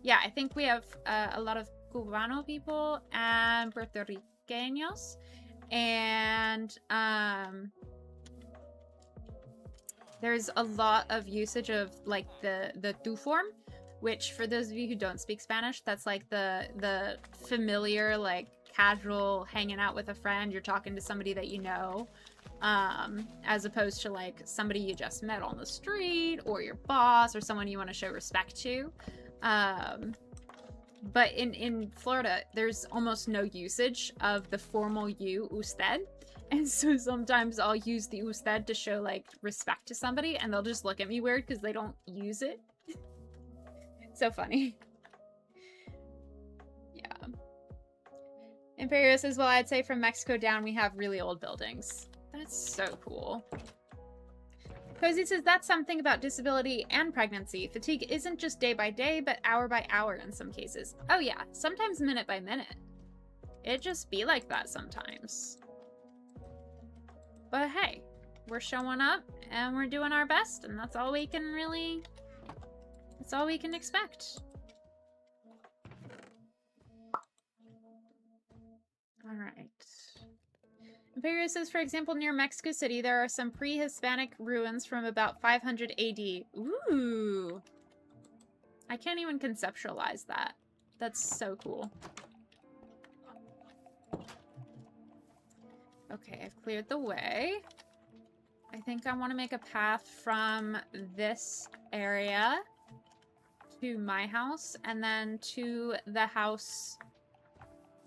Yeah, I think we have a lot of Cubano people and Puerto Ricanos. And there's a lot of usage of like the tu form, which for those of you who don't speak Spanish, that's like the familiar, like casual hanging out with a friend. You're talking to somebody that you know. As opposed to like somebody you just met on the street or your boss or someone you want to show respect to. But in Florida, there's almost no usage of the formal you, usted. And so sometimes I'll use the usted to show like respect to somebody and they'll just look at me weird because they don't use it. So funny. Yeah. Imperio says, well, I'd say from Mexico down, we have really old buildings. That's so cool. Cozy says, that's something about disability and pregnancy. Fatigue isn't just day by day, but hour by hour in some cases. Oh yeah, sometimes minute by minute. It just be like that sometimes. But hey, we're showing up and we're doing our best, and that's all we can really... That's all we can expect. Alright. Imperio says, for example, near Mexico City, there are some pre-Hispanic ruins from about 500 AD. Ooh. I can't even conceptualize that. That's so cool. Okay, I've cleared the way. I think I want to make a path from this area to my house and then to the house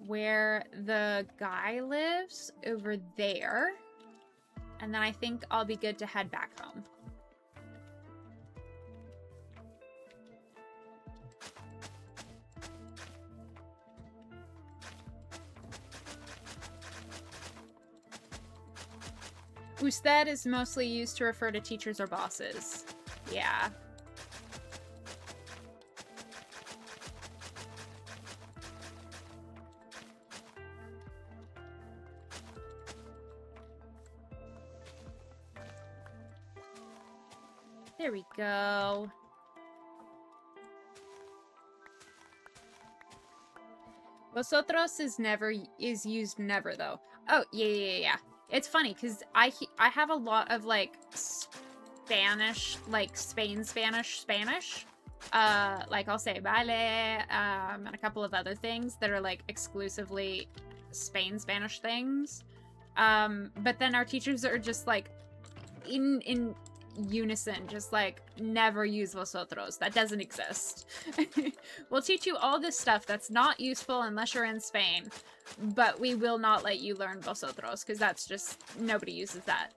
where the guy lives over there. And then I think I'll be good to head back home. Usted is mostly used to refer to teachers or bosses. Yeah. There we go. Vosotros is used never though. Oh, yeah. It's funny because I have a lot of like Spanish, like Spanish. Like I'll say vale, and a couple of other things that are like exclusively Spanish things. But then our teachers are just like in unison, just like never use vosotros. That doesn't exist. We'll teach you all this stuff that's not useful unless you're in Spain, but we will not let you learn vosotros because that's just, nobody uses that.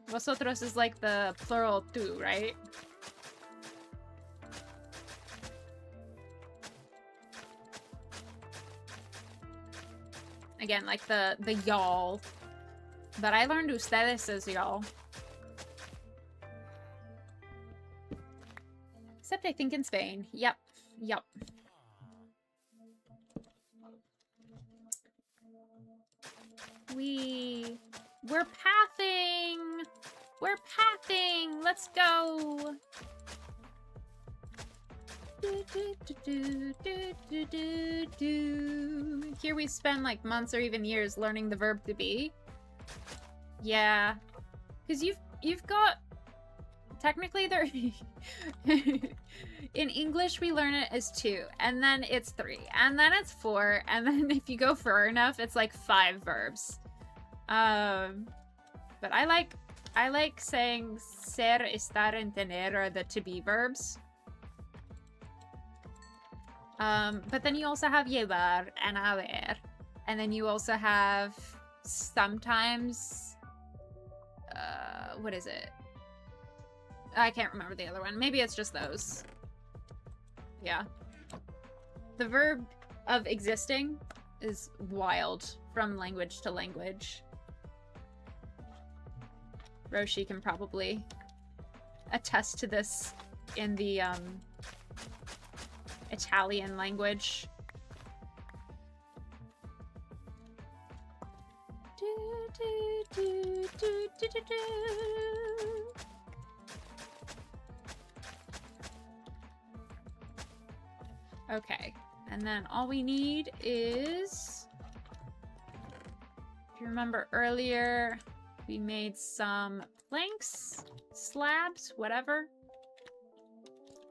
Vosotros is like the plural tú, right? Again, like the y'all. But I learned ustedes as y'all. Except I think in Spain. Yep. We're pathing! We're pathing! Let's go! Here we spend like months or even years learning the verb to be. Yeah. Because you've got... Technically, there... In English, we learn it as 2, and then it's 3, and then it's 4, and then if you go far enough, it's like 5 verbs. But I like saying ser, estar, and tener are the to be verbs. But then you also have llevar and haber, and then you also have sometimes, what is it? I can't remember the other one. Maybe it's just those. Yeah. The verb of existing is wild from language to language. Roshi can probably attest to this in the Italian language. Okay, and then all we need is, if you remember earlier, we made some planks, slabs, whatever,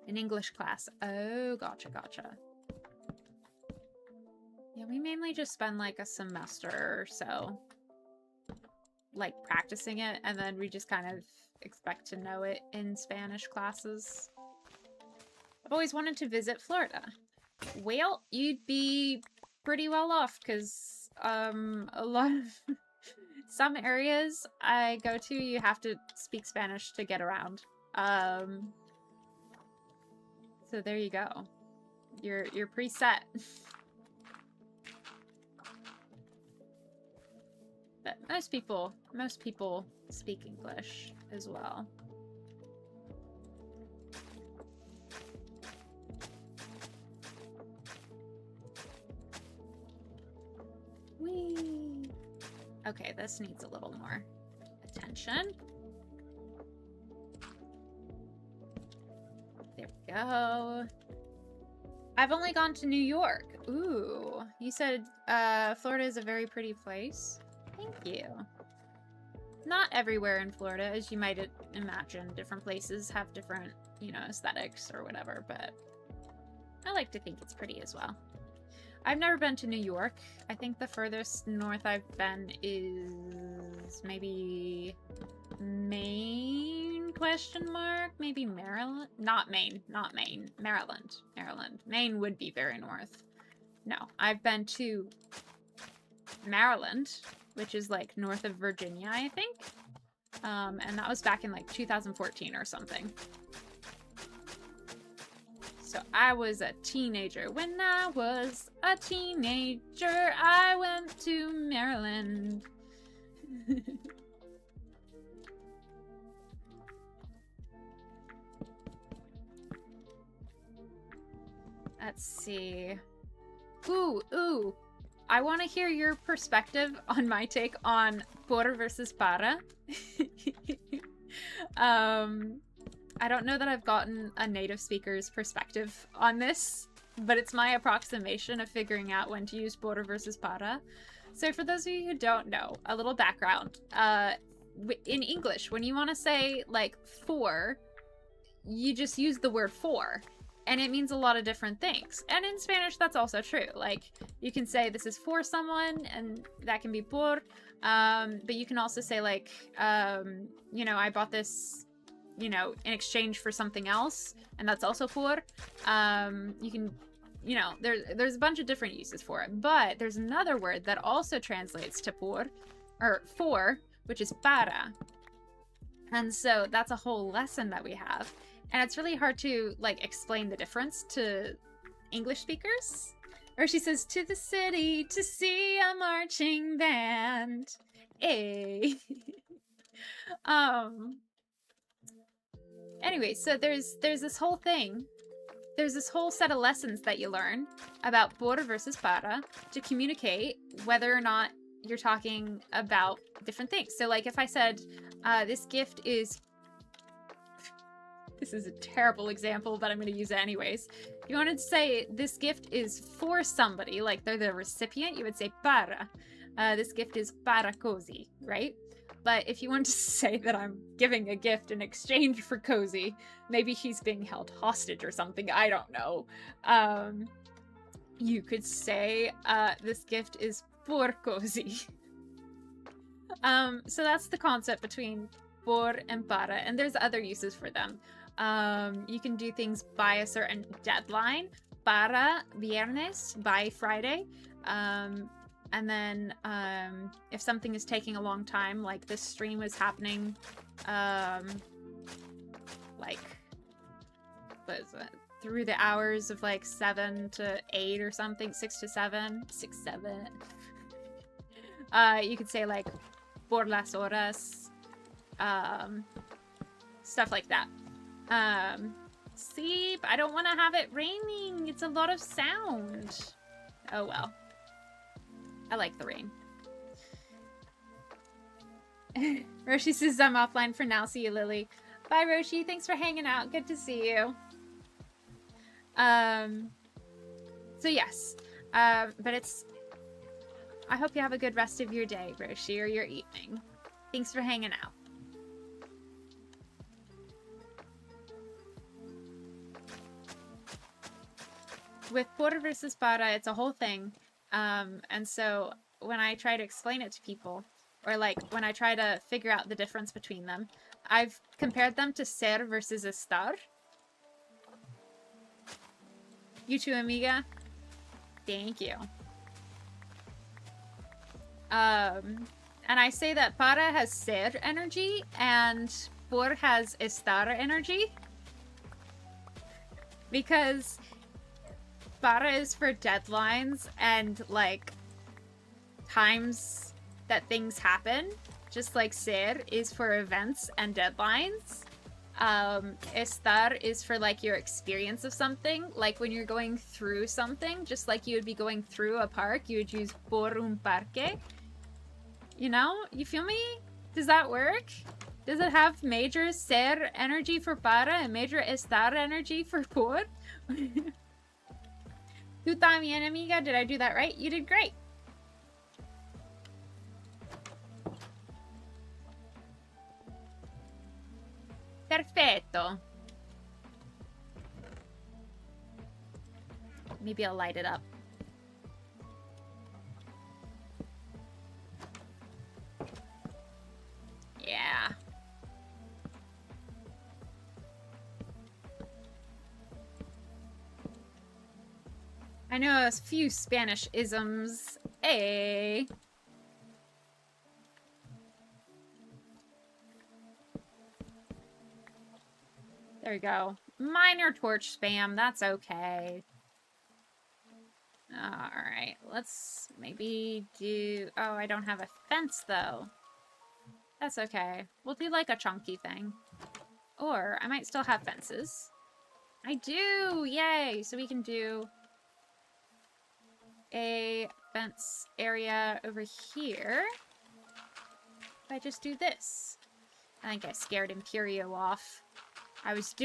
in English class. Oh, gotcha. Yeah, we mainly just spend like a semester or so, like practicing it, and then we just kind of expect to know it in Spanish classes. I've always wanted to visit Florida. Well, you'd be pretty well off, because a lot of some areas I go to, you have to speak Spanish to get around. So there you go. You're preset. But most people speak English as well. Whee! Okay, this needs a little more attention. There we go. I've only gone to New York. Ooh, you said Florida is a very pretty place. Thank you. Not everywhere in Florida, as you might imagine. Different places have different, you know, aesthetics or whatever, but I like to think it's pretty as well. I've never been to New York. I think the furthest north I've been is maybe Maine, question mark? Maybe Maryland? Not Maine. Maryland. Maine would be very north. No, I've been to Maryland, which is like north of Virginia, I think. And that was back in like 2014 or something. So I was a teenager. When I was a teenager, I went to Maryland. Let's see. Ooh. I want to hear your perspective on my take on por versus para. I don't know that I've gotten a native speaker's perspective on this, but it's my approximation of figuring out when to use por versus para. So for those of you who don't know, a little background. In English, when you want to say, like, for, you just use the word for. And it means a lot of different things. And in Spanish, that's also true. Like, you can say this is for someone, and that can be por. But you can also say, like, you know, I bought this, you know, in exchange for something else, and that's also por. You can, you know, there's a bunch of different uses for it. But there's another word that also translates to por, or for, which is para. And so that's a whole lesson that we have. And it's really hard to, like, explain the difference to English speakers. Or she says, to the city to see a marching band. Hey. Anyway, so there's this whole thing. There's this whole set of lessons that you learn about por versus para to communicate whether or not you're talking about different things. So, like, if I said, this gift is... This is a terrible example, but I'm going to use it anyways. If you wanted to say this gift is for somebody, like they're the recipient, you would say para. This gift is para Cozy, right? But if you want to say that I'm giving a gift in exchange for Cozy, maybe he's being held hostage or something, I don't know. You could say this gift is por Cozy. So that's the concept between por and para, and there's other uses for them. You can do things by a certain deadline. Para viernes, by Friday. And then if something is taking a long time, like this stream was happening, like, what is it? Through the hours of like 7 to 8 or something, 6 to 7, 6, 7. You could say like por las horas, stuff like that. Sleep. I don't want to have it raining. It's a lot of sound. Oh well. I like the rain. Roshi says I'm offline for now. See you, Lily. Bye, Roshi. Thanks for hanging out. Good to see you. So yes. But it's... I hope you have a good rest of your day, Roshi, or your evening. Thanks for hanging out. With por versus para, it's a whole thing. And so when I try to explain it to people, or like when I try to figure out the difference between them, I've compared them to ser versus estar. You too, amiga. Thank you. And I say that para has ser energy and por has estar energy. Because para is for deadlines and, like, times that things happen. Just like ser is for events and deadlines. Estar is for, like, your experience of something. Like, when you're going through something, just like you would be going through a park, you would use por un parque. You know? You feel me? Does that work? Does it have major ser energy for para and major estar energy for por? Tú también, amiga. Did I do that right? You did great. Perfetto. Maybe I'll light it up. Yeah. I know a few Spanish isms. Hey. There we go. Minor torch spam. That's okay. Alright. Let's maybe do... Oh, I don't have a fence, though. That's okay. We'll do, like, a chunky thing. Or, I might still have fences. I do! Yay! So we can do a fence area over here. If I just do this. I think I scared Imperio off. I was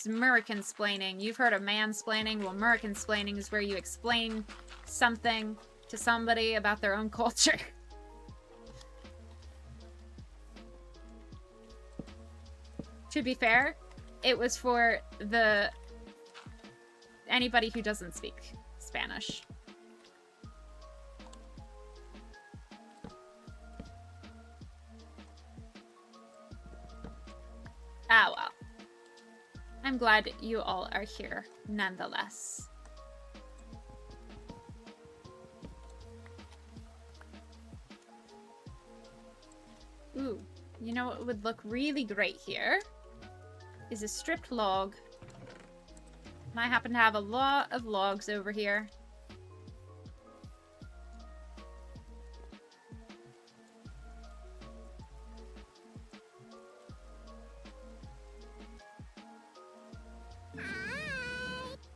American-splaining. You've heard of mansplaining? Well, American-splaining is where you explain something to somebody about their own culture. To be fair, it was for anybody who doesn't speak Spanish. Ah, well. I'm glad you all are here, nonetheless. Ooh, you know what would look really great here? Is a stripped log. And I happen to have a lot of logs over here.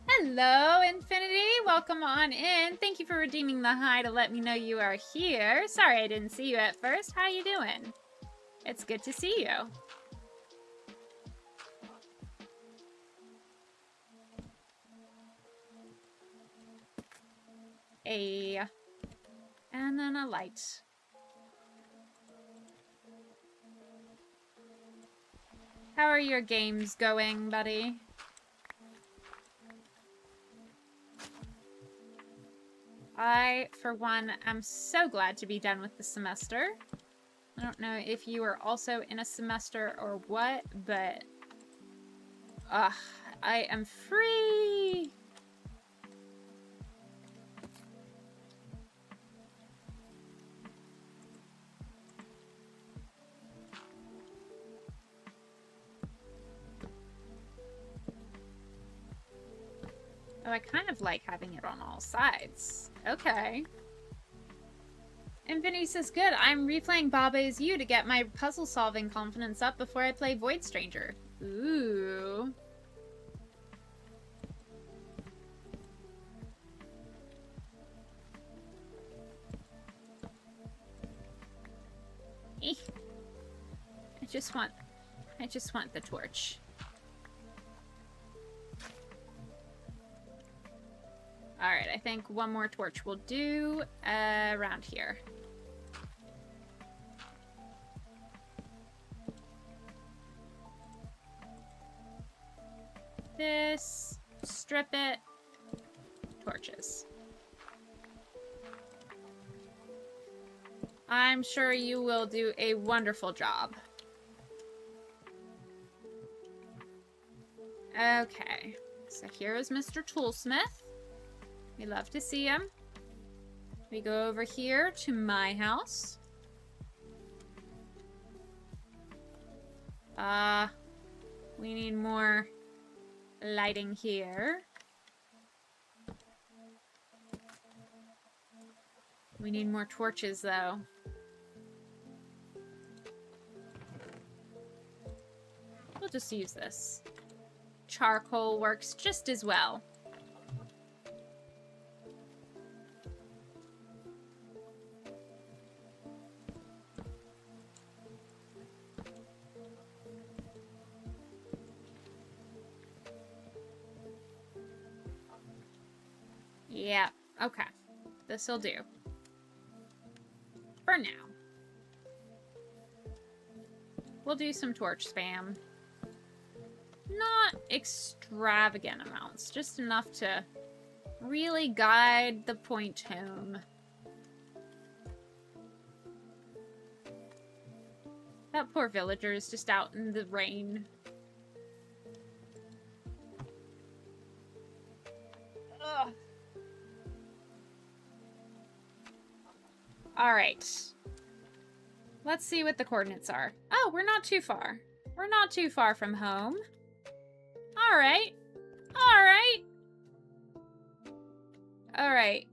Hello, Infinity! Welcome on in. Thank you for redeeming the hi to let me know you are here. Sorry I didn't see you at first. How you doing? It's good to see you. And then a light. How are your games going, buddy? I, for one, am so glad to be done with the semester. I don't know if you are also in a semester or what, but... I am free! Oh, I kind of like having it on all sides. Okay. Infinity says, good, I'm replaying Baba Is You to get my puzzle-solving confidence up before I play Void Stranger. Ooh. I just want the torch. Alright, I think one more torch will do around here. This, strip it, torches. I'm sure you will do a wonderful job. Okay, so here is Mr. Toolsmith. We love to see him. We go over here to my house. We need more lighting here. We need more torches, though. We'll just use this. Charcoal works just as well. Yeah, okay. This'll do. For now. We'll do some torch spam. Not extravagant amounts, just enough to really guide the point home. That poor villager is just out in the rain. Ugh. Alright. Let's see what the coordinates are. Oh, we're not too far. We're not too far from home. Alright. Alright. Alright.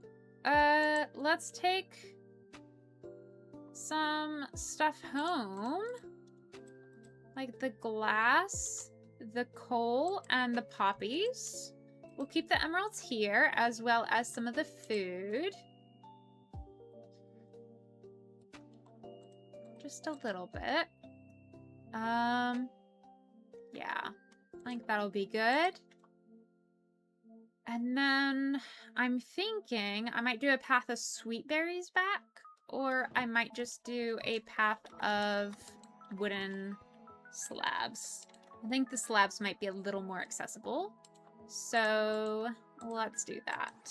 Let's take some stuff home. Like the glass, the coal, and the poppies. We'll keep the emeralds here, as well as some of the food. Just a little bit. Yeah. I think that'll be good. And then I'm thinking I might do a path of sweet berries back, or I might just do a path of wooden slabs. I think the slabs might be a little more accessible. So let's do that.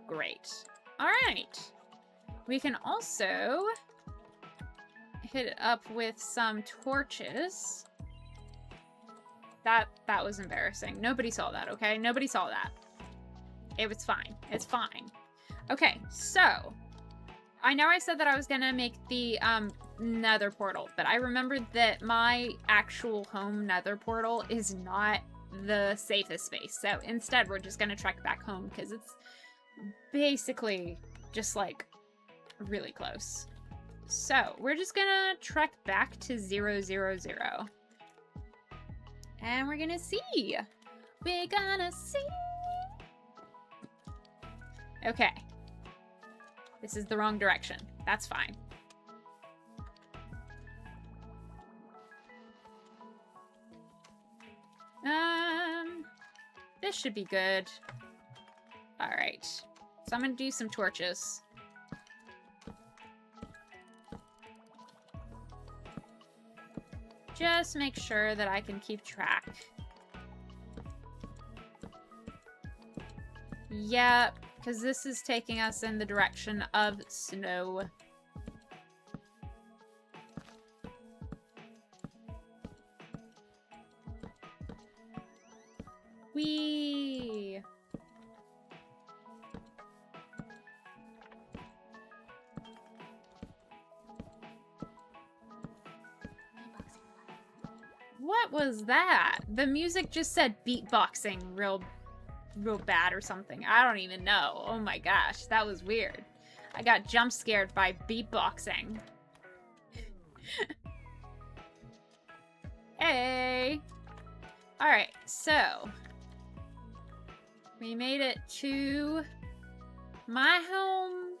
Great. All right. We can also hit it up with some torches. That was embarrassing. Nobody saw that, okay? Nobody saw that. It was fine. It's fine. Okay, so I know I said that I was gonna make the nether portal, but I remembered that my actual home nether portal is not the safest space. So instead, we're just gonna trek back home because it's basically just like really close. So we're just gonna trek back to 0, 0, 0. And we're gonna see. We're gonna see. Okay. This is the wrong direction. That's fine. This should be good. All right. So I'm gonna do some torches. Just make sure that I can keep track. Yep, because this is taking us in the direction of snow. Whee! What was that? The music just said beatboxing real bad or something. I don't even know. Oh my gosh, that was weird. I got jump scared by beatboxing. Hey! Alright, so we made it to my home.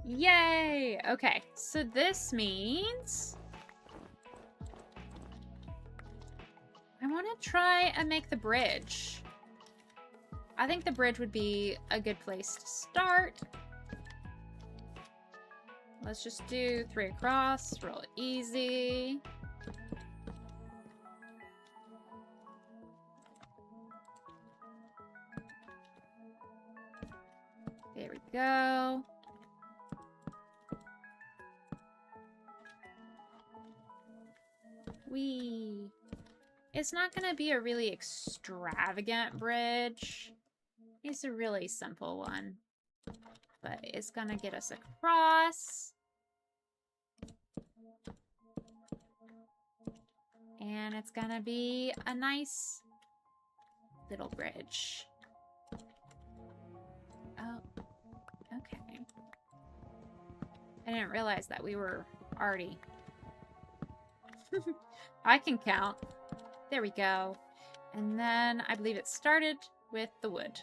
Yay! Okay, so this means I want to try and make the bridge. I think the bridge would be a good place to start. Let's just do 3 across, real easy. There we go. Whee! It's not gonna be a really extravagant bridge. It's a really simple one. But it's gonna get us across. And it's gonna be a nice little bridge. Oh, okay. I didn't realize that we were already... I can count. There we go. And then I believe it started with the wood.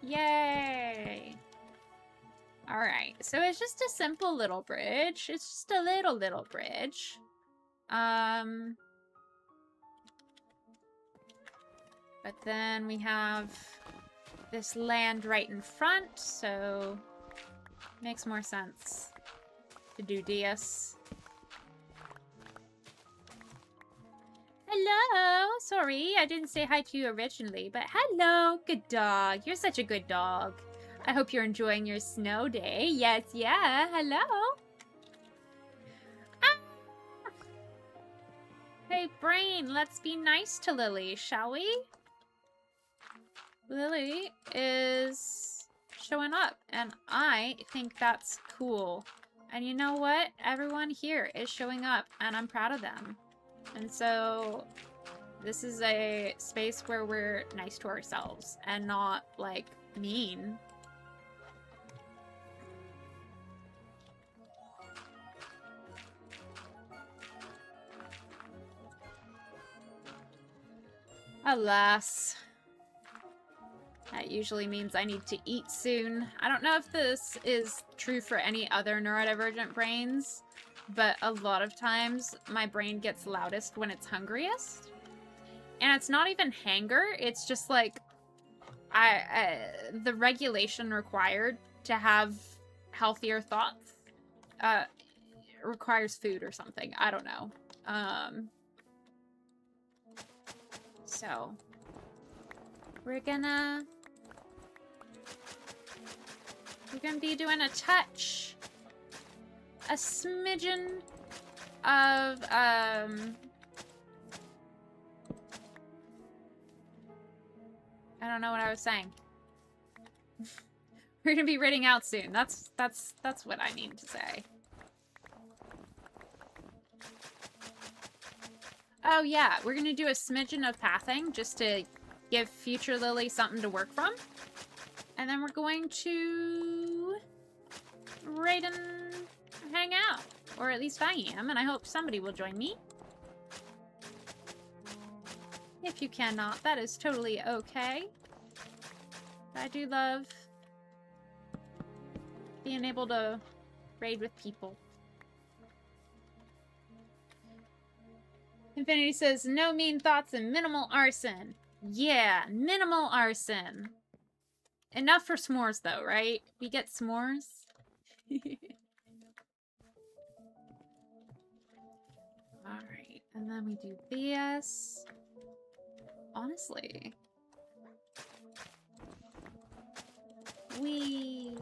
Yay! Alright, so it's just a simple little bridge. It's just a little bridge. But then we have this land right in front, so makes more sense to do this. Hello! Sorry, I didn't say hi to you originally, but hello! Good dog. You're such a good dog. I hope you're enjoying your snow day. Yes, yeah. Hello! Ah! Hey, Brain, let's be nice to Lily, shall we? Lily is showing up, and I think that's cool. And you know what? Everyone here is showing up, and I'm proud of them. And so, this is a space where we're nice to ourselves and not, like, mean. Alas. That usually means I need to eat soon. I don't know if this is true for any other neurodivergent brains, but a lot of times my brain gets loudest when it's hungriest. And it's not even hunger, it's just like the regulation required to have healthier thoughts requires food or something. I don't know. So we're gonna be doing a touch, a smidgen of I don't know what I was saying. We're gonna be reading out soon. That's what I mean to say. Oh yeah, we're gonna do a smidgen of pathing just to give future Lily something to work from. And then we're going to raid and hang out. Or at least I am, and I hope somebody will join me. If you cannot, that is totally okay. I do love being able to raid with people. Infinity says, no mean thoughts and minimal arson. Yeah, minimal arson. Enough for s'mores, though, right? We get s'mores. Alright, and then we do this. Honestly. Wee.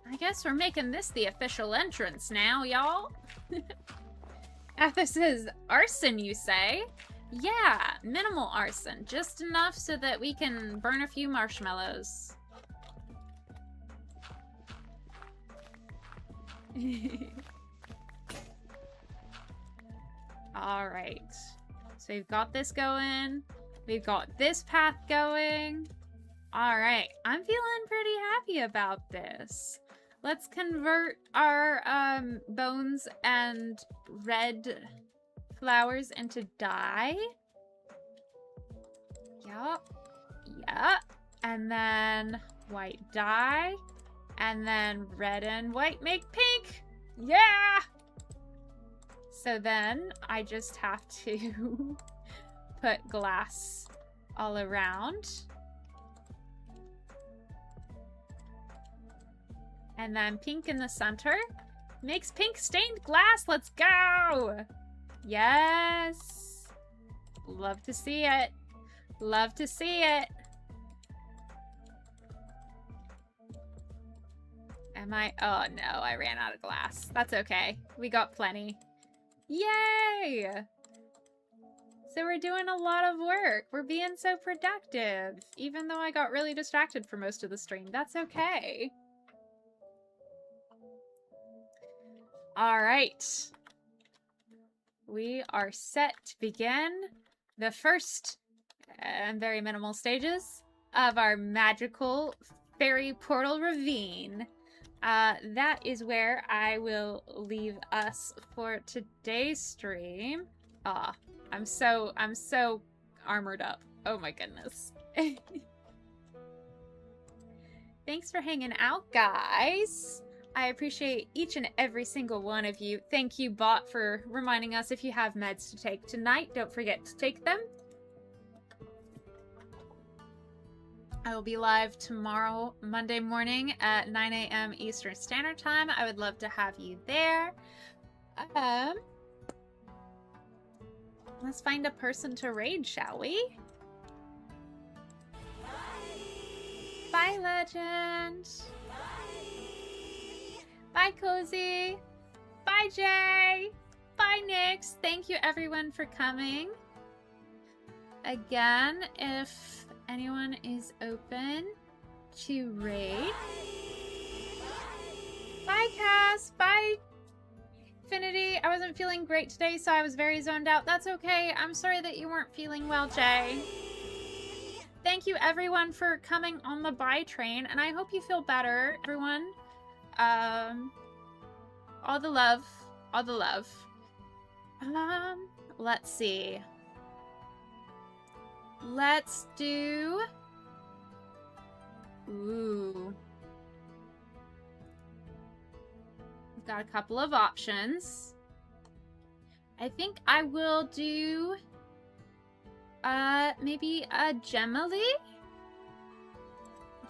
I guess we're making this the official entrance now, y'all. This is arson, you say? Yeah, minimal arson. Just enough so that we can burn a few marshmallows. Alright. So we've got this going. We've got this path going. Alright. I'm feeling pretty happy about this. Let's convert our bones and red flowers into dye. Yup. Yup. And then white dye. And then red and white make pink. Yeah! So then I just have to put glass all around. And then pink in the center. Makes pink stained glass. Let's go! Yes! Love to see it. Love to see it. Am I? Oh no, I ran out of glass. That's okay. We got plenty. Yay! So we're doing a lot of work. We're being so productive. Even though I got really distracted for most of the stream. That's okay. Alright. We are set to begin the first and very minimal stages of our magical fairy portal ravine. That is where I will leave us for today's stream. I'm so armored up. Oh my goodness. Thanks for hanging out, guys. I appreciate each and every single one of you. Thank you, bot, for reminding us if you have meds to take tonight, don't forget to take them. I will be live tomorrow, Monday morning at 9 a.m. Eastern Standard Time. I would love to have you there. Let's find a person to raid, shall we? Bye, Legend. Bye, Cozy. Bye, Jay. Bye, Nyx. Thank you, everyone, for coming. Again, if anyone is open to raid. Bye, Cass. Bye, Infinity. I wasn't feeling great today, so I was very zoned out. That's okay. I'm sorry that you weren't feeling well, Jay. Thank you, everyone, for coming on the buy train, and I hope you feel better, everyone. All the love. All the love. Let's see. Let's do... Ooh. We've got a couple of options. I think I will do... maybe a Gemily?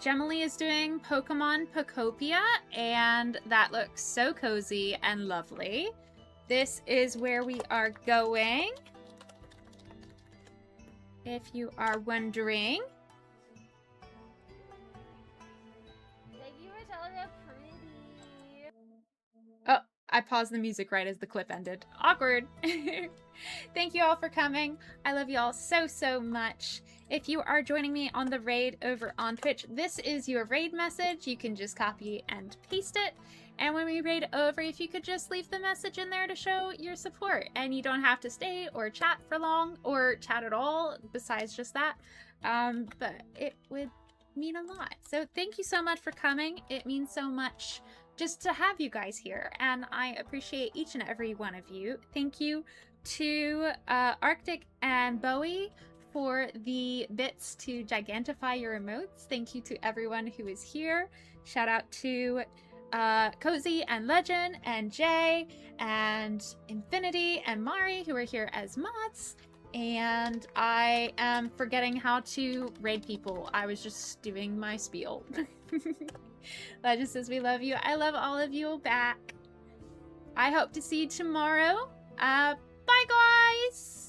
Gemily is doing Pokemon Pokopia, and that looks so cozy and lovely. This is where we are going, if you are wondering.
Thank you for telling me how pretty.
Oh, I paused the music right as the clip ended. Awkward. Thank you all for coming. I love you all so, so much. If you are joining me on the raid over on Twitch, this is your raid message. You can just copy and paste it. And when we raid over, if you could just leave the message in there to show your support. And you don't have to stay or chat for long or chat at all besides just that. But it would mean a lot. So thank you so much for coming. It means so much just to have you guys here. And I appreciate each and every one of you. Thank you to Arctic and Bowie for the bits to gigantify your emotes. Thank you to everyone who is here. Shout out to Cozy and Legend and Jay and Infinity and Mari, who are here as mods. And I am forgetting how to raid people. I was just doing my spiel. Legend says we love you. I love all of you back. I hope to see you tomorrow. Bye, guys!